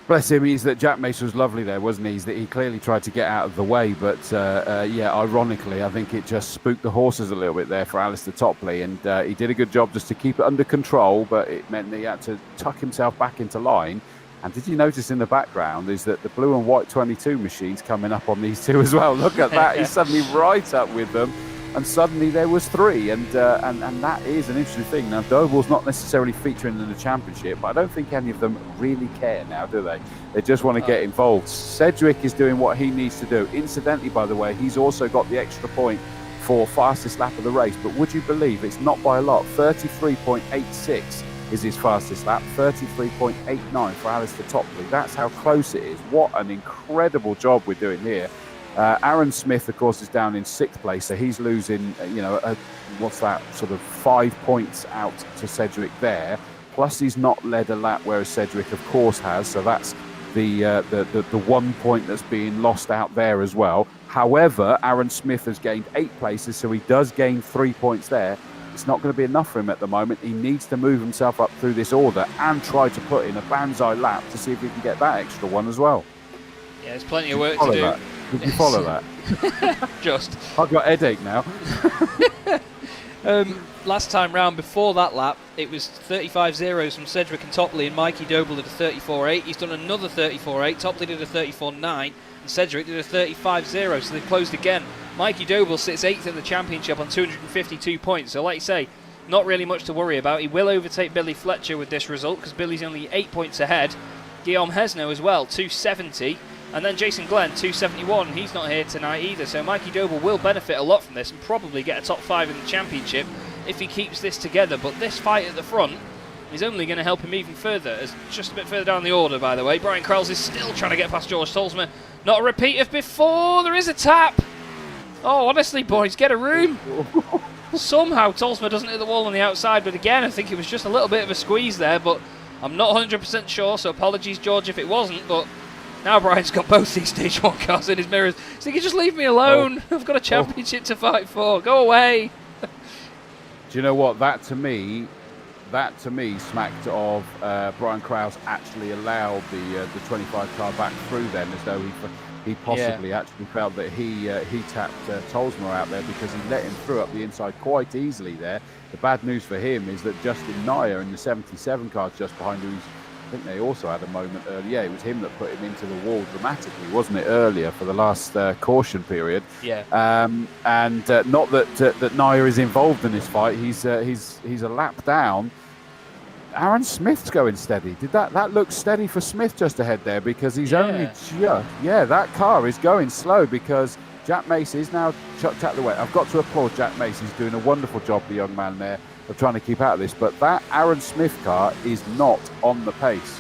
B: Bless him. He's that Jack Mace was lovely there, wasn't he? That he clearly tried to get out of the way, but yeah, ironically, I think it just spooked the horses a little bit there for Alistair Topley, and he did a good job just to keep it under control, but it meant that he had to tuck himself back into line. And did you notice in the background is that the blue and white 22 machine's coming up on these two as well? Look at that. He's suddenly right up with them. And suddenly there was 3, and that is an interesting thing. Now, Doble's not necessarily featuring in the championship, but I don't think any of them really care now, do they? They just want to get involved. Sedgwick is doing what he needs to do. Incidentally, by the way, he's also got the extra point for fastest lap of the race. But would you believe it's not by a lot? 33.86 is his fastest lap. 33.89 for Alistair Topley. That's how close it is. What an incredible job we're doing here. Aaron Smith, of course, is down in 6th place, so he's losing, what's that, sort of 5 points out to Sedgwick there. Plus, he's not led a lap, whereas Sedgwick, of course, has. So that's the 1 point that's being lost out there as well. However, Aaron Smith has gained 8 places, so he does gain 3 points there. It's not going to be enough for him at the moment. He needs to move himself up through this order and try to put in a banzai lap to see if he can get that extra one as well.
A: Yeah, there's plenty of work to do.
B: Did you follow that?
A: Just.
B: I've got a headache now.
A: Last time round, before that lap, it was 35 zeros from Sedgwick and Topley, and Mikey Doble did a 34.8. He's done another 34.8. Topley did a 34.9, and Sedgwick did a 35.0, so they've closed again. Mikey Doble sits 8th in the championship on 252 points, so like you say, not really much to worry about. He will overtake Billy Fletcher with this result, because Billy's only 8 points ahead. Guillaume Hesno as well, 270. And then Jason Glenn, 271. He's not here tonight either, so Mikey Doble will benefit a lot from this and probably get a top 5 in the championship if he keeps this together. But this fight at the front is only going to help him even further. As just a bit further down the order, by the way, Brian Krause is still trying to get past George Tolsma. Not a repeat of before. There is a tap. Oh, honestly, boys, get a room. Somehow Tolsma doesn't hit the wall on the outside, but again, I think it was just a little bit of a squeeze there, but I'm not 100% sure, so apologies, George, if it wasn't, but now Brian's got both these Stage 1 cars in his mirrors, so he can just leave me alone. I've got a championship to fight for. Go away.
B: Do you know what? That to me smacked of Brian Krause actually allowed the 25 car back through then, as though he possibly actually felt that he tapped Tolsma out there, because he let him through up the inside quite easily there. The bad news for him is that Justin Nair in the 77 car just behind, who's, I think they also had a moment earlier. Yeah, it was him that put him into the wall dramatically, wasn't it, earlier for the last caution period?
A: Yeah.
B: And not that Nair is involved in this fight. He's a lap down. Aaron Smith's going steady. Did that look steady for Smith just ahead there? Because he's only that car is going slow, because Jack Macy is now chucked out the way. I've got to applaud Jack Macy. He's doing a wonderful job, the young man there, of trying to keep out of this. But that Aaron Smith car is not on the pace.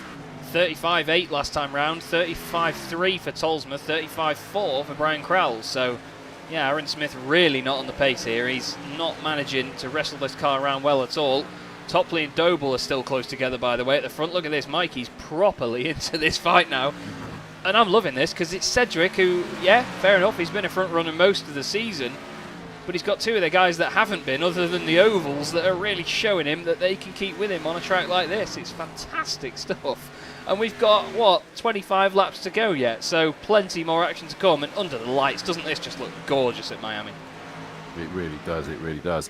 A: 35.8 last time round, 35.3 for Tolsma, 35.4 for Brian Krause. So, yeah, Aaron Smith really not on the pace here. He's not managing to wrestle this car around well at all. Topley and Doble are still close together, by the way, at the front. Look at this. Mikey's properly into this fight now. And I'm loving this, because it's Sedgwick who, yeah, fair enough, he's been a front runner most of the season. But he's got two of the guys that haven't been, other than the ovals, that are really showing him that they can keep with him on a track like this. It's fantastic stuff. And we've got, 25 laps to go yet, so plenty more action to come. And under the lights, doesn't this just look gorgeous at Miami?
B: It really does, it really does.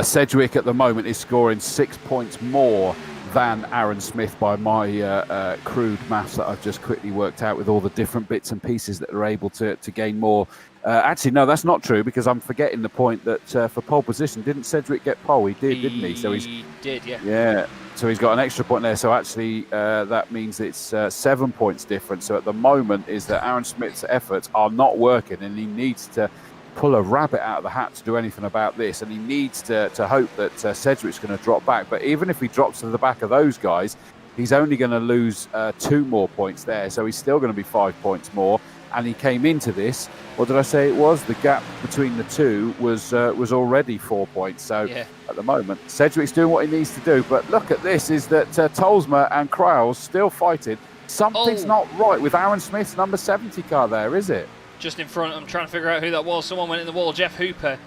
B: Sedgwick at the moment is scoring 6 points more than Aaron Smith by my crude maths that I've just quickly worked out, with all the different bits and pieces that are able to gain more. Actually, no, that's not true, because I'm forgetting the point that for pole position, didn't Sedgwick get pole? He did, didn't he? So
A: he did, yeah.
B: Yeah, so he's got an extra point there. So actually, that means it's 7 points difference. So at the moment is that Aaron Smith's efforts are not working, and he needs to pull a rabbit out of the hat to do anything about this, and he needs to hope that Sedgwick's going to drop back. But even if he drops to the back of those guys, he's only going to lose 2 more points there, so he's still going to be 5 points more. And he came into this, what did I say it was? The gap between the two was already 4 points. So at the moment, Sedgwick's doing what he needs to do. But look at this, is that Tolsma and Krause still fighting. Something's not right with Aaron Smith's number 70 car there, is it?
A: Just in front, I'm trying to figure out who that was. Someone went in the wall. Jeff Hooper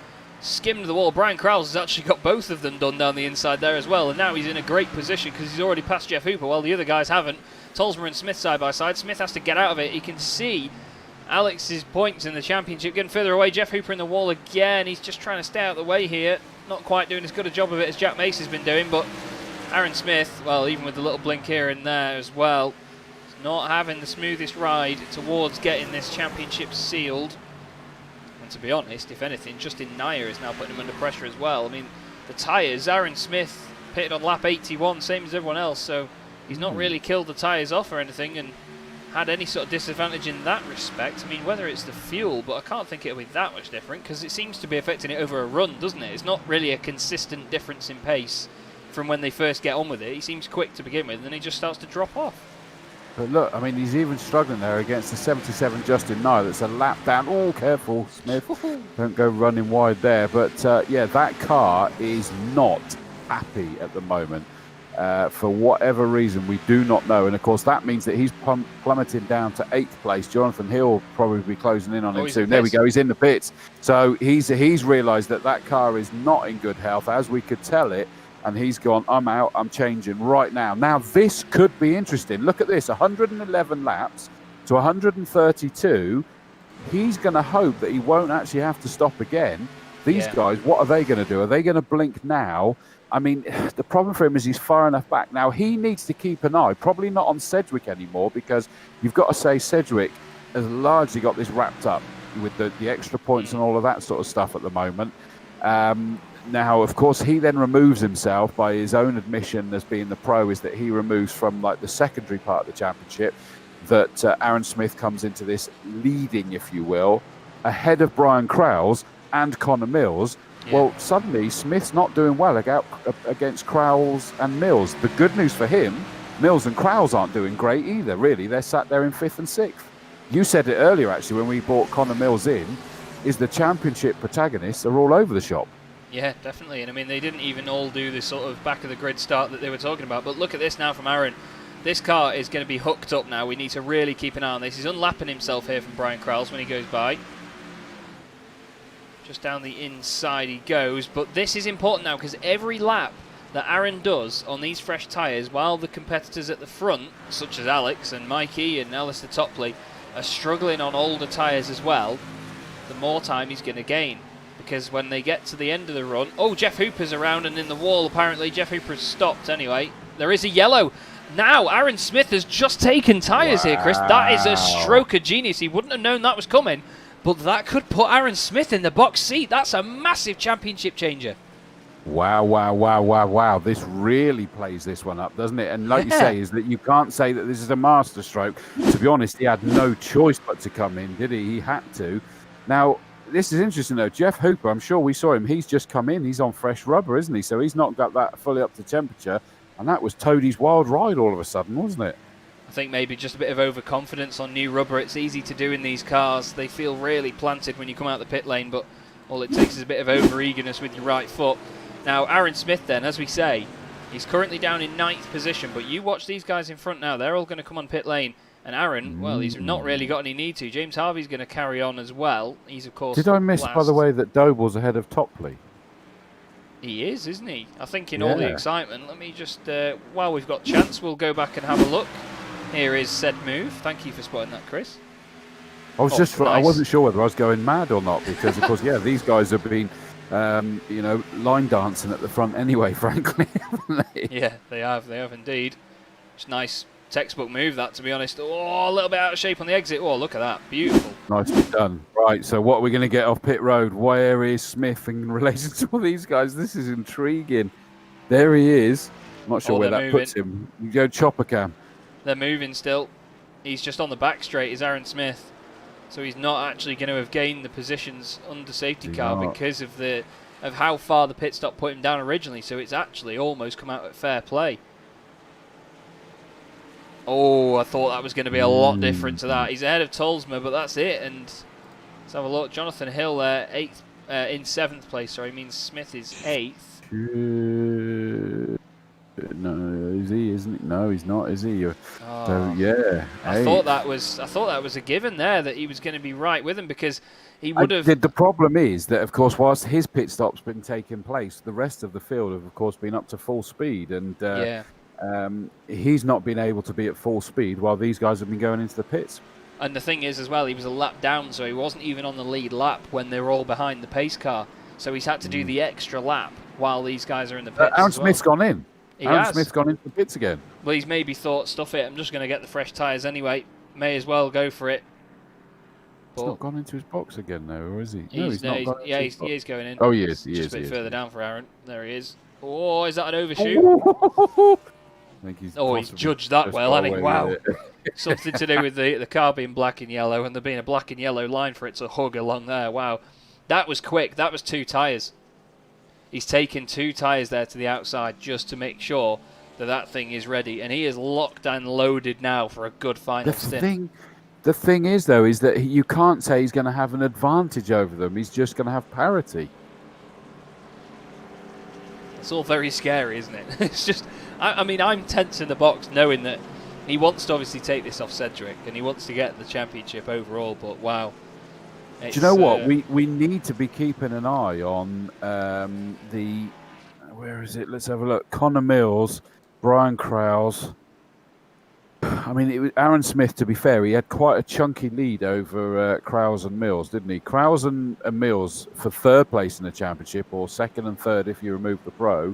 A: skimmed the wall. Brian Krause has actually got both of them done down the inside there as well, and now he's in a great position because he's already passed Jeff Hooper while the other guys haven't. Tolsma and Smith side by side. Smith has to get out of it. He can see Alex's points in the championship getting further away. Jeff Hooper in the wall again. He's just trying to stay out of the way here. Not quite doing as good a job of it as Jack Macy's been doing, but Aaron Smith, well, even with the little blink here and there as well, not having the smoothest ride towards getting this championship sealed. And to be honest, if anything, Justin Nair is now putting him under pressure as well. I mean, the tyres, Aaron Smith pitted on lap 81, same as everyone else, so he's not really killed the tyres off or anything and had any sort of disadvantage in that respect. I mean, whether it's the fuel, but I can't think it'll be that much different, because it seems to be affecting it over a run, doesn't it? It's not really a consistent difference in pace from when they first get on with it. He seems quick to begin with, and then he just starts to drop off.
B: But look, I mean, he's even struggling there against the 77 Justin Nair. That's a lap down. Oh, careful, Smith. Don't go running wide there. But, yeah, that car is not happy at the moment. For whatever reason, we do not know. And, of course, that means that he's plummeting down to 8th place. Jonathan Hill will probably be closing in on him soon. There we go. He's in the pits. So he's realised that that car is not in good health, as we could tell it. And he's gone, I'm out, I'm changing right now. Now, this could be interesting. Look at this, 111 laps to 132. He's going to hope that he won't actually have to stop again. These guys, what are they going to do? Are they going to blink now? I mean, the problem for him is he's far enough back. Now, he needs to keep an eye, probably not on Sedgwick anymore, because you've got to say Sedgwick has largely got this wrapped up with the extra points and all of that sort of stuff at the moment. Now, of course, he then removes himself by his own admission as being the pro, is that he removes from like the secondary part of the championship, that Aaron Smith comes into this leading, if you will, ahead of Brian Krause and Connor Mills. Well, suddenly Smith's not doing well against Krause and Mills. The good news for him, Mills and Krause aren't doing great either, really. They're sat there in 5th and 6th. You said it earlier, actually, when we brought Connor Mills in, is the championship protagonists are all over the shop.
A: Yeah, definitely. And I mean, they didn't even all do this sort of back of the grid start that they were talking about. But look at this now from Aaron. This car is going to be hooked up now. We need to really keep an eye on this. He's unlapping himself here from Brian Krause when he goes by. Just down the inside he goes. But this is important now because every lap that Aaron does on these fresh tyres, while the competitors at the front, such as Alex and Mikey and Alistair Topley, are struggling on older tyres as well, the more time he's going to gain. Because when they get to the end of the run... Oh, Jeff Hooper's around and in the wall, apparently. Jeff Hooper's stopped anyway. There is a yellow. Now, Aaron Smith has just taken tyres here, Chris. That is a stroke of genius. He wouldn't have known that was coming, but that could put Aaron Smith in the box seat. That's a massive championship changer.
B: Wow. This really plays this one up, doesn't it? And like you say, is that you can't say that this is a master stroke. To be honest, he had no choice but to come in, did he? He had to. Now... This is interesting, though. Jeff Hooper, I'm sure we saw him. He's just come in. He's on fresh rubber, isn't he? So he's not got that fully up to temperature. And that was Toadie's wild ride all of a sudden, wasn't it?
A: I think maybe just a bit of overconfidence on new rubber. It's easy to do in these cars. They feel really planted when you come out the pit lane, but all it takes is a bit of over-eagerness with your right foot. Now, Aaron Smith then, as we say, he's currently down in 9th position, but you watch these guys in front now. They're all going to come on pit lane. And Aaron, well, he's not really got any need to. James Harvey's going to carry on as well. He's, of course,
B: Did I miss,
A: last.
B: by the way, that Doble's ahead of Topley?
A: He is, isn't he? I think in all the excitement. Let me just, while we've got chance, we'll go back and have a look. Here is said move. Thank you for spotting that, Chris.
B: I was
A: nice.
B: I wasn't sure whether I was going mad or not because, of course, these guys have been, line dancing at the front anyway, frankly, haven't they?
A: Yeah, they have indeed. It's nice. Textbook move, that, to be honest. Oh, a little bit out of shape on the exit. Oh, look at that. Beautiful.
B: Nicely done. Right, so what are we going to get off pit road? Where is Smith in relation to all these guys? This is intriguing. There he is. I'm not sure where that puts him. You go chopper cam.
A: They're moving still. He's just on the back straight, is Aaron Smith. So he's not actually going to have gained the positions under safety car because of how far the pit stop put him down originally. So it's actually almost come out at fair play. Oh, I thought that was going to be a lot different to that. He's ahead of Tolsma, but that's it. And let's have a look. Jonathan Hill there, in 7th place. Sorry, means Smith is 8th.
B: No, is he? Isn't he? No, he's not. Is he?
A: So
B: yeah.
A: I thought that was a given there that he was going to be right with him because he would have.
B: The problem is that, of course, whilst his pit stop's been taking place, the rest of the field have, of course, been up to full speed, and he's not been able to be at full speed while these guys have been going into the pits.
A: And the thing is, as well, he was a lap down, so he wasn't even on the lead lap when they were all behind the pace car. So he's had to do the extra lap while these guys are in the pits.
B: Aaron Smith's gone in.
A: Aaron
B: Smith's gone into the pits again.
A: Well, he's maybe thought, stuff it, I'm just going to get the fresh tyres anyway. May as well go for it.
B: He's not gone into his box again, though, or is he?
A: He is going in.
B: Oh, he is.
A: Just a bit further down for Aaron. There he is. Oh, is that an overshoot?
B: I think
A: he's judged that well, hasn't he? Wow. Something to do with the car being black and yellow and there being a black and yellow line for it to hug along there. Wow. That was quick. That was 2 tyres. He's taken 2 tyres there to the outside just to make sure that thing is ready. And he is locked and loaded now for a good final stint.
B: The thing is, though, is that you can't say he's going to have an advantage over them. He's just going to have parity.
A: It's all very scary, isn't it? It's just, I mean, I'm tense in the box knowing that he wants to obviously take this off Sedgwick and he wants to get the championship overall, but wow.
B: Do you know what? We need to be keeping an eye on where is it? Let's have a look. Connor Mills, Brian Krause. I mean, it was Aaron Smith, to be fair, he had quite a chunky lead over Krause and Mills, didn't he? Krause and Mills for 3rd place in the championship, or 2nd and 3rd if you remove the pro.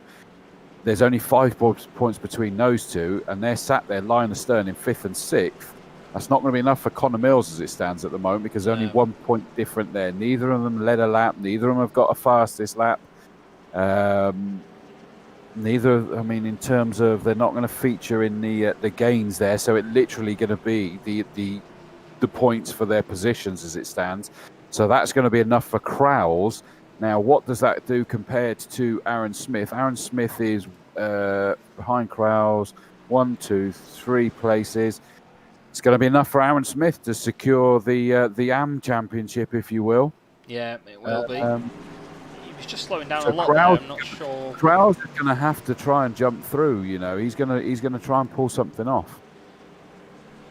B: There's only 5 points between those two, and they're sat there lying astern in 5th and 6th. That's not going to be enough for Connor Mills as it stands at the moment because only 1 point different there. Neither of them led a lap. Neither of them have got a fastest lap. In terms of they're not going to feature in the gains there, so it's literally going to be the points for their positions as it stands. So that's going to be enough for Krause. Now, what does that do compared to Aaron Smith? Aaron Smith is behind Krause 1, 2, 3 places. It's going to be enough for Aaron Smith to secure the AM championship, if you will.
A: Yeah, it will be. He's just slowing down
B: So
A: a lot there, I'm not sure.
B: Krause is going to have to try and jump through. You know, he's going to try and pull something off.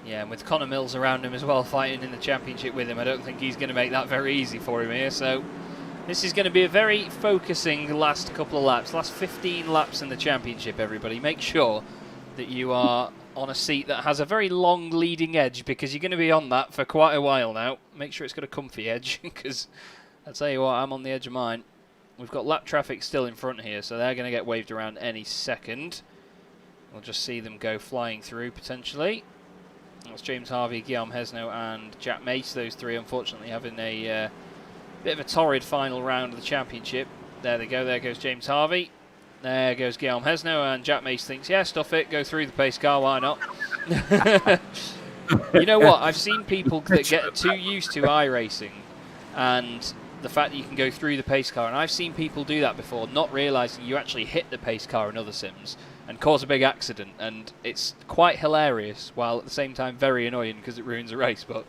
A: Yeah, and with Connor Mills around him as well, fighting in the championship with him, I don't think he's going to make that very easy for him here. So this is going to be a very focusing last couple of laps, last 15 laps in the championship, everybody. Make sure that you are on a seat that has a very long leading edge, because you're going to be on that for quite a while now. Make sure it's got a comfy edge, because I'll tell you what, I'm on the edge of mine. We've got lap traffic still in front here, so they're going to get waved around any second. We'll just see them go flying through, potentially. That's James Harvey, Guillaume Hesno and Jack Mace. Those three, unfortunately, having a bit of a torrid final round of the championship. There they go. There goes James Harvey. There goes Guillaume Hesno, and Jack Mace thinks, yeah, stuff it, go through the pace car, why not? You know what? I've seen people that get too used to iRacing and the fact that you can go through the pace car, and I've seen people do that before, not realising you actually hit the pace car in other sims and cause a big accident, and it's quite hilarious while at the same time very annoying because it ruins a race. But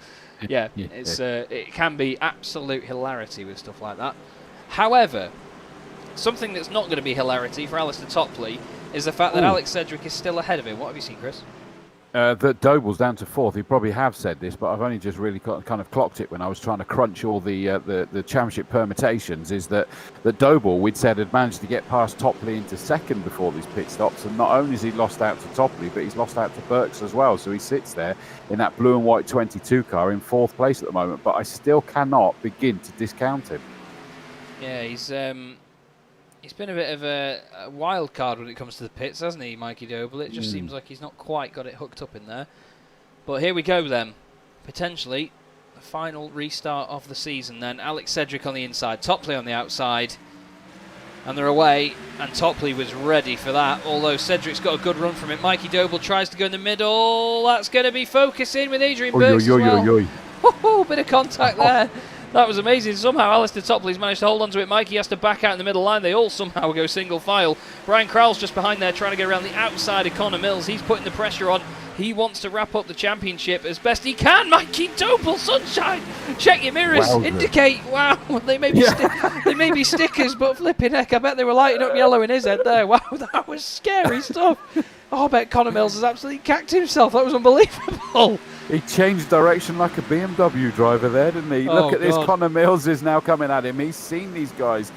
A: yeah, it can be absolute hilarity with stuff like that. However, something that's not going to be hilarity for Alistair Topley is the fact that Alex Sedgwick is still ahead of him. What have you seen, Chris?
B: That Doble's down to 4th. He probably have said this, but I've only just really kind of clocked it when I was trying to crunch all the championship permutations. Is that Doble, we'd said, had managed to get past Topley into 2nd before these pit stops, and not only has he lost out to Topley, but he's lost out to Burks as well. So he sits there in that blue and white 22 car in 4th place at the moment. But I still cannot begin to discount him.
A: Yeah, he's been a bit of a wild card when it comes to the pits, hasn't he, Mikey Doble? It just seems like he's not quite got it hooked up in there. But here we go then. Potentially the final restart of the season then. Alex Sedgwick on the inside, Topley on the outside. And they're away, and Topley was ready for that, although Sedgwick's got a good run from it. Mikey Doble tries to go in the middle. That's going to be focusing with Adrian Burks as well. Bit of contact there. That was amazing. Somehow Alistair Topley's managed to hold on to it. Mikey has to back out in the middle line. They all somehow go single file. Brian Crowell's just behind there trying to get around the outside of Connor Mills. He's putting the pressure on. He wants to wrap up the championship as best he can. Mikey Doble, sunshine. Check your mirrors. Indicate. Wow, they may be stickers, but flipping heck, I bet they were lighting up yellow in his head there. Wow, that was scary stuff. Oh, I bet Connor Mills has absolutely cacked himself. That was unbelievable.
B: He changed direction like a BMW driver there, didn't he? Look at this. Connor Mills is now coming at him. He's seen these guys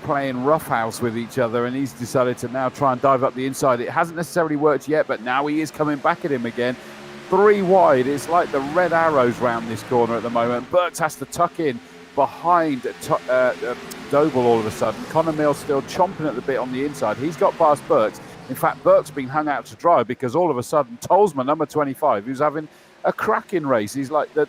B: playing roughhouse with each other, and he's decided to now try and dive up the inside. It hasn't necessarily worked yet, but now he is coming back at him again. 3 wide. It's like the red arrows round this corner at the moment. Burks has to tuck in behind Doble all of a sudden. Connor Mills still chomping at the bit on the inside. He's got past Burks. In fact, Burks been hung out to dry because all of a sudden Tolsma, number 25, who's having a cracking race. He's like the,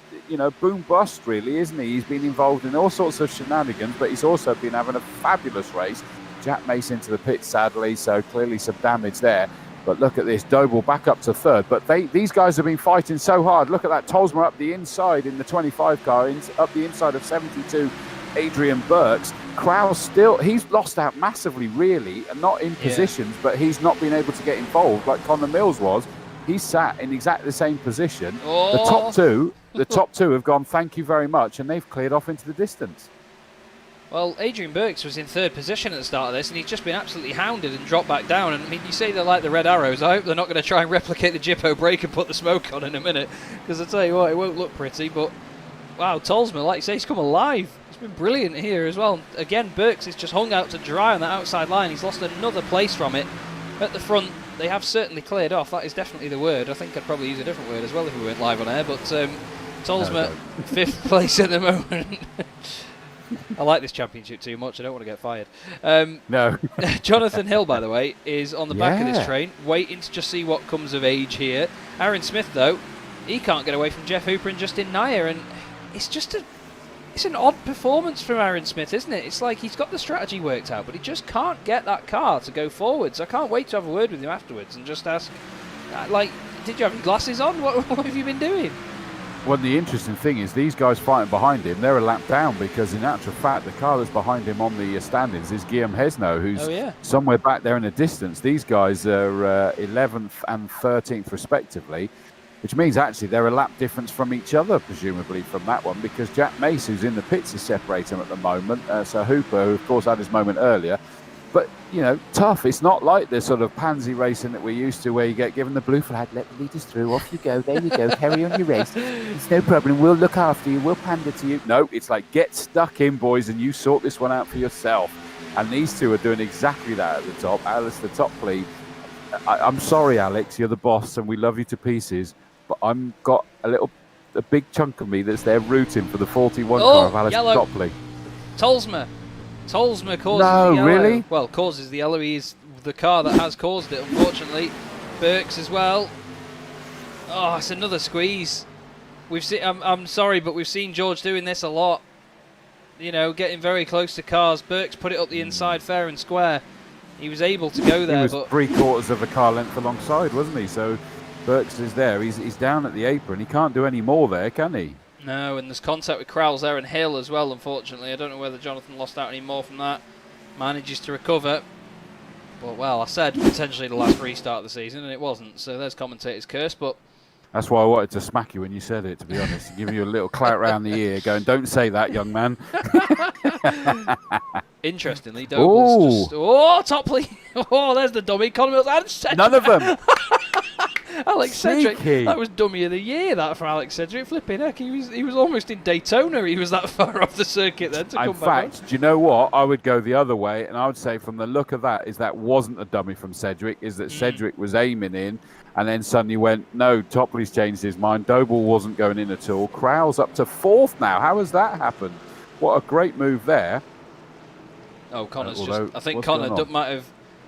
B: boom bust really, isn't he? He's been involved in all sorts of shenanigans, but he's also been having a fabulous race. Jack Mace into the pit, sadly, so clearly some damage there. But look at this, Doble back up to 3rd. But these guys have been fighting so hard. Look at that, Tolsma up the inside in the 25 car, up the inside of 72, Adrian Burks. Krause still, he's lost out massively, really, and not in positions, but he's not been able to get involved like Connor Mills was. He's sat in exactly the same position. The top two have gone, thank you very much, and they've cleared off into the distance.
A: Well, Adrian Burks was in 3rd position at the start of this, and he's just been absolutely hounded and dropped back down. And I mean, you say they're like the red arrows. I hope they're not going to try and replicate the Jippo brake and put the smoke on in a minute, because I tell you what, it won't look pretty. But wow, Tolsma, like you say, he's come alive. He's been brilliant here as well. Again, Burks is just hung out to dry on that outside line. He's lost another place from it. At the front, they have certainly cleared off. That is definitely the word. I think I'd probably use a different word as well if we weren't live on air. But Tolsma, 5th place at the moment. I like this championship too much. I don't want to get fired.
B: No.
A: Jonathan Hill, by the way, is on the back of this train, waiting to just see what comes of age here. Aaron Smith, though, he can't get away from Jeff Hooper and Justin Nair. And it's just it's an odd performance from Aaron Smith, isn't it? It's like he's got the strategy worked out, but he just can't get that car to go forwards. I can't wait to have a word with him afterwards and just ask, did you have your glasses on? What have you been doing?
B: Well, the interesting thing is these guys fighting behind him, they're a lap down because in actual fact, the car that's behind him on the standings is Guillaume Hesno, who's somewhere back there in the distance. These guys are 11th and 13th respectively. which means actually they're a lap difference from each other, presumably, from that one, because Jack Mace, who's in the pits, is separating them at the moment. So Hooper, who of course had his moment earlier. But, you know, tough. It's not like the sort of pansy racing that we're used to where you get given the blue flag, let the leaders through, off you go, there you go, carry on your race. It's no problem, we'll look after you, we'll pander to you. No, it's like, get stuck in, boys, and you sort this one out for yourself. And these two are doing exactly that at the top. Alice, the top lead. I'm sorry, Alex, you're the boss, and we love you to pieces, but I'm got a big chunk of me that's there rooting for the 41 car of Alice Doble.
A: Tolsma causes
B: the yellow. Really?
A: Well, causes the yellow. He's the car that has caused it, unfortunately. Burks as well. Oh, it's another squeeze. We've seen. I'm sorry, but we've seen George doing this a lot. You know, getting very close to cars. Burks put it up the inside fair and square. He was able to go there.
B: He was 3/4 of a car length alongside, wasn't he? So Burks is there. He's down at the apron. He can't do any more there, can he?
A: No, and there's contact with Crowell's there and Hill as well, unfortunately. I don't know whether Jonathan lost out any more from that. Manages to recover. But, well, I said potentially the last restart of the season, and it wasn't. So there's commentator's curse, but...
B: That's why I wanted to smack you when you said it, to be honest. Give you a little clout round the ear going, don't say that, young man.
A: Interestingly, Doble's just... Oh, Topley! Oh, there's the dummy. Conor Mills and Sedgwick.
B: None of them.
A: Alex Sedgwick. That was dummy of the year, that, for Alex Sedgwick. Flipping heck, he was almost in Daytona. He was that far off the circuit then to come back on.
B: In fact, do you know what? I would go the other way, and I would say from the look of that, is that wasn't a dummy from Sedgwick, is that Sedgwick was aiming in, and then suddenly went, no, Topley's changed his mind. Doble wasn't going in at all. Crowell's up to 4th now. How has that happened? What a great move there.
A: Oh, Connor's I think Connor might have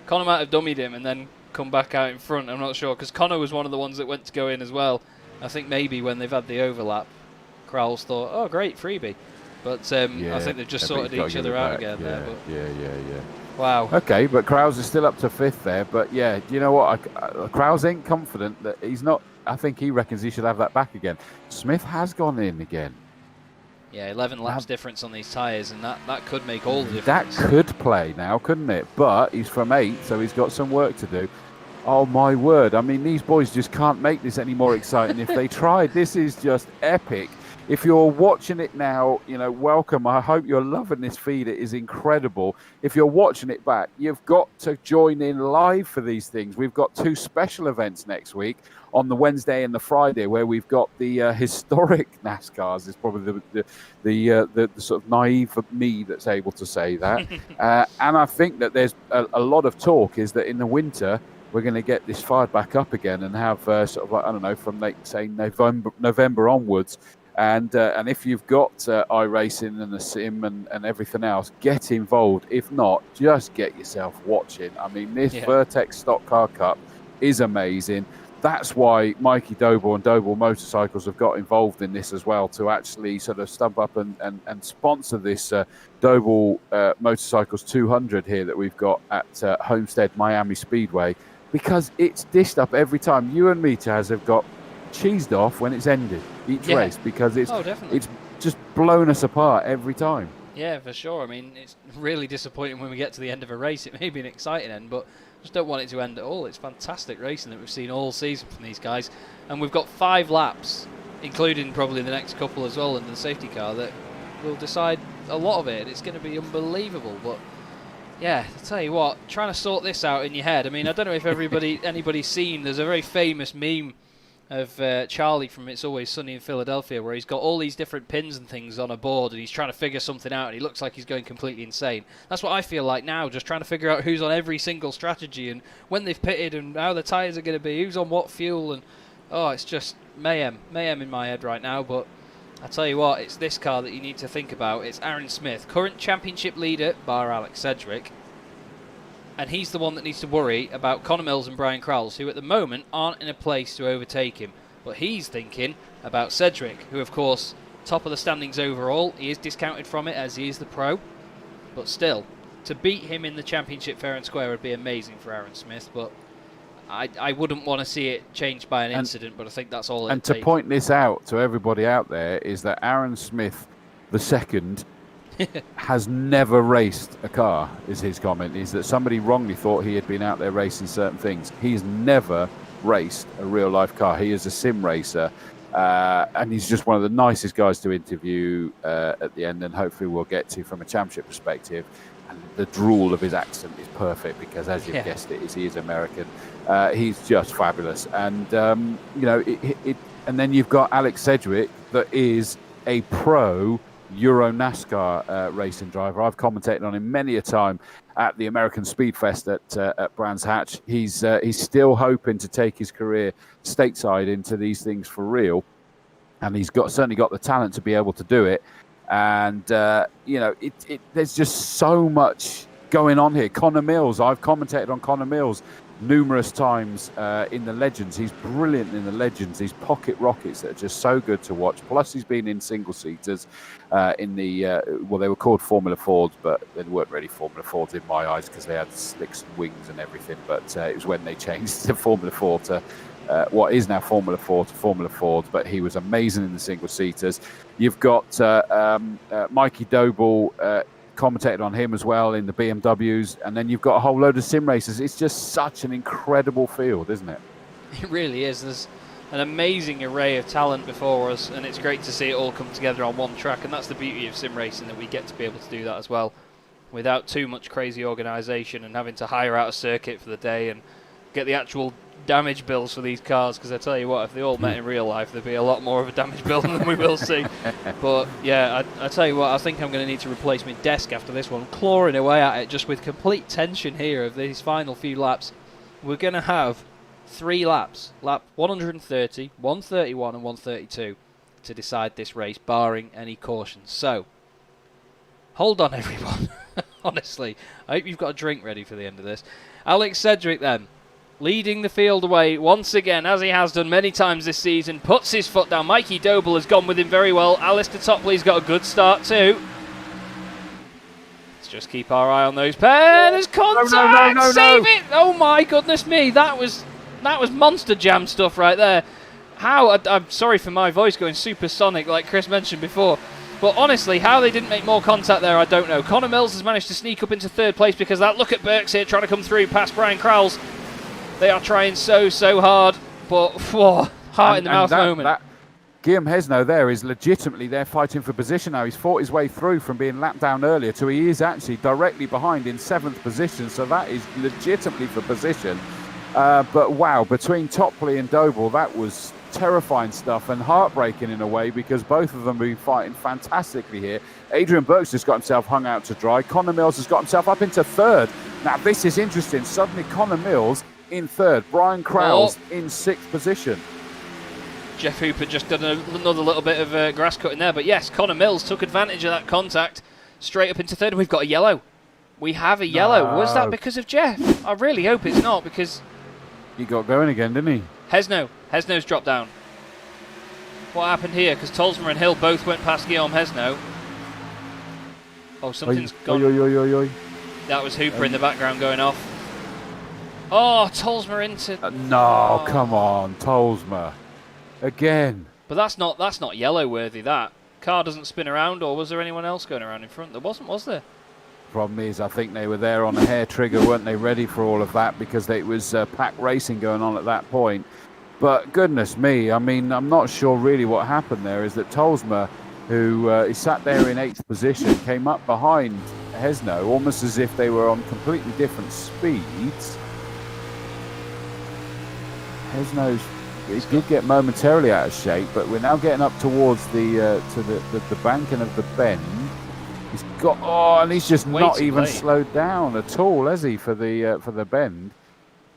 A: dummied him and then come back out in front. I'm not sure, because Connor was one of the ones that went to go in as well. I think maybe when they've had the overlap, Crowell's thought, oh, great, freebie. But I think they've just sorted each other out again there. But
B: Yeah.
A: Wow.
B: Okay, but Crowell's is still up to 5th there. But yeah, you know what? Crowell's ain't confident that he's not. I think he reckons he should have that back again. Smith has gone in again.
A: Yeah, 11 laps difference on these tyres, and that could make all the difference.
B: That could play now, couldn't it? But he's from 8th, so he's got some work to do. Oh, my word. I mean, these boys just can't make this any more exciting if they tried. This is just epic. If you're watching it now, you know, welcome. I hope you're loving this feed. It is incredible. If you're watching it back, you've got to join in live for these things. We've got 2 special events next week on the Wednesday and the Friday, where we've got the historic NASCARs. Is probably the sort of naive of me that's able to say that. And I think that there's a lot of talk is that in the winter we're going to get this fired back up again and have sort of like, I don't know, from like say November onwards. And if you've got iRacing and the sim and everything else, get involved. If not, just get yourself watching. I mean, this Vertex Stock Car Cup is amazing. That's why Mikey Doble and Doble Motorcycles have got involved in this as well, to actually sort of stump up and sponsor this Doble Motorcycles 200 here that we've got at Homestead Miami Speedway, because it's dished up every time. You and me, Chaz, have got cheesed off when it's ended each race, because it's just blown us apart every time.
A: Yeah, for sure. I mean, it's really disappointing when we get to the end of a race. It may be an exciting end, but just don't want it to end at all. It's fantastic racing that we've seen all season from these guys, and we've got 5 laps, including probably the next couple as well in the safety car, that will decide a lot of it. It's going to be unbelievable. But yeah, I'll tell you what, trying to sort this out in your head. I mean, I don't know if anybody's seen, there's a very famous meme of Charlie from It's Always Sunny in Philadelphia, where he's got all these different pins and things on a board and he's trying to figure something out, and he looks like he's going completely insane. That's what I feel like now, just trying to figure out who's on every single strategy and when they've pitted and how the tyres are going to be, who's on what fuel, and it's just mayhem in my head right now. But I tell you what, it's this car that you need to think about. It's Aaron Smith, current championship leader, bar Alex Sedgwick. And he's the one that needs to worry about Conor Mills and Brian Crowell, who at the moment aren't in a place to overtake him. But he's thinking about Sedgwick, who of course, top of the standings overall. He is discounted from it as he is the pro. But still, to beat him in the championship fair and square would be amazing for Aaron Smith. But I wouldn't want to see it changed by an incident, but I think that's all it takes.
B: And to point this out to everybody out there is that Aaron Smith, the second, has never raced a car, is his comment. Is that somebody wrongly thought he had been out there racing certain things. He's never raced a real life car. He is a sim racer, and he's just one of the nicest guys to interview at the end, and hopefully we'll get to from a championship perspective. And the drool of his accent is perfect because, as you've guessed it, he is American. He's just fabulous, and and then you've got Alex Sedgwick, that is a pro Euro NASCAR racing driver. I've commentated on him many a time at the American Speed Fest at Brands Hatch. He's still hoping to take his career stateside into these things for real, and he's certainly got the talent to be able to do it. And there's just so much going on here. Connor Mills, I've commentated on Connor Mills numerous times in the Legends. He's brilliant in the Legends. These pocket rockets that are just so good to watch. Plus, he's been in single-seaters in the, they were called Formula Fords, but they weren't really Formula Fords in my eyes because they had slicks and wings and everything. But it was when they changed to Formula 4 to what is now Formula 4 to Formula Ford. But he was amazing in the single-seaters. You've got Mikey Doble, commentated on him as well in the BMWs, and then you've got a whole load of sim racers. It's just such an incredible field, isn't it?
A: It really is. There's an amazing array of talent before us, and it's great to see it all come together on one track, and that's the beauty of sim racing, that we get to be able to do that as well without too much crazy organisation and having to hire out a circuit for the day and get the actual damage bills for these cars, because I tell you what, if they all met in real life, there'd be a lot more of a damage bill than we will see. But yeah, I tell you what, I think I'm going to need to replace my desk after this one, clawing away at it just with complete tension here of these final few laps. We're going to have 3 laps, lap 130, 131 and 132 to decide this race, barring any cautions. So hold on everyone. Honestly, I hope you've got a drink ready for the end of this. Alex Sedgwick then, leading the field away once again, as he has done many times this season, puts his foot down. Mikey Doble has gone with him very well. Alistair Topley's got a good start too. Let's just keep our eye on those pairs. There's contact! No, save it! Oh my goodness me, that was monster jam stuff right there. I'm sorry for my voice going supersonic like Chris mentioned before. But honestly, how they didn't make more contact there, I don't know. Connor Mills has managed to sneak up into 3rd place because that. Look at Burks here trying to come through past Brian Crowles. They are trying so hard, but heart in the mouth moment.
B: Guillaume Hesno there is legitimately there fighting for position now. He's fought his way through from being lapped down earlier to he is actually directly behind in 7th position, so that is legitimately for position. But wow, between Topley and Doble, that was terrifying stuff and heartbreaking in a way, because both of them have been fighting fantastically here. Adrian Burks just got himself hung out to dry. Connor Mills has got himself up into 3rd. Now this is interesting. Suddenly Connor Mills in 3rd, Brian Crowles in 6th position.
A: Jeff Hooper just done another little bit of grass cutting there, but yes, Connor Mills took advantage of that contact straight up into 3rd. We've got a yellow. We have a yellow. Was that because of Jeff? I really hope it's not, because
B: he got going again, didn't he?
A: Hesno's dropped down. What happened here? Because Tolsma and Hill both went past Guillaume Hesno. Oh, something's gone.
B: Oy.
A: That was Hooper in the background going off. Oh, Tolsma into...
B: Come on, Tolsma. Again.
A: But that's not yellow worthy, that. Car doesn't spin around, or was there anyone else going around in front? There wasn't, was there?
B: Problem is, I think they were there on a hair trigger, weren't they, ready for all of that, because it was pack racing going on at that point. But goodness me, I mean, I'm not sure really what happened there, is that Tolsma, who is sat there in 8th position, came up behind Hesno, almost as if they were on completely different speeds. Hesno's, he did get momentarily out of shape, but we're now getting up towards the banking of the bend. He's got and he's just not even slowed down at all, has he, for the bend?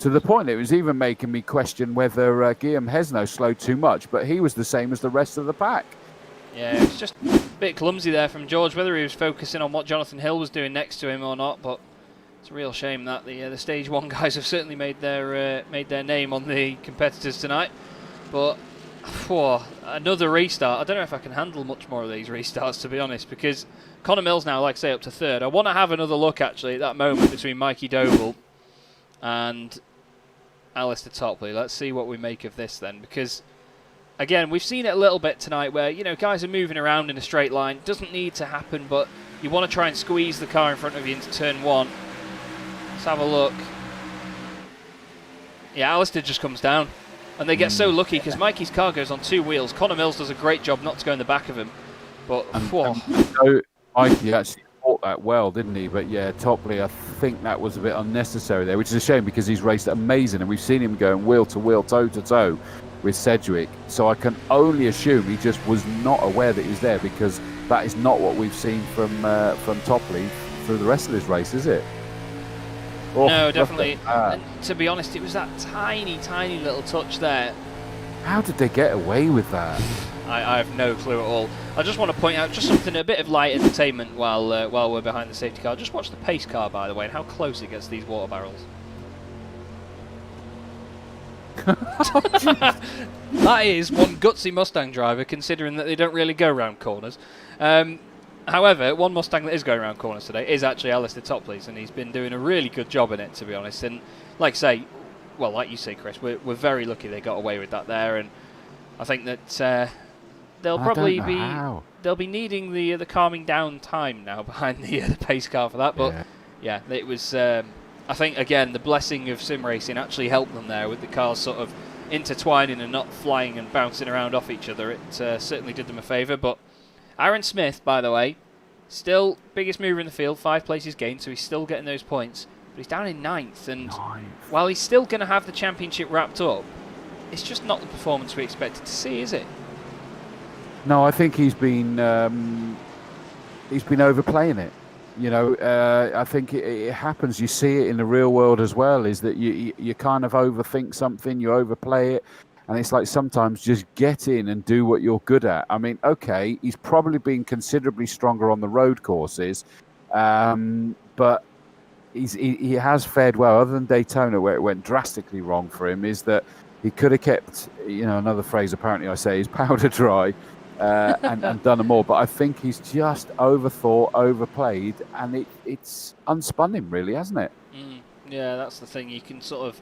B: To the point it was even making me question whether Guillaume Hesno slowed too much, but he was the same as the rest of the pack.
A: Yeah, it's just a bit clumsy there from George, whether he was focusing on what Jonathan Hill was doing next to him or not, but it's a real shame that the Stage 1 guys have certainly made their name on the competitors tonight. But another restart. I don't know if I can handle much more of these restarts, to be honest, because Connor Mills now, like I say, up to 3rd. I want to have another look, actually, at that moment between Mikey Doble and Alistair Topley. Let's see what we make of this then, because, again, we've seen it a little bit tonight where, guys are moving around in a straight line. Doesn't need to happen, but you want to try and squeeze the car in front of you into turn 1. Let's have a look. Yeah, Alistair just comes down. And they get so lucky because Mikey's car goes on 2 wheels. Connor Mills does a great job not to go in the back of him. But,
B: so Mikey actually fought that well, didn't he? But yeah, Topley, I think that was a bit unnecessary there, which is a shame because he's raced amazing. And we've seen him going wheel to wheel, toe to toe with Sedgwick. So I can only assume he just was not aware that he was there, because that is not what we've seen from Topley through the rest of this race, is it? Oh,
A: no, definitely. And to be honest, it was that tiny, tiny little touch there.
B: How did they get away with that?
A: I have no clue at all. I just want to point out just something, a bit of light entertainment while we're behind the safety car. Just watch the pace car, by the way, and how close it gets to these water barrels. That is one gutsy Mustang driver, considering that they don't really go round corners. However, one Mustang that is going around corners today is actually Alistair Topley's, and he's been doing a really good job in it, to be honest. And like you say, Chris, we're very lucky they got away with that there, and I think that they'll be needing the calming down time now behind the pace car for that. But yeah, it was. I think again the blessing of sim racing actually helped them there with the cars sort of intertwining and not flying and bouncing around off each other. It certainly did them a favour, but. Aaron Smith, by the way, still biggest mover in the field, 5 places gained, so he's still getting those points. But he's down in 9th, and while he's still going to have the championship wrapped up, it's just not the performance we expected to see, is it?
B: No, I think he's been overplaying it. You know, I think it happens. You see it in the real world as well. Is that you kind of overthink something, you overplay it. And it's like sometimes just get in and do what you're good at. I mean, okay, he's probably been considerably stronger on the road courses, but he has fared well. Other than Daytona, where it went drastically wrong for him, is that he could have kept, another phrase apparently I say is powder dry and done them all. But I think he's just overthought, overplayed, and it's unspun him really, hasn't it?
A: Yeah, that's the thing. You can sort of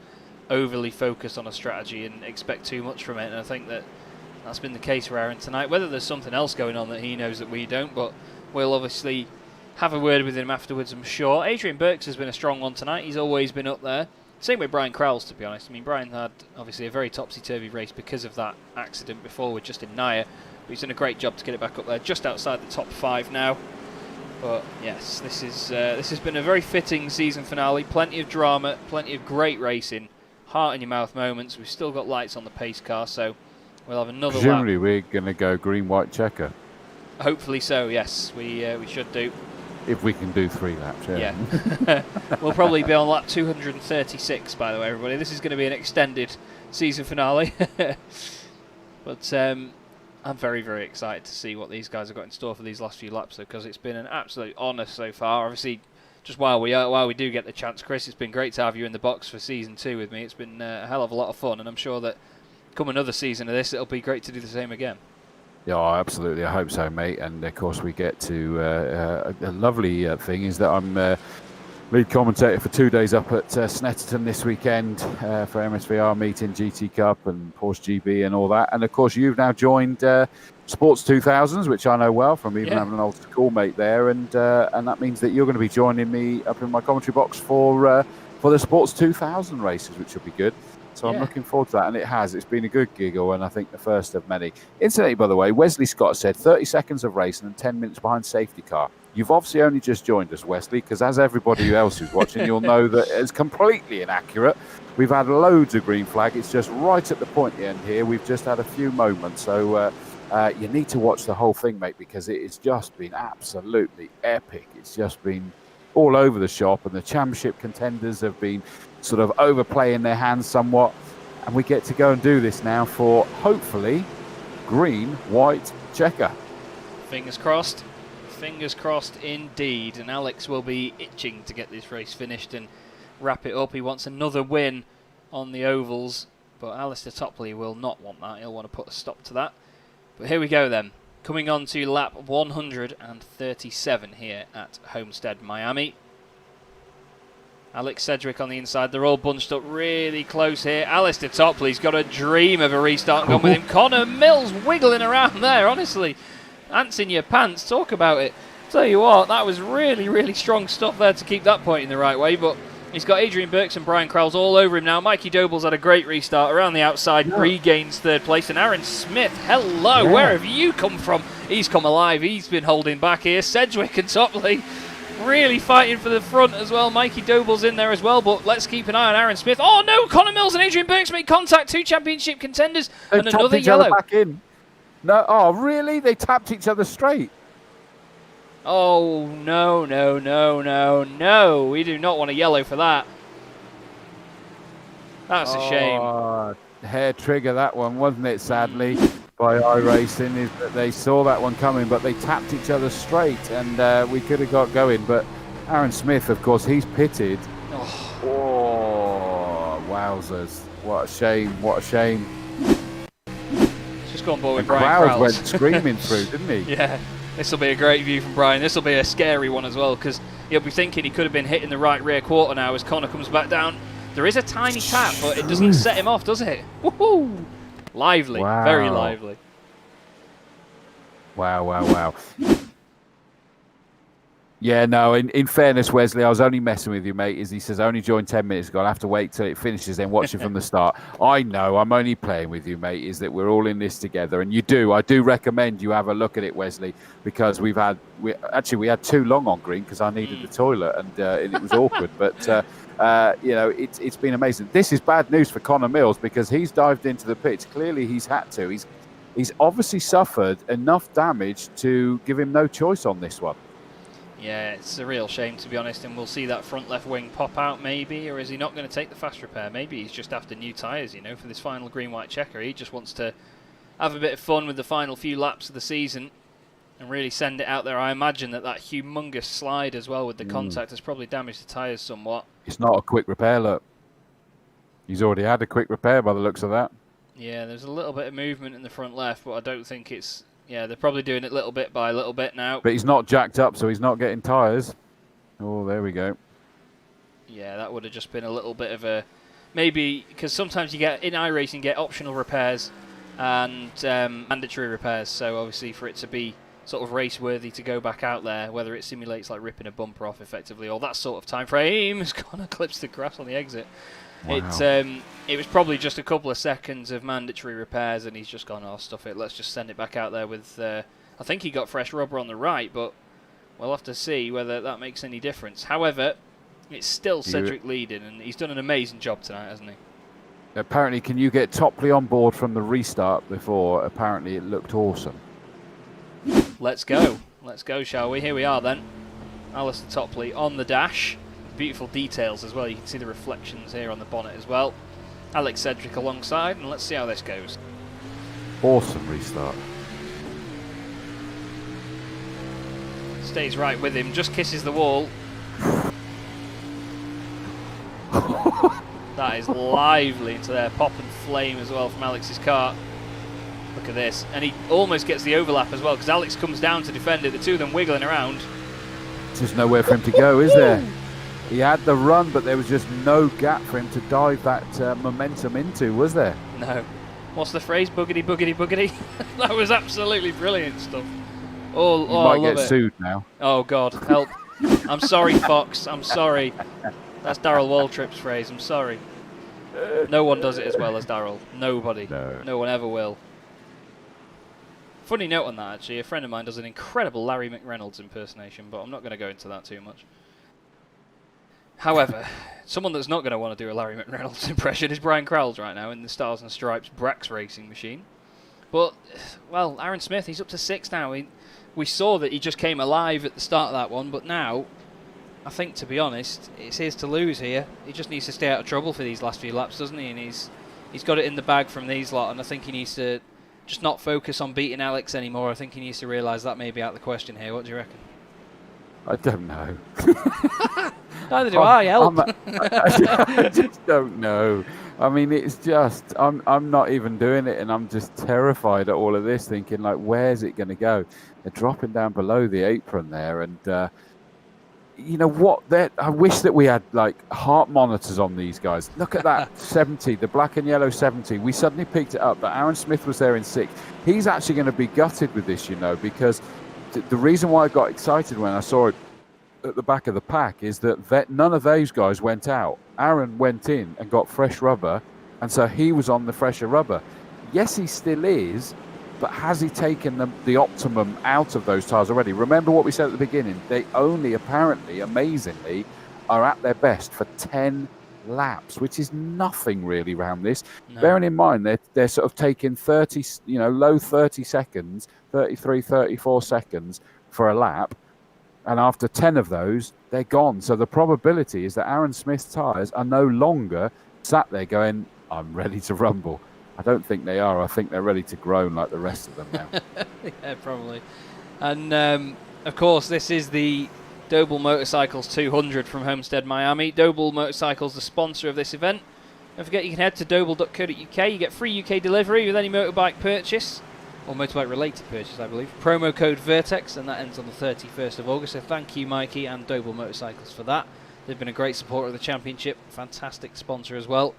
A: overly focus on a strategy and expect too much from it, and I think that's been the case for Aaron tonight. Whether there's something else going on that he knows that we don't, but we'll obviously have a word with him afterwards, I'm sure. Adrian Burks has been a strong one tonight. He's always been up there. Same with Brian Crowles, to be honest. I mean, Brian had obviously a very topsy-turvy race because of that accident before with Justin Naya, but he's done a great job to get it back up there, just outside the top 5 now. But yes, this has been a very fitting season finale. Plenty of drama, plenty of great racing. Heart in your mouth moments. We've still got lights on the pace car, so we'll have another
B: Presumably
A: lap.
B: We're going to go green, white, checker.
A: Hopefully so, yes. We should do.
B: If we can do 3 laps,
A: yeah. We'll probably be on lap 236, by the way, everybody. This is going to be an extended season finale. But I'm very, very excited to see what these guys have got in store for these last few laps, though, because it's been an absolute honour so far. Obviously, just while we do get the chance, Chris, it's been great to have you in the box for season 2 with me. It's been a hell of a lot of fun, and I'm sure that come another season of this, it'll be great to do the same again.
B: Yeah, absolutely. I hope so, mate. And of course, we get to a lovely thing is that I'm lead commentator for 2 days up at Snetterton this weekend for MSVR meeting, GT Cup and Porsche GB and all that. And of course, you've now joined Sports 2000s, which I know well from even having an old schoolmate there, and that means that you're going to be joining me up in my commentary box for the Sports 2000 races, which will be good. So I'm looking forward to that, and it's been a good giggle, and I think the first of many. Incidentally, by the way, Wesley Scott said 30 seconds of racing and 10 minutes behind safety car. You've obviously only just joined us, Wesley, because as everybody else who's watching, you'll know that it's completely inaccurate. We've had loads of green flag. It's just right at the point at the end here. We've just had a few moments, so you need to watch the whole thing, mate, because it's just been absolutely epic. It's just been all over the shop, and the championship contenders have been sort of overplaying their hands somewhat, and we get to go and do this now for hopefully green, white, checker.
A: Fingers crossed. Fingers crossed indeed. And Alex will be itching to get this race finished and wrap it up. He wants another win on the ovals, but Alistair Topley will not want that. He'll want to put a stop to that. But here we go then. Coming on to lap 137 here at Homestead Miami. Alex Sedgwick on the inside. They're all bunched up really close here. Alistair Topley's got a dream of a restart and gone with him. Connor Mills wiggling around there, honestly. Ants in your pants, talk about it. Tell you what, that was really, really strong stuff there to keep that point in the right way, but He's got Adrian Burks and Brian Crowles all over him now. Mikey Doble's had a great restart around the outside, regains third place. And Aaron Smith, hello, where have you come from? He's come alive. He's been holding back here. Sedgwick and Doble really fighting for the front as well. Mikey Doble's in there as well, but let's keep an eye on Aaron Smith. Oh no, Connor Mills and Adrian Burks make contact. 2 championship contenders and another yellow.
B: Back in. No, oh really? They tapped each other straight.
A: Oh, no, no, no, no, no. We do not want a yellow for that. That's a shame.
B: Hair trigger that one, wasn't it, sadly, by iRacing, is that they saw that one coming, but they tapped each other straight, and we could have got going. But Aaron Smith, of course, he's pitted. Oh, wowzers. What a shame, what a shame.
A: Just gone board with
B: the
A: Brian
B: crowd
A: Crowles.
B: went screaming through, didn't he?
A: Yeah. This will be a great view from Brian. This will be a scary one as well, because he'll be thinking he could have been hitting the right rear quarter now as Connor comes back down. There is a tiny tap, but it doesn't set him off, does it? Woohoo! Lively.
B: Wow.
A: Very lively.
B: Wow, wow, wow. Yeah, no, in fairness, Wesley, I was only messing with you, mate. As he says, I only joined 10 minutes ago. I'll have to wait till it finishes, then watch it from the start. I know, I'm only playing with you, mate, is that we're all in this together. And I do recommend you have a look at it, Wesley, because we had 2 long on green because I needed the toilet and it was awkward. But, it's been amazing. This is bad news for Connor Mills because he's dived into the pitch. Clearly, he's had to. He's obviously suffered enough damage to give him no choice on this one.
A: Yeah, it's a real shame, to be honest, and we'll see that front left wing pop out maybe, or is he not going to take the fast repair? Maybe he's just after new tyres, for this final green-white checker. He just wants to have a bit of fun with the final few laps of the season and really send it out there. I imagine that humongous slide as well with the contact has probably damaged the tyres somewhat.
B: It's not a quick repair, look. He's already had a quick repair by the looks of that.
A: Yeah, there's a little bit of movement in the front left, but I don't think it's... Yeah, they're probably doing it little bit by little bit now.
B: But he's not jacked up, so he's not getting tyres. Oh, there we go.
A: Yeah, that would have just been a little bit of a... Maybe, because sometimes you get, in iRacing, you get optional repairs and mandatory repairs. So obviously for it to be sort of race-worthy to go back out there, whether it simulates like ripping a bumper off effectively or that sort of time frame, has gone and clips the grass on the exit. Wow. It was probably just a couple of seconds of mandatory repairs, and he's just gone, oh, stuff it, let's just send it back out there with... I think he got fresh rubber on the right, but we'll have to see whether that makes any difference. However, it's still Sedgwick leading, and he's done an amazing job tonight, hasn't he?
B: Apparently, can you get Topley on board from the restart before? Apparently, it looked awesome.
A: Let's go. Let's go, shall we? Here we are, then. Alistair Topley on the dash. Beautiful details as well. You can see the reflections here on the bonnet as well. Alex Sedgwick alongside, and let's see how this goes.
B: Awesome restart.
A: Stays right with him, just kisses the wall. That is lively into there. Pop and flame as well from Alex's car. Look at this. And he almost gets the overlap as well, because Alex comes down to defend it. The two of them wiggling around.
B: There's nowhere for him to go, is there? He had the run, but there was just no gap for him to dive that momentum into, was there?
A: No. What's the phrase? Boogity, boogity, boogity? That was absolutely brilliant stuff. Oh,
B: you might get sued now.
A: Oh, God, help. I'm sorry, Fox. I'm sorry. That's Darrell Waltrip's phrase. I'm sorry. No one does it as well as Darrell. Nobody. No one ever will. Funny note on that, actually. A friend of mine does an incredible Larry McReynolds impersonation, but I'm not going to go into that too much. However, someone that's not going to want to do a Larry McReynolds impression is Brian Crowles right now in the Stars and Stripes Brax racing machine. But, well, Aaron Smith, he's up to 6 now. We saw that he just came alive at the start of that one, but now, I think, to be honest, it's his to lose here. He just needs to stay out of trouble for these last few laps, doesn't he? And he's got it in the bag from these lot, and I think he needs to just not focus on beating Alex anymore. I think he needs to realise that may be out of the question here. What do you reckon?
B: I don't know.
A: Neither do I, help.
B: I just don't know. I mean, it's just, I'm not even doing it, and I'm just terrified at all of this, thinking, like, where's it going to go? They're dropping down below the apron there, and you know what? I wish that we had, like, heart monitors on these guys. Look at that 70, the black and yellow 70. We suddenly picked it up, but Aaron Smith was there in 6th. He's actually going to be gutted with this, because the reason why I got excited when I saw it at the back of the pack is that none of those guys went out. Aaron went in and got fresh rubber, and so he was on the fresher rubber. Yes, he still is, but has he taken the optimum out of those tyres already? Remember what we said at the beginning. They only apparently, amazingly, are at their best for 10 laps, which is nothing really around this. No. Bearing in mind they're sort of taking 30, low 30 seconds, 33, 34 seconds for a lap, and after 10 of those, they're gone. So the probability is that Aaron Smith's tyres are no longer sat there going, I'm ready to rumble. I don't think they are. I think they're ready to groan like the rest of them now.
A: Yeah, probably. And, of course, this is the Doble Motorcycles 200 from Homestead Miami. Doble Motorcycles, the sponsor of this event. Don't forget you can head to doble.co.uk. You get free UK delivery with any motorbike purchase, or motorbike related purchase, I believe. Promo code Vertex, and that ends on the 31st of August. So thank you, Mikey and Doble Motorcycles, for that. They've been a great supporter of the championship. Fantastic sponsor as well.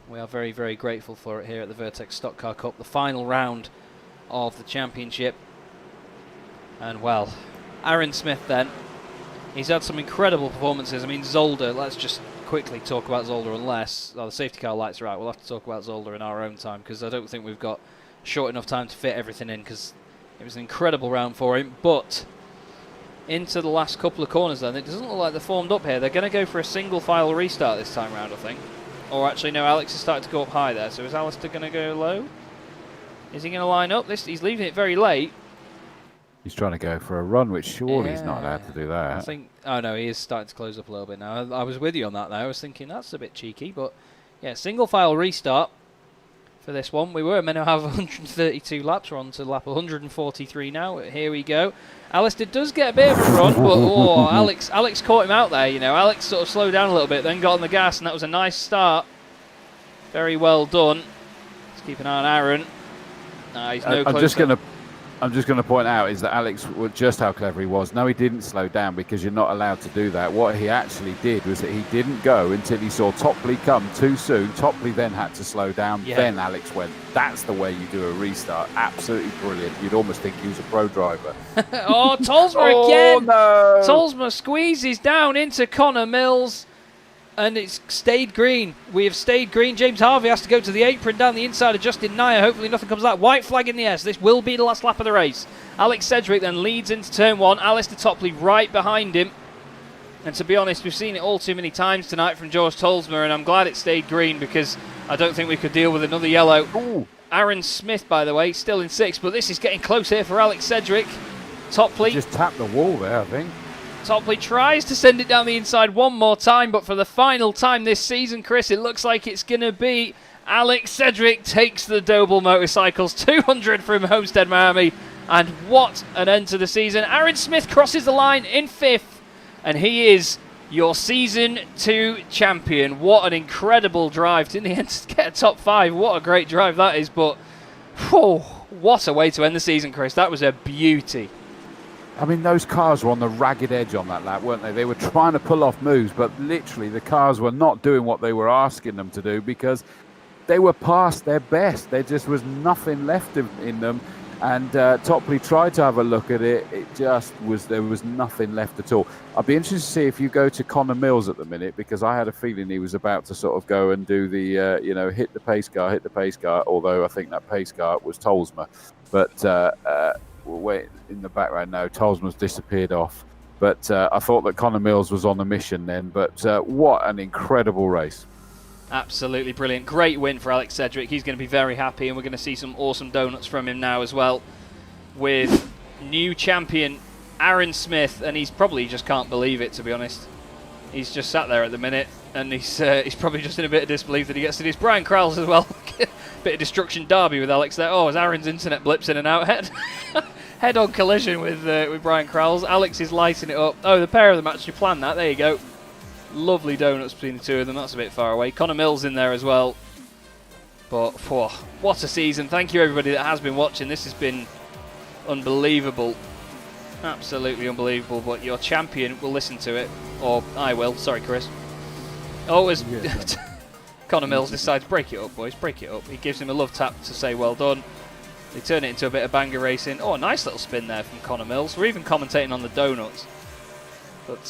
A: We are very, very grateful for it here at the Vertex Stock Car Cup, the final round of the championship. And, well, Aaron Smith then. He's had some incredible performances. I mean, Zolder, let's just quickly talk about Zolder unless the safety car lights are out. We'll have to talk about Zolder in our own time because I don't think we've got short enough time to fit everything in because it was an incredible round for him. But into the last couple of corners then, it doesn't look like they're formed up here. They're going to go for a single file restart this time round, I think. Or actually, no, Alex is starting to go up high there. So is Alistair going to go low? Is he going to line up? He's leaving it very late.
B: He's trying to go for a run, which surely he's not allowed to do that.
A: I think, oh no, he is starting to close up a little bit now. I was with you on that though. I was thinking that's a bit cheeky, but yeah, single file restart for this one. We were meant to have 132 laps. We're on to lap 143 now. Here we go. Alistair does get a bit of a run, but Alex caught him out there. You know, Alex sort of slowed down a little bit, then got on the gas, and that was a nice start. Very well done. Let's keep an eye on Aaron. He's no closer.
B: I'm just going to point out is that Alex, just how clever he was. No, he didn't slow down because you're not allowed to do that. What he actually did was that he didn't go until he saw Topley come too soon. Topley then had to slow down. Yeah. Then Alex went. That's the way you do a restart. Absolutely brilliant. You'd almost think he was a pro driver.
A: Oh, Tolsma again.
B: No.
A: Tolsma squeezes down into Connor Mills. And it's stayed green. We have stayed green. James Harvey has to go to the apron down the inside of Justin Nyer. Hopefully nothing comes of that. White flag in the air. So this will be the last lap of the race. Alex Sedgwick then leads into turn one. Alistair Topley right behind him. And to be honest, we've seen it all too many times tonight from George Tolsma, and I'm glad it stayed green because I don't think we could deal with another yellow.
B: Ooh.
A: Aaron Smith, by the way, still in sixth, but this is getting close here for Alex Sedgwick. Topley
B: just tapped the wall there, I think.
A: Topley tries to send it down the inside one more time, but for the final time this season, Chris, it looks like it's going to be Alex Sedgwick takes the Doble Motorcycles 200 from Homestead Miami, and what an end to the season. Aaron Smith crosses the line in fifth, and he is your Season 2 champion. What an incredible drive to in the end to get a top five. What a great drive that is, but whew, what a way to end the season, Chris. That was a beauty.
B: I mean, those cars were on the ragged edge on that lap, weren't they? They were trying to pull off moves, but literally the cars were not doing what they were asking them to do because they were past their best. There just was nothing left in them. And Topley tried to have a look at it. It just was, there was nothing left at all. I'd be interested to see if you go to Connor Mills at the minute, because I had a feeling he was about to sort of go and do the, hit the pace car, although I think that pace car was Tolsma. But wait, in the background now, Tolsma's disappeared off. But I thought that Connor Mills was on a mission then. But what an incredible race.
A: Absolutely brilliant. Great win for Alex Sedgwick. He's going to be very happy, and we're going to see some awesome donuts from him now as well with new champion Aaron Smith, and he's probably just can't believe it, to be honest. He's just sat there at the minute, and he's probably just in a bit of disbelief that he gets to do this. Brian Kralls as well. Bit of destruction derby with Alex there. Oh, as Aaron's internet blips in and out. Head-on collision with Brian Kralls. Alex is lighting it up. Oh, the pair of them actually planned that. There you go. Lovely donuts between the two of them. That's a bit far away. Connor Mills in there as well. But what a season. Thank you everybody that has been watching. This has been unbelievable. Absolutely unbelievable. But your champion will listen to it. Or I will. Sorry, Chris. Oh, it was... Connor Mills decides, break it up, boys. Break it up. He gives him a love tap to say well done. They turn it into a bit of banger racing. Oh, a nice little spin there from Connor Mills. We're even commentating on the donuts. But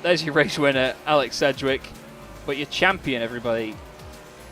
A: there's your race winner, Alex Sedgwick. But your champion, everybody,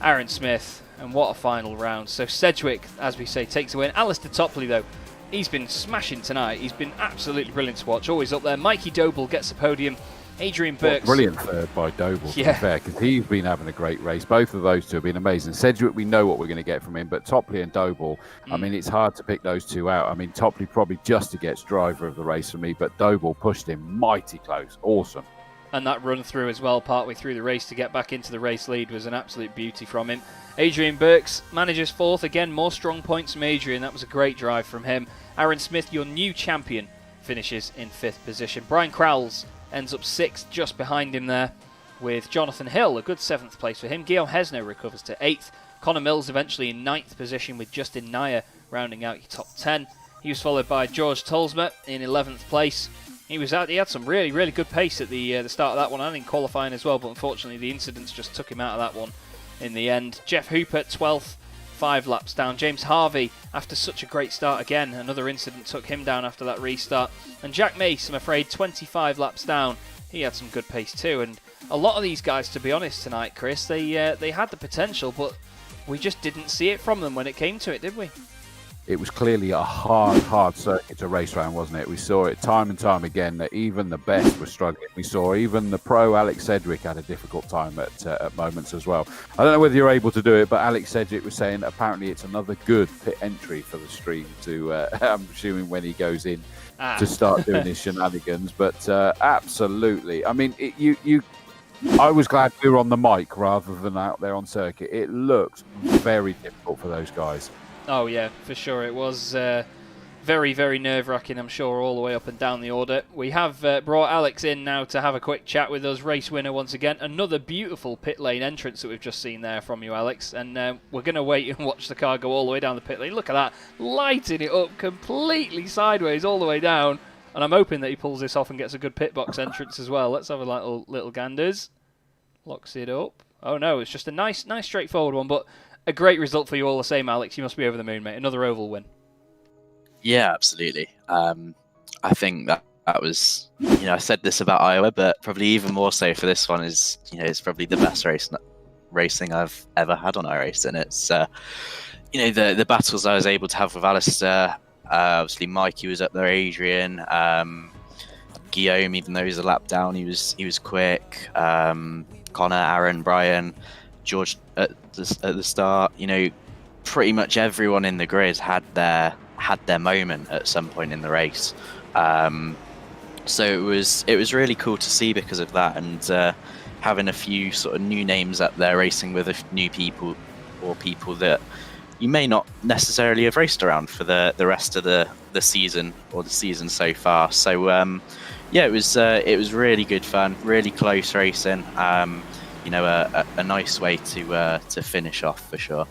A: Aaron Smith. And what a final round. So Sedgwick, as we say, takes the win. Alistair Topley, though, he's been smashing tonight. He's been absolutely brilliant to watch. Always up there. Mikey Doble gets the podium. Adrian Burks.
B: Brilliant third by Doble, to be fair, because he's been having a great race. Both of those two have been amazing. Sedgwick, we know what we're going to get from him, but Topley and Doble, I mean, it's hard to pick those two out. I mean, Topley probably just gets driver of the race for me, but Doble pushed him mighty close. Awesome.
A: And that run through as well, partway through the race to get back into the race lead, was an absolute beauty from him. Adrian Burks manages fourth. Again, more strong points from Adrian. That was a great drive from him. Aaron Smith, your new champion, finishes in fifth position. Brian Crowles ends up sixth, just behind him there, with Jonathan Hill, a good seventh place for him. Guillaume Hesno recovers to eighth. Connor Mills eventually in ninth position, with Justin Nair rounding out your top 10. He was followed by George Tolsma in 11th place. He had some really, really good pace at the start of that one and in qualifying as well, but unfortunately the incidents just took him out of that one in the end. Jeff Hooper 12th, 5 laps down. James Harvey, after such a great start again, another incident took him down after that restart. And Jack Mace, I'm afraid, 25 laps down. He had some good pace too. And a lot of these guys, to be honest, tonight, Chris, they had the potential, but we just didn't see it from them when it came to it, did we?
B: It was clearly a hard circuit to race around, wasn't it? We saw it time and time again that even the best were struggling. We saw even the pro Alex Sedgwick had a difficult time at moments as well. I don't know whether you're able to do it, but Alex Sedgwick was saying apparently it's another good pit entry for the stream to, I'm assuming when he goes in to start doing his shenanigans. But absolutely, I mean, I was glad we were on the mic rather than out there on circuit. It looked very difficult for those guys.
A: Oh yeah, for sure. It was very, very nerve-wracking, I'm sure, all the way up and down the order. We have brought Alex in now to have a quick chat with us, race winner once again. Another beautiful pit lane entrance that we've just seen there from you, Alex. And we're going to wait and watch the car go all the way down the pit lane. Look at that, lighting it up completely sideways all the way down. And I'm hoping that he pulls this off and gets a good pit box entrance as well. Let's have a little ganders. Locks it up. Oh no, it's just a nice straightforward one, but a great result for you all the same, Alex. You must be over the moon, mate. Another oval win.
D: Yeah, absolutely. I think that was, I said this about Iowa, but probably even more so for this one is, it's probably the best racing I've ever had on iRace, and it's, the battles I was able to have with Alistair. Obviously, Mikey was up there, Adrian, Guillaume, even though he was a lap down, he was quick. Connor, Aaron, Brian, George at the start. Pretty much everyone in the grid had their moment at some point in the race. So it was really cool to see because of that, and having a few sort of new names up there racing with new people, or people that you may not necessarily have raced around for the rest of the season or the season so far. So it was really good fun, really close racing. A nice way to finish off for sure.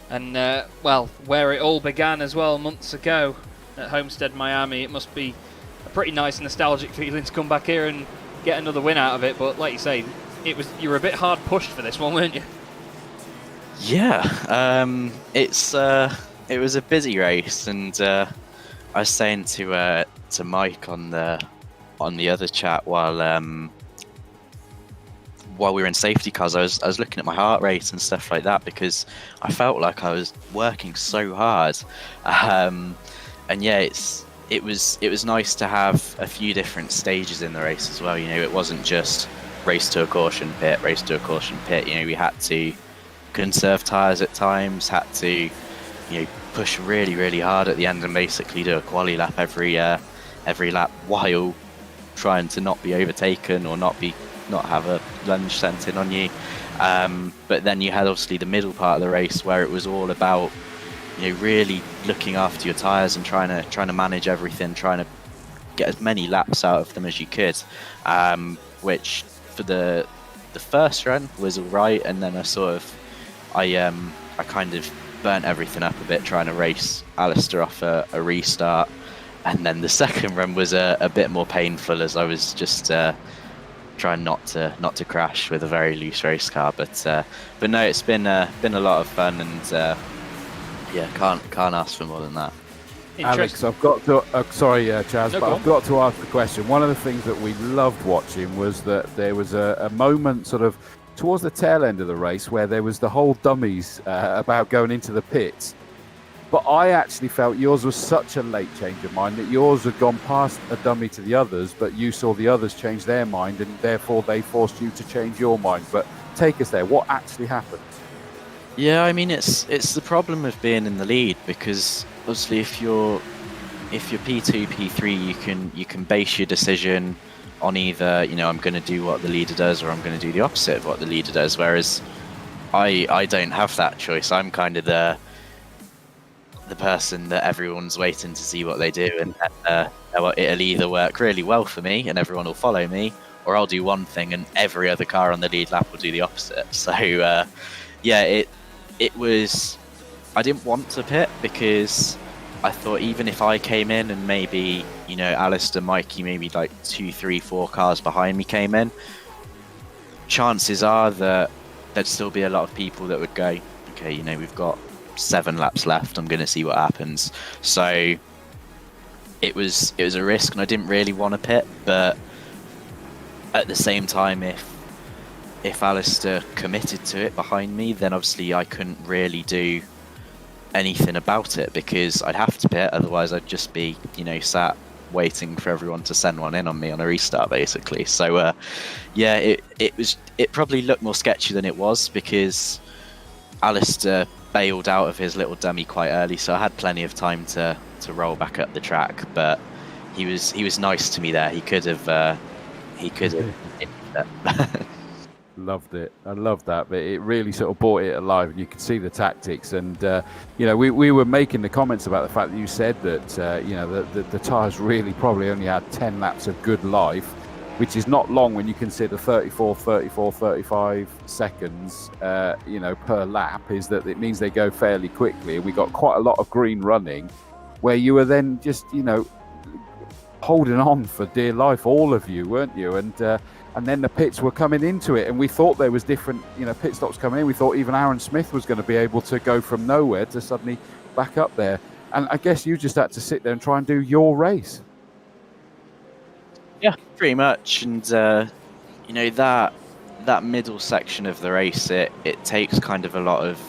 A: And where it all began as well months ago at Homestead Miami, it must be a pretty nice nostalgic feeling to come back here and get another win out of it. But like you say, you were a bit hard pushed for this one, weren't you?
D: Yeah, it was a busy race, and I was saying to Mike on the other chat while we were in safety cars, I was looking at my heart rate and stuff like that, because I felt like I was working so hard, and yeah, it was nice to have a few different stages in the race as well. It wasn't just race to a caution pit. We had to conserve tyres at times, had to push really, really hard at the end and basically do a quali lap every lap while trying to not be overtaken or not have a lunge sent in on you. But then you had obviously the middle part of the race where it was all about really looking after your tyres and trying to manage everything, trying to get as many laps out of them as you could, which for the first run was all right, and then I kind of burnt everything up a bit trying to race Alistair off a restart, and then the second run was a bit more painful as I was just trying not to crash with a very loose race car. But no, it's been a lot of fun, and can't ask for more than that.
B: Alex, I've got to. Sorry, Chaz,
A: No,
B: but
A: go
B: I've got to ask the question. One of the things that we loved watching was that there was a moment sort of towards the tail end of the race where there was the whole dummies about going into the pits. But I actually felt yours was such a late change of mind that yours had gone past a dummy to the others, but you saw the others change their mind, and therefore they forced you to change your mind. But take us there. What actually happened?
D: Yeah, I mean it's the problem of being in the lead, because obviously if you're P2, P3, you can base your decision on either, I'm going to do what the leader does, or I'm going to do the opposite of what the leader does. Whereas I don't have that choice. I'm kind of the person that everyone's waiting to see what they do, and it'll either work really well for me and everyone will follow me, or I'll do one thing and every other car on the lead lap will do the opposite. So it was, I didn't want to pit because I thought even if I came in and maybe, Alistair, Mikey, maybe like 2, 3, 4 cars behind me came in, chances are that there'd still be a lot of people that would go, okay, we've got 7 laps left, I'm going to see what happens. So it was a risk, and I didn't really want to pit, but at the same time, if Alistair committed to it behind me, then obviously I couldn't really do anything about it, because I'd have to pit, otherwise I'd just be, sat waiting for everyone to send one in on me on a restart, basically. So it probably looked more sketchy than it was, because Alistair bailed out of his little dummy quite early, so I had plenty of time to roll back up the track. But he was nice to me there. He could have
B: Loved it. I loved that, but it really sort of brought it alive, and you could see the tactics. And we were making the comments about the fact that you said that the tyres really probably only had 10 laps of good life, which is not long when you consider 35 seconds per lap. Is that it means they go fairly quickly. We got quite a lot of green running where you were then just holding on for dear life, all of you, weren't you? And then the pits were coming into it, and we thought there was different, pit stops coming in. We thought even Aaron Smith was going to be able to go from nowhere to suddenly back up there. And I guess you just had to sit there and try and do your race.
D: Yeah, pretty much. And that middle section of the race, it takes kind of a lot of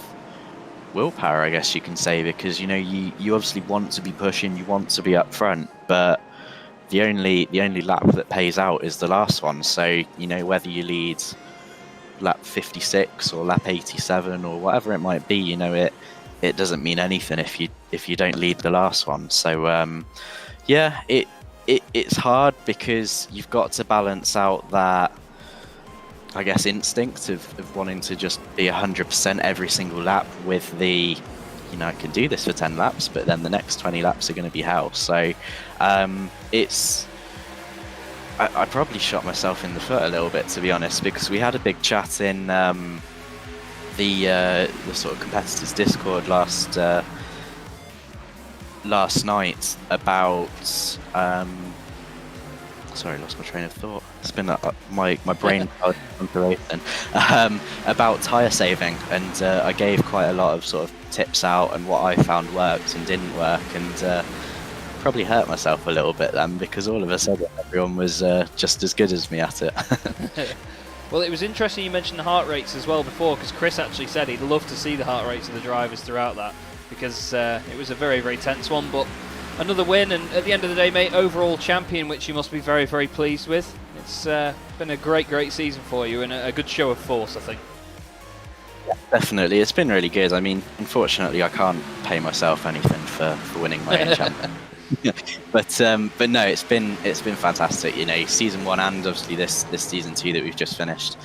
D: willpower, I guess you can say, because you obviously want to be pushing, you want to be up front, but the only lap that pays out is the last one. So whether you lead lap 56 or lap 87 or whatever it might be, it doesn't mean anything if you don't lead the last one. So it's hard, because you've got to balance out that, I guess, instinct of wanting to just be 100% every single lap with the I can do this for 10 laps, but then the next 20 laps are going to be hell. So I probably shot myself in the foot a little bit, to be honest, because we had a big chat in the sort of competitors Discord last night about sorry, lost my train of thought. It's been my brain about tyre saving, and I gave quite a lot of sort of tips out and what I found worked and didn't work, and probably hurt myself a little bit then, because all of a sudden everyone was just as good as me at it.
A: Well, it was interesting you mentioned the heart rates as well before, because Chris actually said he'd love to see the heart rates of the drivers throughout that, because it was a very, very tense one. But another win, and at the end of the day, mate, overall champion, which you must be very, very pleased with. It's been a great, great season for you, and a good show of force, I think.
D: Yeah, definitely, it's been really good. I mean, unfortunately, I can't pay myself anything for winning my own champion. but no, it's been fantastic. Season 1 and obviously this season 2 that we've just finished,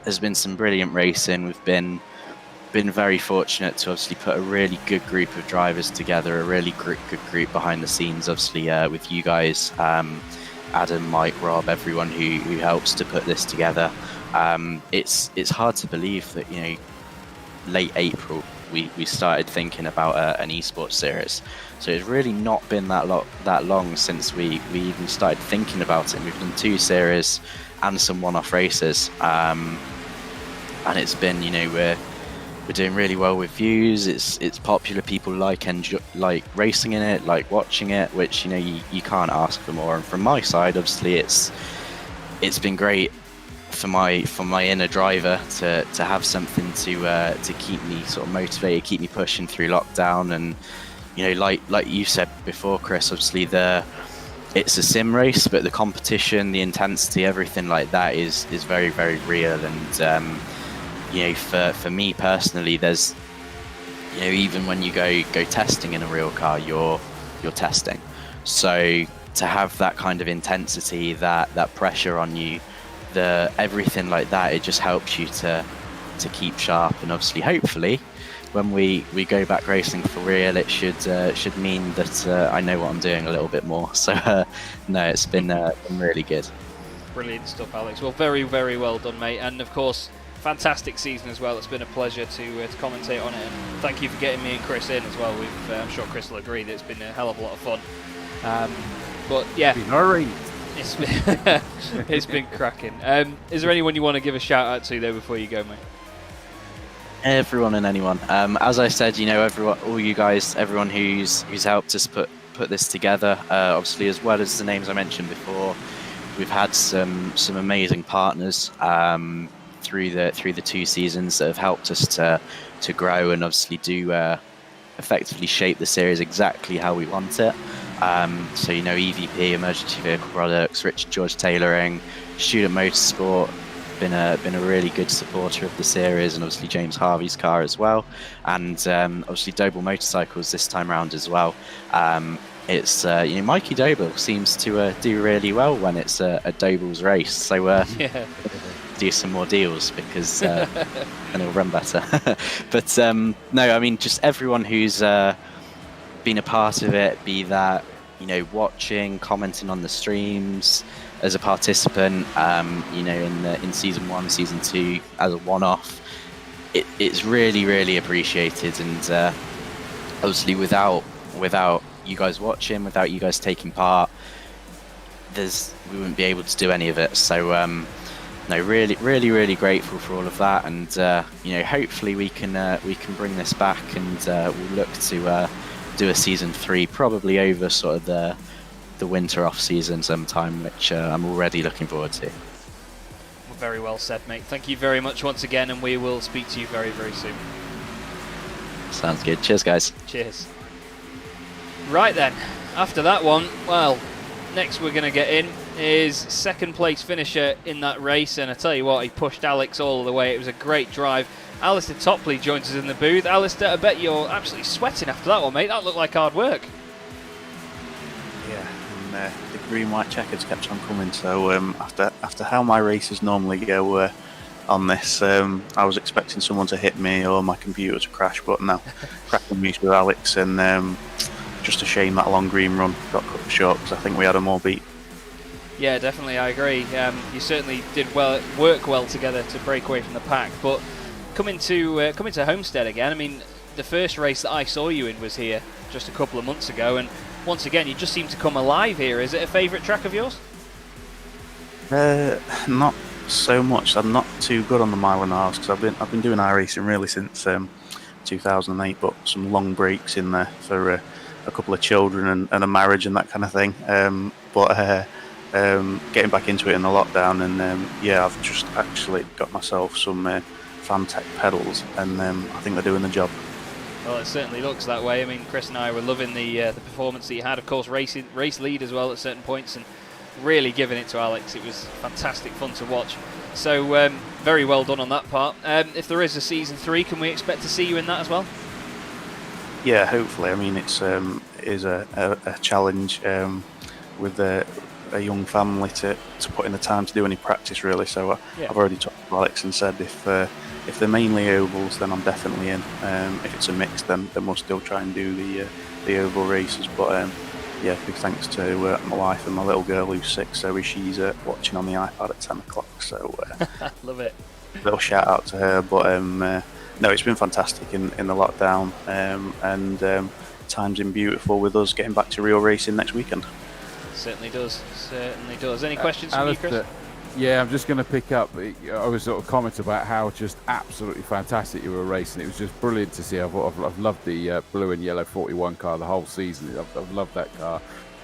D: there's been some brilliant racing. We've been very fortunate to obviously put a really good group of drivers together, a really good group behind the scenes, obviously with you guys, Adam, Mike, Rob, everyone who helps to put this together. It's hard to believe that late April we started thinking about an esports series. So it's really not been that long since we even started thinking about it. We've done 2 series and some one-off races, and it's been we're doing really well with views. It's popular. People like racing in it, like watching it, which you can't ask for more. And from my side, obviously, it's been great for my inner driver to have something to keep me sort of motivated, keep me pushing through lockdown. And like you said before, Chris, obviously it's a sim race, but the competition, the intensity, everything like that is very, very real. And for me personally, there's even when you go testing in a real car, you're testing. So to have that kind of intensity, that pressure on you, everything like that, it just helps you to keep sharp. And obviously, hopefully, when we go back racing for real, it should mean that I know what I'm doing a little bit more. So no, it's been really good.
A: Brilliant stuff, Alex. Well, very, very well done, mate. And of course, fantastic season as well. It's been a pleasure to commentate on it, and thank you for getting me and Chris in as well. I'm sure Chris will agree that it's been a hell of a lot of fun. But yeah, it's been cracking. Is there anyone you want to give a shout out to though before you go, mate?
D: Everyone and anyone. As I said, everyone, all you guys, everyone who's helped us put this together. Obviously, as well as the names I mentioned before, we've had some amazing partners through the 2 seasons that have helped us to grow and obviously do effectively shape the series exactly how we want it. So EVP, Emergency Vehicle Products, Richard George Tailoring, Student Motorsport, been a really good supporter of the series, and obviously James Harvey's car as well, and obviously Doble Motorcycles this time round as well. It's Mikey Doble seems to do really well when it's a Doble's race, so
A: yeah.
D: Do some more deals because and it'll run better. But no, I mean just everyone who's been a part of it, be that watching, commenting on the streams as a participant, in season 1, season 2 as a one-off, it's really, really appreciated. And obviously without you guys watching, without you guys taking part, we wouldn't be able to do any of it. So no, really, really, really grateful for all of that. And hopefully we can bring this back, and we'll look to do a season 3 probably over sort of the winter off season sometime, which I'm already looking forward to.
A: Very well said, mate. Thank you very much once again, and we will speak to you very, very soon.
D: Sounds good. Cheers, guys.
A: Cheers. Right then, after that one, well, next we're going to get in is second place finisher in that race, and I tell you what, he pushed Alex all the way. It was a great drive. Alistair Topley joins us in the booth. Alistair, I bet you're absolutely sweating after that one, mate. That looked like hard work.
E: Yeah, and the green white checkers kept on coming. So after how my races normally go on this, I was expecting someone to hit me or my computer to crash, but no, cracking race with Alex, and just a shame that long green run got cut short because I think we had them all beat.
A: Yeah, definitely, I agree. You certainly did work well together to break away from the pack, but coming to Homestead again, I mean, the first race that I saw you in was here just a couple of months ago, and once again, you just seem to come alive here. Is it a favourite track of yours?
E: Not so much. I'm not too good on the mile and a half because I've been doing iRacing really since 2008, but some long breaks in there for a couple of children and a marriage and that kind of thing. But getting back into it in the lockdown, and yeah, I've just actually got myself some Fantech pedals, and I think they're doing the job.
A: Well, it certainly looks that way. I mean, Chris and I were loving the performance that you had. Of course, race lead as well at certain points, and really giving it to Alex. It was fantastic fun to watch. So very well done on that part. If there is a season 3, can we expect to see you in that as well?
E: Yeah, hopefully. I mean, it is a challenge with a young family to put in the time to do any practice, really. So I've already talked to Alex and said if they're mainly ovals, then I'm definitely in. If it's a mix, then we'll still try and do the oval races. But yeah, big thanks to my wife and my little girl who's 6, so she's watching on the iPad at 10 o'clock. So
A: love it.
E: Little shout out to her. But no, it's been fantastic in the lockdown, and time's been beautiful with us getting back to real racing next weekend.
A: Certainly does. Certainly does. Any questions from you, Chris?
B: Yeah, I'm just going to pick up. I was sort of commenting about how just absolutely fantastic you were racing. It was just brilliant to see. I've loved the blue and yellow 41 car the whole season. I've loved that car,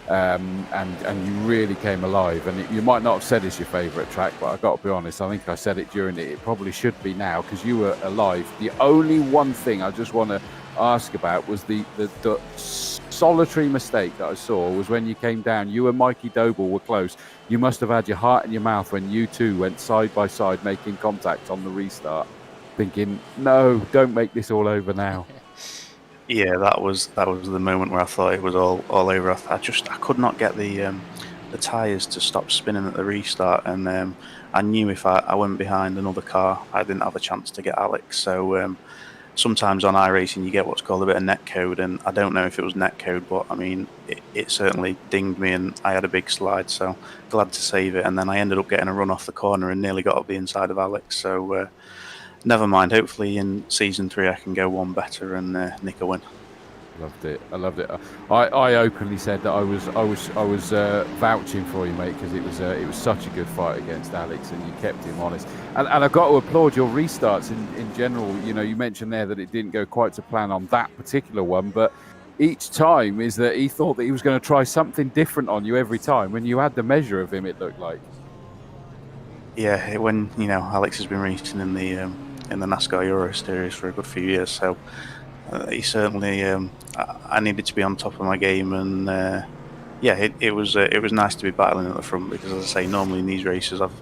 B: and you really came alive. And you might not have said it's your favourite track, but I got to be honest. I think I said it during it. It probably should be now because you were alive. The only one thing I just want to ask about was the solitary mistake that I saw was when you came down. You and Mikey Doble were close. You must have had your heart in your mouth when you two went side by side making contact on the restart, thinking, no, don't make this all over now.
E: Yeah, that was the moment where I thought it was all over. I could not get the tyres to stop spinning at the restart, and I knew if I went behind another car, I didn't have a chance to get Alex. So sometimes on iRacing you get what's called a bit of netcode, and I don't know if it was netcode, but I mean it certainly dinged me and I had a big slide, so glad to save it. And then I ended up getting a run off the corner and nearly got up the inside of Alex, so never mind. Hopefully in season 3 I can go one better and nick a win.
B: I loved it. I openly said that I was vouching for you, mate, because it was such a good fight against Alex, and you kept him honest. And I've got to applaud your restarts in general. You know, you mentioned there that it didn't go quite to plan on that particular one, but each time is that he thought that he was going to try something different on you every time. When you had the measure of him, it looked like.
E: Yeah, when Alex has been racing in the NASCAR Euro Series for a good few years, so. He certainly. I needed to be on top of my game, and it was nice to be battling at the front because, as I say, normally in these races I've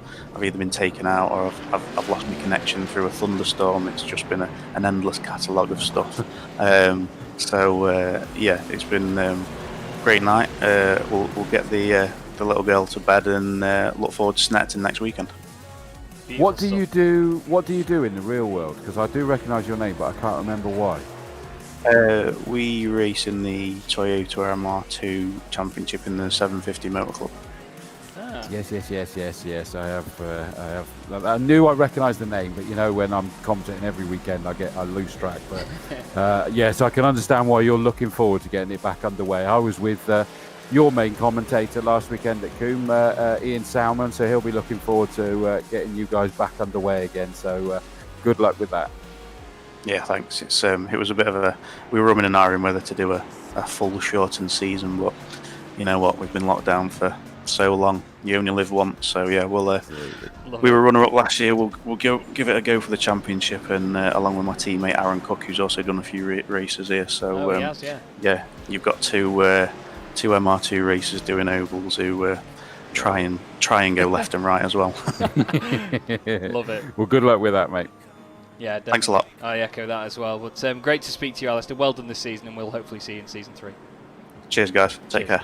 E: either been taken out or I've lost my connection through a thunderstorm. It's just been an endless catalogue of stuff. It's been a great night. We'll get the little girl to bed and look forward to Snetton next weekend.
B: What do you do? What do you do in the real world? Because I do recognise your name, but I can't remember why.
E: We race in the Toyota MR2 Championship in the 750 Motor Club.
B: Ah. Yes. I have. I knew I recognised the name, but when I'm commentating every weekend, I lose track. But so I can understand why you're looking forward to getting it back underway. I was with your main commentator last weekend at Coombe, Ian Salmon, so he'll be looking forward to getting you guys back underway again. So good luck with that.
E: Yeah, thanks. It was a bit of we were umming and ahhing whether to do a full shortened season, but you know what, we've been locked down for so long. You only live once, so yeah, we were runner up last year. We'll give it a go for the championship, and along with my teammate Aaron Cook, who's also done a few races here. So yeah, you've got two MR2 racers doing ovals who try and go left and right as well.
A: Love it.
B: Well, good luck with that, mate.
A: Yeah, definitely.
E: Thanks a lot.
A: I echo that as well. But great to speak to you, Alistair. Well done this season, and we'll hopefully see you in season 3.
E: Cheers, guys. Take care.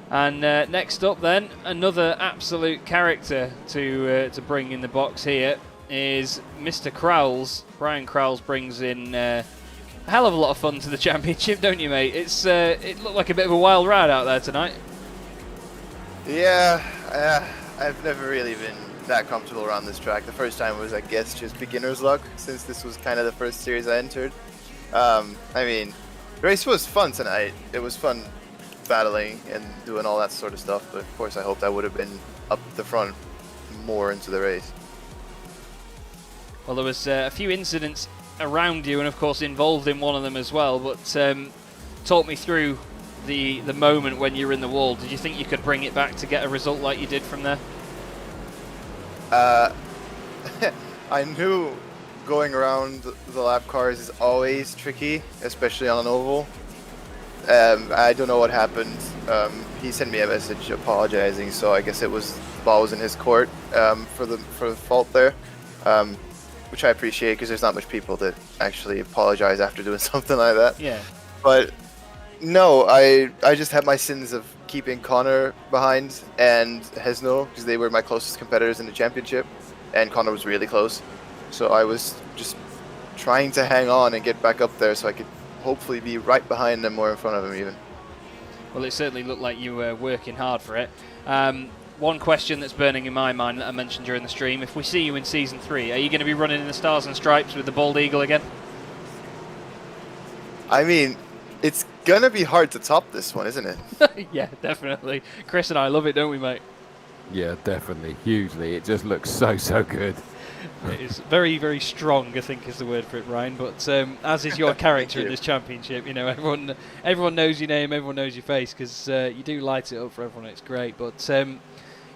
A: And next up, then, another absolute character to bring in the box here is Mr. Crowles. Brian Crowles brings in a hell of a lot of fun to the championship, don't you, mate? It looked like a bit of a wild ride out there tonight.
F: Yeah, I've never really been that comfortable around this track. The first time was, I guess, just beginner's luck, since this was kind of the first series I entered. I mean, the race was fun tonight. It was fun battling and doing all that sort of stuff, but of course I hoped I would have been up the front more into the race.
A: Well, there was a few incidents around you, and of course involved in one of them as well, but talk me through the moment when you were in the wall. Did you think you could bring it back to get a result like you did from there?
F: I knew going around the lap cars is always tricky, especially on an oval. I don't know what happened. He sent me a message apologizing, so I guess the ball was in his court for the fault there, which I appreciate because there's not much people that actually apologize after doing something like that.
A: Yeah.
F: But no, I just had my sins of keeping Connor behind and Hesno because they were my closest competitors in the championship, and Connor was really close. So I was just trying to hang on and get back up there so I could hopefully be right behind them or in front of him even.
A: Well, it certainly looked like you were working hard for it. One question that's burning in my mind that I mentioned during the stream: if we see you in season 3, are you going to be running in the Stars and Stripes with the Bald Eagle again?
F: I mean, it's going to be hard to top this one, isn't it?
A: Yeah, definitely. Chris and I love it, don't we, mate?
B: Yeah, definitely, hugely. It just looks so good.
A: It is very, very strong, I think is the word for it, Ryan. But as is your character in this championship, you know, everyone knows your name, everyone knows your face, because you do light it up for everyone. It's great. But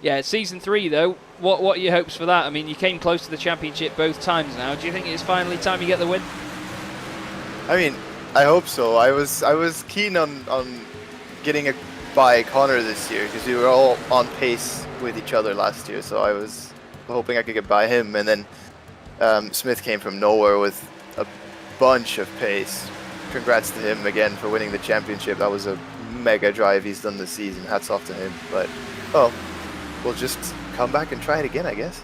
A: yeah, season 3 though. What are your hopes for that? I mean, you came close to the championship both times now. Do you think it's finally time you get the win?
F: I mean, I hope so. I was keen on getting by Connor this year because we were all on pace with each other last year. So I was hoping I could get by him, and then Smith came from nowhere with a bunch of pace. Congrats to him again for winning the championship. That was a mega drive he's done this season. Hats off to him. But we'll just come back and try it again, I guess.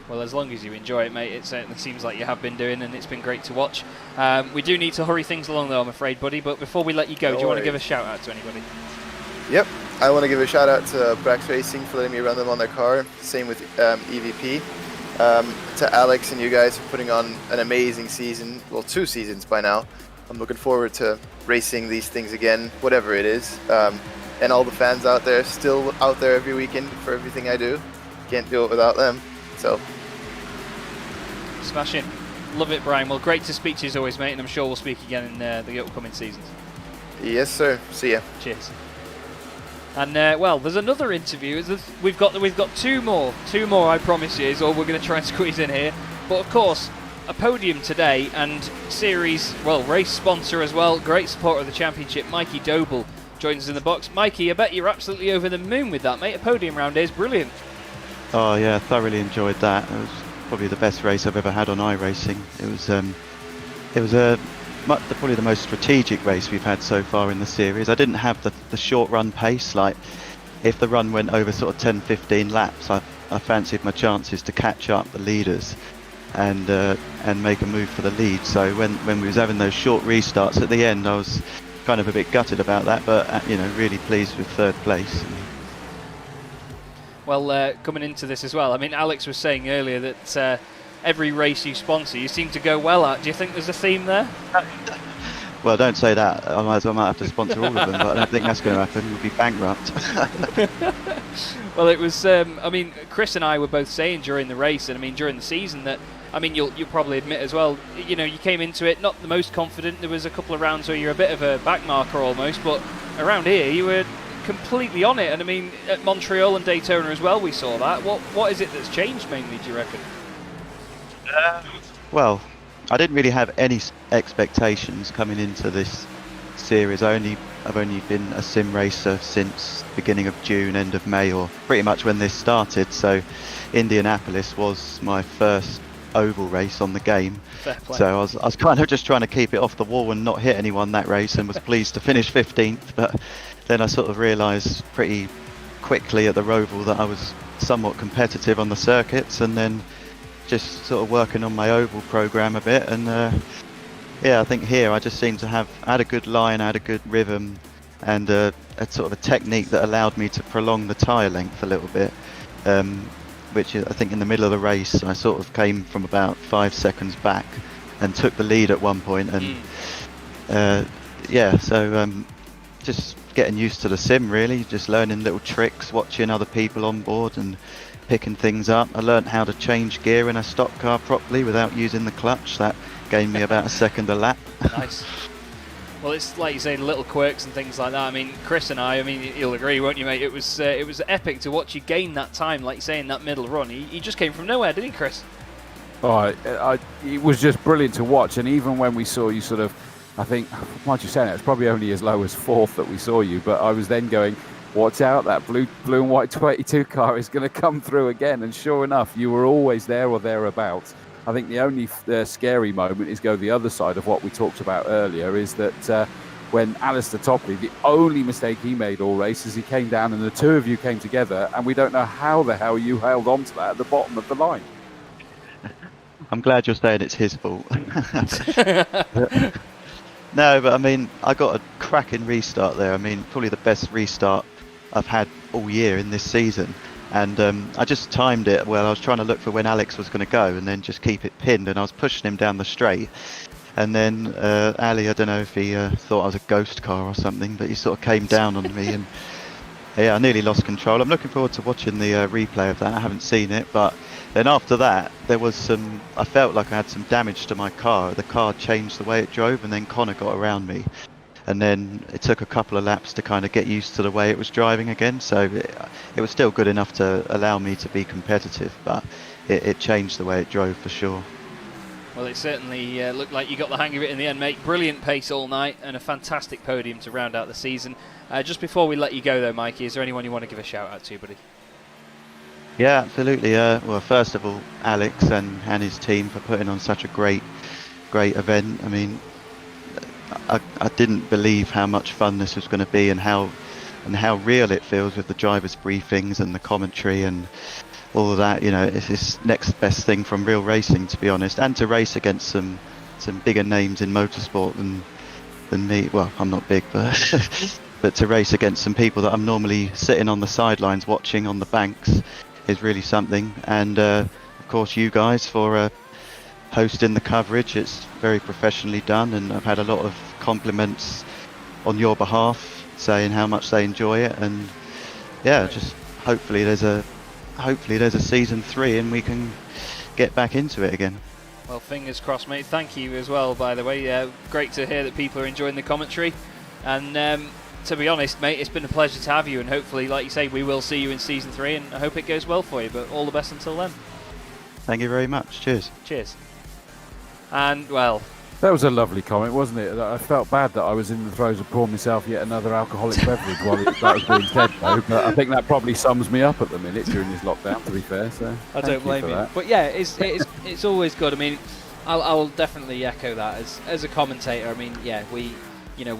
A: Well, as long as you enjoy it, mate, it certainly seems like you have been doing, and it's been great to watch. We do need to hurry things along, though, I'm afraid, buddy. But before we let you go, do you want to give a shout out to anybody?
F: Yep, I want to give a shout out to Brax Racing for letting me run them on their car. Same with EVP. To Alex and you guys for putting on an amazing season. Well, 2 seasons by now. I'm looking forward to racing these things again, whatever it is. And all the fans out there, still out there every weekend for everything I do. Can't do it without them. So,
A: smashing. Love it, Brian. Well, great to speak to you as always, mate, and I'm sure we'll speak again in the upcoming seasons.
F: Yes, sir. See ya.
A: Cheers. And well, there's another interview. We've got 2 more, I promise you, is all we're going to try and squeeze in here. But of course, a podium today and race sponsor as well, great supporter of the championship, Mikey Doble, joins us in the box. Mikey, I bet you're absolutely over the moon with that, mate. A podium round here is brilliant.
G: Oh yeah, thoroughly enjoyed that. It was probably the best race I've ever had on iRacing. It was probably the most strategic race we've had so far in the series. I didn't have the short run pace. Like, if the run went over sort of 10-15 laps, I fancied my chances to catch up the leaders and make a move for the lead. So when we was having those short restarts at the end, I was kind of a bit gutted about that, but really pleased with 3rd place.
A: Well, coming into this as well, I mean, Alex was saying earlier that every race you sponsor, you seem to go well at. Do you think there's a theme there?
G: Well, don't say that. I might have to sponsor all of them, but I don't think that's going to happen. We'll be bankrupt.
A: Well, it was, I mean, Chris and I were both saying during the race, and I mean, during the season that, I mean, you'll probably admit as well, you came into it not the most confident. There was a couple of rounds where you're a bit of a backmarker almost, but around here you were completely on it. And I mean, at Montreal and Daytona as well, we saw that. What is it that's changed mainly, do you reckon?
G: Well, I didn't really have any expectations coming into this series. I've only been a sim racer since beginning of June, end of May, or pretty much when this started. So Indianapolis was my first oval race on the game. So I was kind of just trying to keep it off the wall and not hit anyone that race, and was pleased to finish 15th. But then I sort of realised pretty quickly at the Roval that I was somewhat competitive on the circuits, and then just sort of working on my oval program a bit. And I think here I just seemed to have had a good line, had a good rhythm, and a sort of a technique that allowed me to prolong the tyre length a little bit, which I think in the middle of the race I sort of came from about 5 seconds back and took the lead at one point. And just getting used to the sim, really, just learning little tricks, watching other people on board and picking things up. I learned how to change gear in a stock car properly without using the clutch. That gained me about a second a lap.
A: Nice. Well, it's like you say, the little quirks and things like that. I mean, Chris and I mean, you'll agree, won't you, mate? It was epic to watch you gain that time, like you say, in that middle run. He just came from nowhere, didn't he, Chris?
B: Oh, it was just brilliant to watch. And even when we saw you sort of, I think, mind you saying it, it's probably only as low as 4th that we saw you, but I was then going, watch out, that blue and white 22 car is going to come through again. And sure enough, you were always there or thereabouts. I think the only scary moment is go the other side of what we talked about earlier, is that when Alistair Topley, the only mistake he made all race is he came down and the 2 of you came together, and we don't know how the hell you held on to that at the bottom of the line.
G: I'm glad you're saying it's his fault. No, but I mean, I got a cracking restart there. I mean, probably the best restart I've had all year in this season. And I just timed it well. I was trying to look for when Alex was going to go and then just keep it pinned. And I was pushing him down the straight. And then Ali, I don't know if he thought I was a ghost car or something, but he sort of came down on me. And Yeah, I nearly lost control. I'm looking forward to watching the replay of that. I haven't seen it, but then after that, there was I felt like I had some damage to my car. The car changed the way it drove, and then Connor got around me. And then it took a couple of laps to kind of get used to the way it was driving again. So it was still good enough to allow me to be competitive, but it changed the way it drove for sure.
A: Well, it certainly looked like you got the hang of it in the end, mate. Brilliant pace all night and a fantastic podium to round out the season. Just before we let you go, though, Mikey, is there anyone you want to give a shout-out to, buddy?
G: Yeah, absolutely. Well, first of all, Alex and his team for putting on such a great event. I mean, I didn't believe how much fun this was going to be and how real it feels with the drivers' briefings and the commentary and all of that. You know, it's this next best thing from real racing, to be honest, and to race against some bigger names in motorsport than me. Well, I'm not big, but but to race against some people that I'm normally sitting on the sidelines watching on the banks is really something. And of course, you guys for hosting the coverage. It's very professionally done, and I've had a lot of compliments on your behalf saying how much they enjoy it. And yeah, just hopefully there's a season 3 and we can get back into it again.
A: Well, fingers crossed, mate. Thank you as well, by the way. Great to hear that people are enjoying the commentary. And to be honest, mate, it's been a pleasure to have you. And hopefully, like you say, we will see you in season 3. And I hope it goes well for you. But all the best until then.
G: Thank you very much. Cheers.
A: Cheers. And, well...
B: That was a lovely comment, wasn't it? I felt bad that I was in the throes of pouring myself yet another alcoholic beverage while that was being said, though. But I think that probably sums me up at the minute during this lockdown, to be fair. So
A: I don't blame you. But yeah, it's always good. I mean, I'll definitely echo that as a commentator. I mean, yeah, we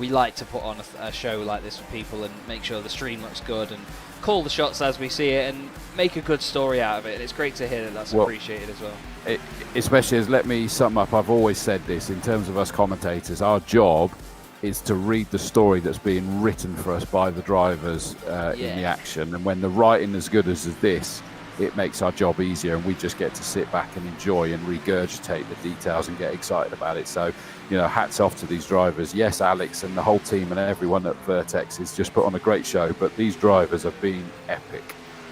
A: like to put on a show like this for people and make sure the stream looks good and call the shots as we see it and make a good story out of it. And it's great to hear that that's appreciated as well.
B: Especially as, let me sum up, I've always said this, in terms of us commentators, our job is to read the story that's being written for us by the drivers in the action. And when the writing is as good as this, it makes our job easier, and we just get to sit back and enjoy and regurgitate the details and get excited about it. So, hats off to these drivers. Yes, Alex and the whole team and everyone at Vertex has just put on a great show, but these drivers have been epic.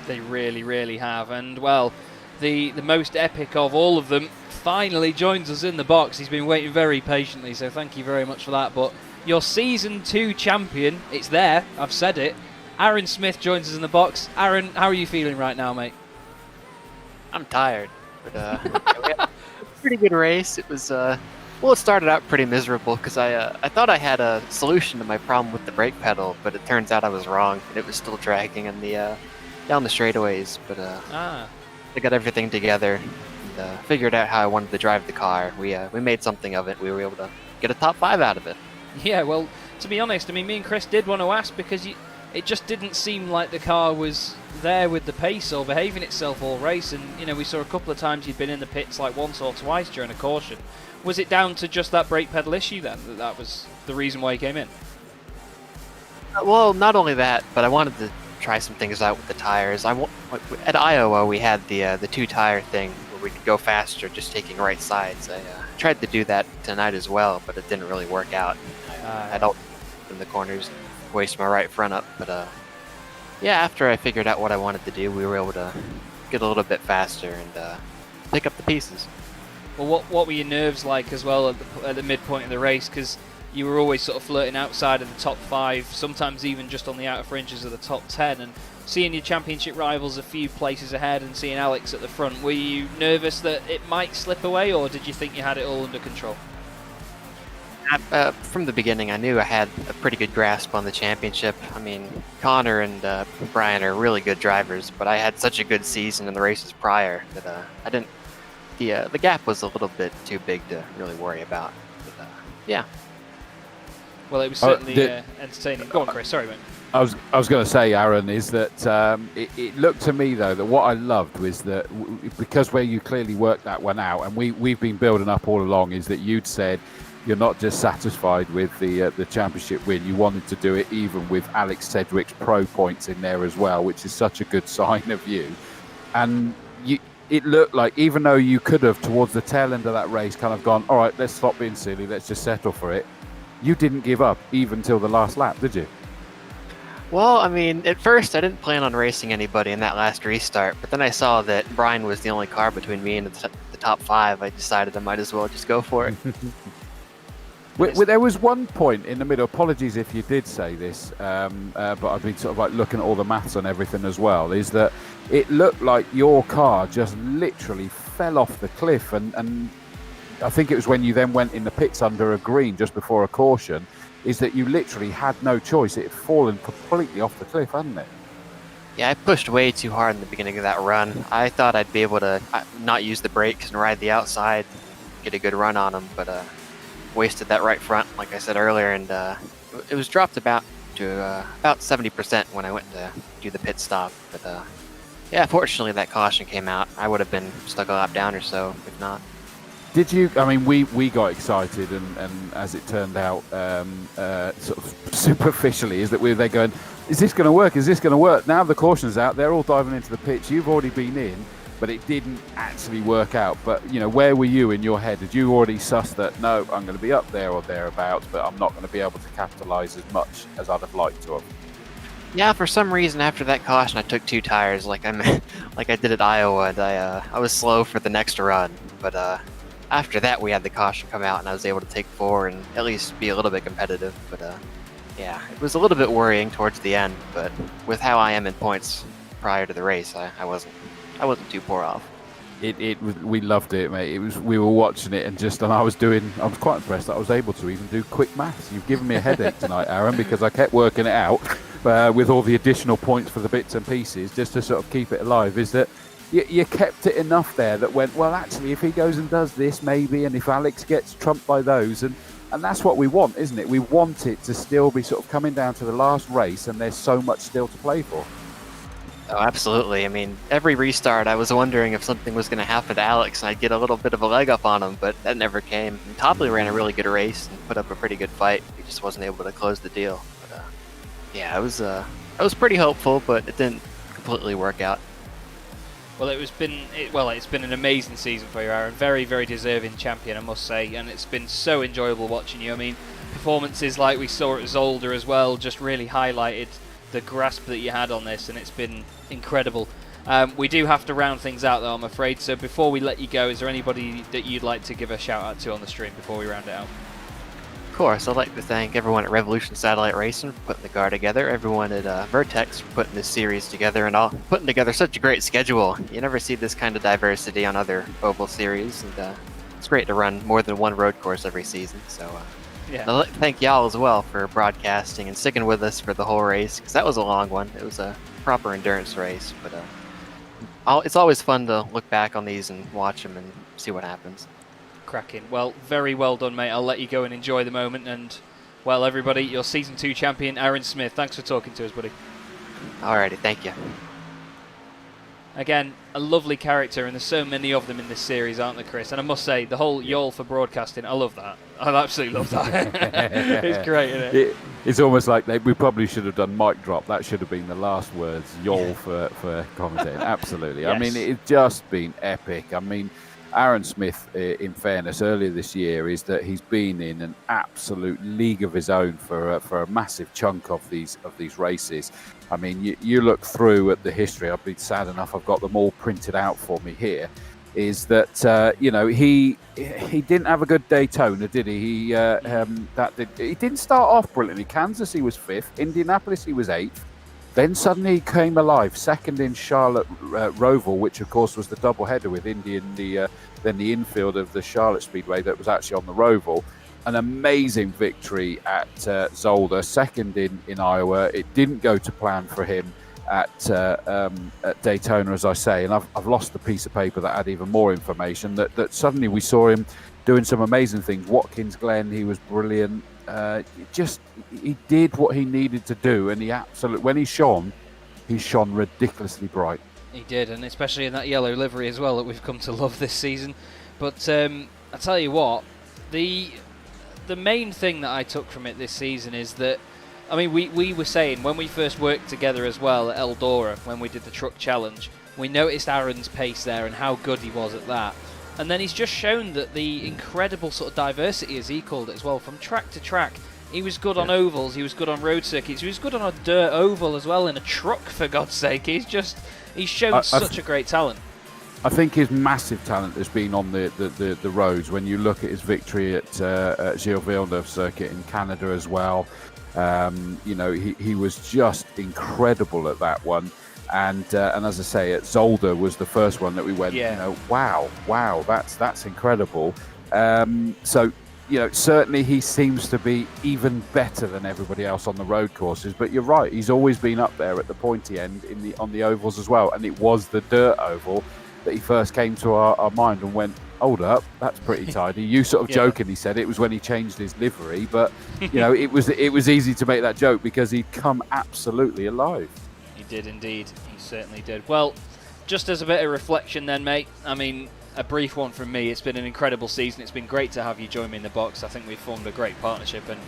B: They
A: really, really have. And, well, the most epic of all of them finally joins us in the box. He's been waiting very patiently, so thank you very much for that. But your Season 2 champion, it's there, I've said it. Aaron Smith joins us in the box. Aaron, how are you feeling right now, mate?
H: I'm tired, but we had a pretty good race. It was it started out pretty miserable because I thought I had a solution to my problem with the brake pedal, but it turns out I was wrong, and it was still dragging in the down the straightaways. But I got everything together and figured out how I wanted to drive the car. We made something of it. We were able to get a top 5 out of it.
A: Yeah, well, to be honest, I mean, me and Chris did want to ask because it just didn't seem like the car was there with the pace or behaving itself all race. And, we saw a couple of times you'd been in the pits like once or twice during a caution. Was it down to just that brake pedal issue then? That was the reason why you came in?
H: Well, not only that, but I wanted to try some things out with the tires. At Iowa, we had the 2-tire thing where we could go faster just taking right sides. I tried to do that tonight as well, but it didn't really work out. I don't in the corners, waste my right front up. But yeah, after I figured out what I wanted to do, we were able to get a little bit faster and pick up the pieces.
A: Well, what were your nerves like as well at the midpoint of the race? Because you were always sort of flirting outside of the top 5, sometimes even just on the outer fringes of the top 10, and seeing your championship rivals a few places ahead and seeing Alex at the front, were you nervous that it might slip away, or did you think you had it all under control?
H: From the beginning, I knew I had a pretty good grasp on the championship. I mean, Connor and Brian are really good drivers, but I had such a good season in the races prior that I didn't. The gap was a little bit too big to really worry about. But, yeah.
A: Well, it was certainly entertaining. Go on, Chris. Sorry, mate.
B: I was going to say, Aaron, is that it looked to me, though, that what I loved was that because where you clearly worked that one out, and we've been building up all along, is that you'd said you're not just satisfied with the championship win. You wanted to do it even with Alex Sedgwick's pro points in there as well, which is such a good sign of you. And it looked like, even though you could have, towards the tail end of that race, kind of gone, all right, let's stop being silly, let's just settle for it. You didn't give up even till the last lap, did you?
H: Well, I mean, at first I didn't plan on racing anybody in that last restart, but then I saw that Brian was the only car between me and the top 5. I decided I might as well just go for it.
B: There was one point in the middle, apologies if you did say this, but I've been sort of like looking at all the maths and everything as well, is that it looked like your car just literally fell off the cliff, and I think it was when you then went in the pits under a green just before a caution, is that you literally had no choice. It had fallen completely off the cliff, hadn't it?
H: Yeah, I pushed way too hard in the beginning of that run. I thought I'd be able to not use the brakes and ride the outside, get a good run on them, but wasted that right front, like I said earlier, and it was dropped about 70% when I went to do the pit stop. But yeah, fortunately that caution came out. I would have been stuck a lap down or so if not.
B: Did you? I mean, we got excited, and as it turned out, sort of superficially, is that they're going, is this going to work? Is this going to work? Now the caution's out, they're all diving into the pitch. You've already been in, but it didn't actually work out. But where were you in your head? Did you already suss that? No, I'm going to be up there or thereabouts, but I'm not going to be able to capitalise as much as I'd have liked to have.
H: Yeah, for some reason after that caution, I took 2 tires, like I did at Iowa, and I was slow for the next run, but. After that, we had the caution come out, and I was able to take 4 and at least be a little bit competitive. But yeah, it was a little bit worrying towards the end. But with how I am in points prior to the race, I wasn't too poor off.
B: We loved it, mate. We were watching it, and I was quite impressed that I was able to even do quick maths. You've given me a headache tonight, Aaron, because I kept working it out with all the additional points for the bits and pieces, just to sort of keep it alive. Is that you kept it enough there that went, well, actually, if he goes and does this, maybe, and if Alex gets trumped by those, and that's what we want, isn't it? We want it to still be sort of coming down to the last race, and there's so much still to play for.
H: Oh, absolutely. I mean, every restart, I was wondering if something was going to happen to Alex, and I'd get a little bit of a leg up on him, but that never came. And Doble ran a really good race and put up a pretty good fight. He just wasn't able to close the deal. But yeah, I was pretty hopeful, but it didn't completely work out.
A: Well, it's been an amazing season for you, Aaron. Very, very deserving champion, I must say, and it's been so enjoyable watching you. I mean, performances like we saw at Zolder as well just really highlighted the grasp that you had on this, and it's been incredible. We do have to round things out, though, I'm afraid. So before we let you go, is there anybody that you'd like to give a shout out to on the stream before we round it out?
H: Of course, I'd like to thank everyone at Revolution Satellite Racing for putting the car together, everyone at Vertex for putting this series together, and all putting together such a great schedule. You never see this kind of diversity on other oval series, and it's great to run more than one road course every season. So yeah. I'd like to thank y'all as well for broadcasting and sticking with us for the whole race, because that was a long one. It was a proper endurance race, but it's always fun to look back on these and watch them and see what happens.
A: Cracking. Well, very well done, mate. I'll let you go and enjoy the moment. And, well, everybody, your Season 2 champion, Aaron Smith. Thanks for talking to us, buddy.
H: Alrighty, thank you.
A: Again, a lovely character, and there's so many of them in this series, aren't there, Chris? And I must say, the whole y'all for broadcasting, I love that. I absolutely love that. It's great, isn't it?
B: It's almost like we probably should have done mic drop. That should have been the last words, y'all for commentating. Absolutely.
A: Yes.
B: I mean, it's just been epic. I mean, Aaron Smith, in fairness, earlier this year, is that he's been in an absolute league of his own for a massive chunk of these races. I mean, you look through at the history. I've been sad enough. I've got them all printed out for me here. Is that he didn't have a good Daytona, did he? He didn't start off brilliantly. Kansas, he was 5th. Indianapolis, he was 8th. Then suddenly he came alive, 2nd in Charlotte Roval, which of course was the doubleheader with Indy and then the infield of the Charlotte Speedway that was actually on the Roval. An amazing victory at Zolder, 2nd in Iowa. It didn't go to plan for him at Daytona, as I say, and I've lost the piece of paper that had even more information. That suddenly we saw him doing some amazing things. Watkins Glen, he was brilliant. He did what he needed to do, and when he shone ridiculously bright.
A: He did, and especially in that yellow livery as well that we've come to love this season. But I tell you what, the main thing that I took from it this season is that, I mean, we were saying when we first worked together as well at Eldora, when we did the truck challenge, we noticed Aaron's pace there and how good he was at that. And then he's just shown that the incredible sort of diversity, as he called it as well, from track to track, He was good on ovals, he was good on road circuits, he was good on a dirt oval as well in a truck, for God's sake. He's shown such a great talent.
B: I think his massive talent has been on the roads. When you look at his victory at Gilles Villeneuve circuit in Canada as well, he was just incredible at that one. And as I say, at Zolder was the first one that we went, wow, that's incredible. Certainly he seems to be even better than everybody else on the road courses. But you're right, he's always been up there at the pointy end on the ovals as well. And it was the dirt oval that he first came to our mind and went, hold up, that's pretty tidy. You sort of jokingly said it was when he changed his livery, but it was easy to make that joke because he'd come absolutely alive.
A: He did indeed. He certainly did. Well, just as a bit of reflection then, mate, I mean, a brief one from me. It's been an incredible season. It's been great to have you join me in the box. I think we've formed a great partnership, and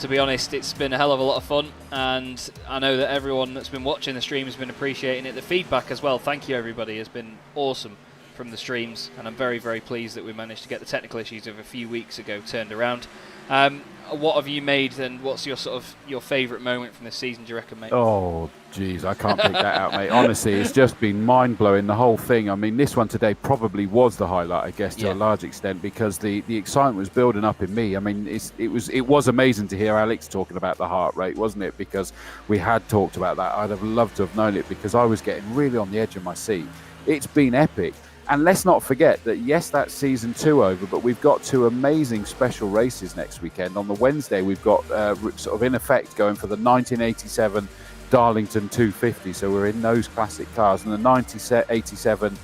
A: to be honest, it's been a hell of a lot of fun, and I know that everyone that's been watching the stream has been appreciating it. The feedback as well, thank you everybody, has been awesome from the streams, and I'm very, very pleased that we managed to get the technical issues of a few weeks ago turned around. What have you made, and what's your favourite moment from this season, do you reckon, mate?
B: Oh, geez, I can't pick that out, mate. Honestly, it's just been mind-blowing, the whole thing. I mean, this one today probably was the highlight, I guess, to a large extent, because the excitement was building up in me. I mean, it was amazing to hear Alex talking about the heart rate, wasn't it? Because we had talked about that. I'd have loved to have known it, because I was getting really on the edge of my seat. It's been epic. And let's not forget that, yes, that's season 2 over, but we've got 2 amazing special races next weekend. On the Wednesday, we've got sort of in effect going for the 1987 Darlington 250. So we're in those classic cars, and the 1987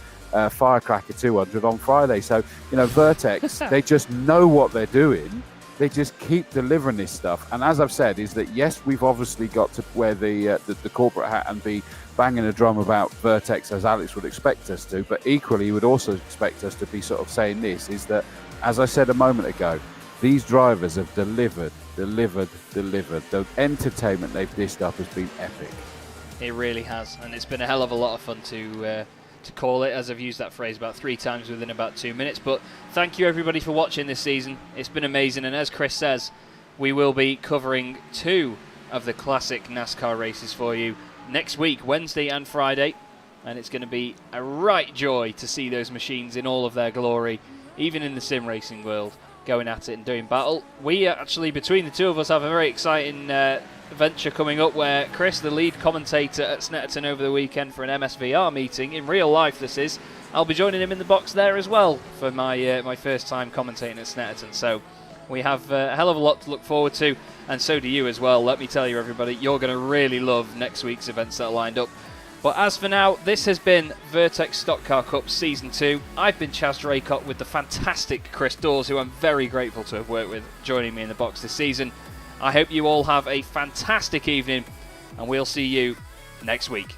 B: Firecracker 200 on Friday. So, Vertex, they just know what they're doing. They just keep delivering this stuff. And as I've said, is that, yes, we've obviously got to wear the corporate hat and be banging a drum about Vertex as Alex would expect us to, but equally he would also expect us to be sort of saying this, is that, as I said a moment ago, these drivers have delivered. The entertainment they've dished up has been epic.
A: It really has, and it's been a hell of a lot of fun to call it, as I've used that phrase about 3 times within about 2 minutes. But thank you everybody for watching this season. It's been amazing, and as Chris says, we will be covering 2 of the classic NASCAR races for you next week, Wednesday and Friday, and it's going to be a right joy to see those machines in all of their glory, even in the sim racing world, going at it and doing battle. We actually, between the 2 of us, have a very exciting venture coming up where Chris, the lead commentator at Snetterton over the weekend for an MSVR meeting, in real life this is, I'll be joining him in the box there as well for my first time commentating at Snetterton. So we have a hell of a lot to look forward to, and so do you as well. Let me tell you, everybody, you're going to really love next week's events that are lined up. But as for now, this has been Vertex Stock Car Cup Season 2. I've been Chaz Draycott with the fantastic Chris Dawes, who I'm very grateful to have worked with, joining me in the box this season. I hope you all have a fantastic evening, and we'll see you next week.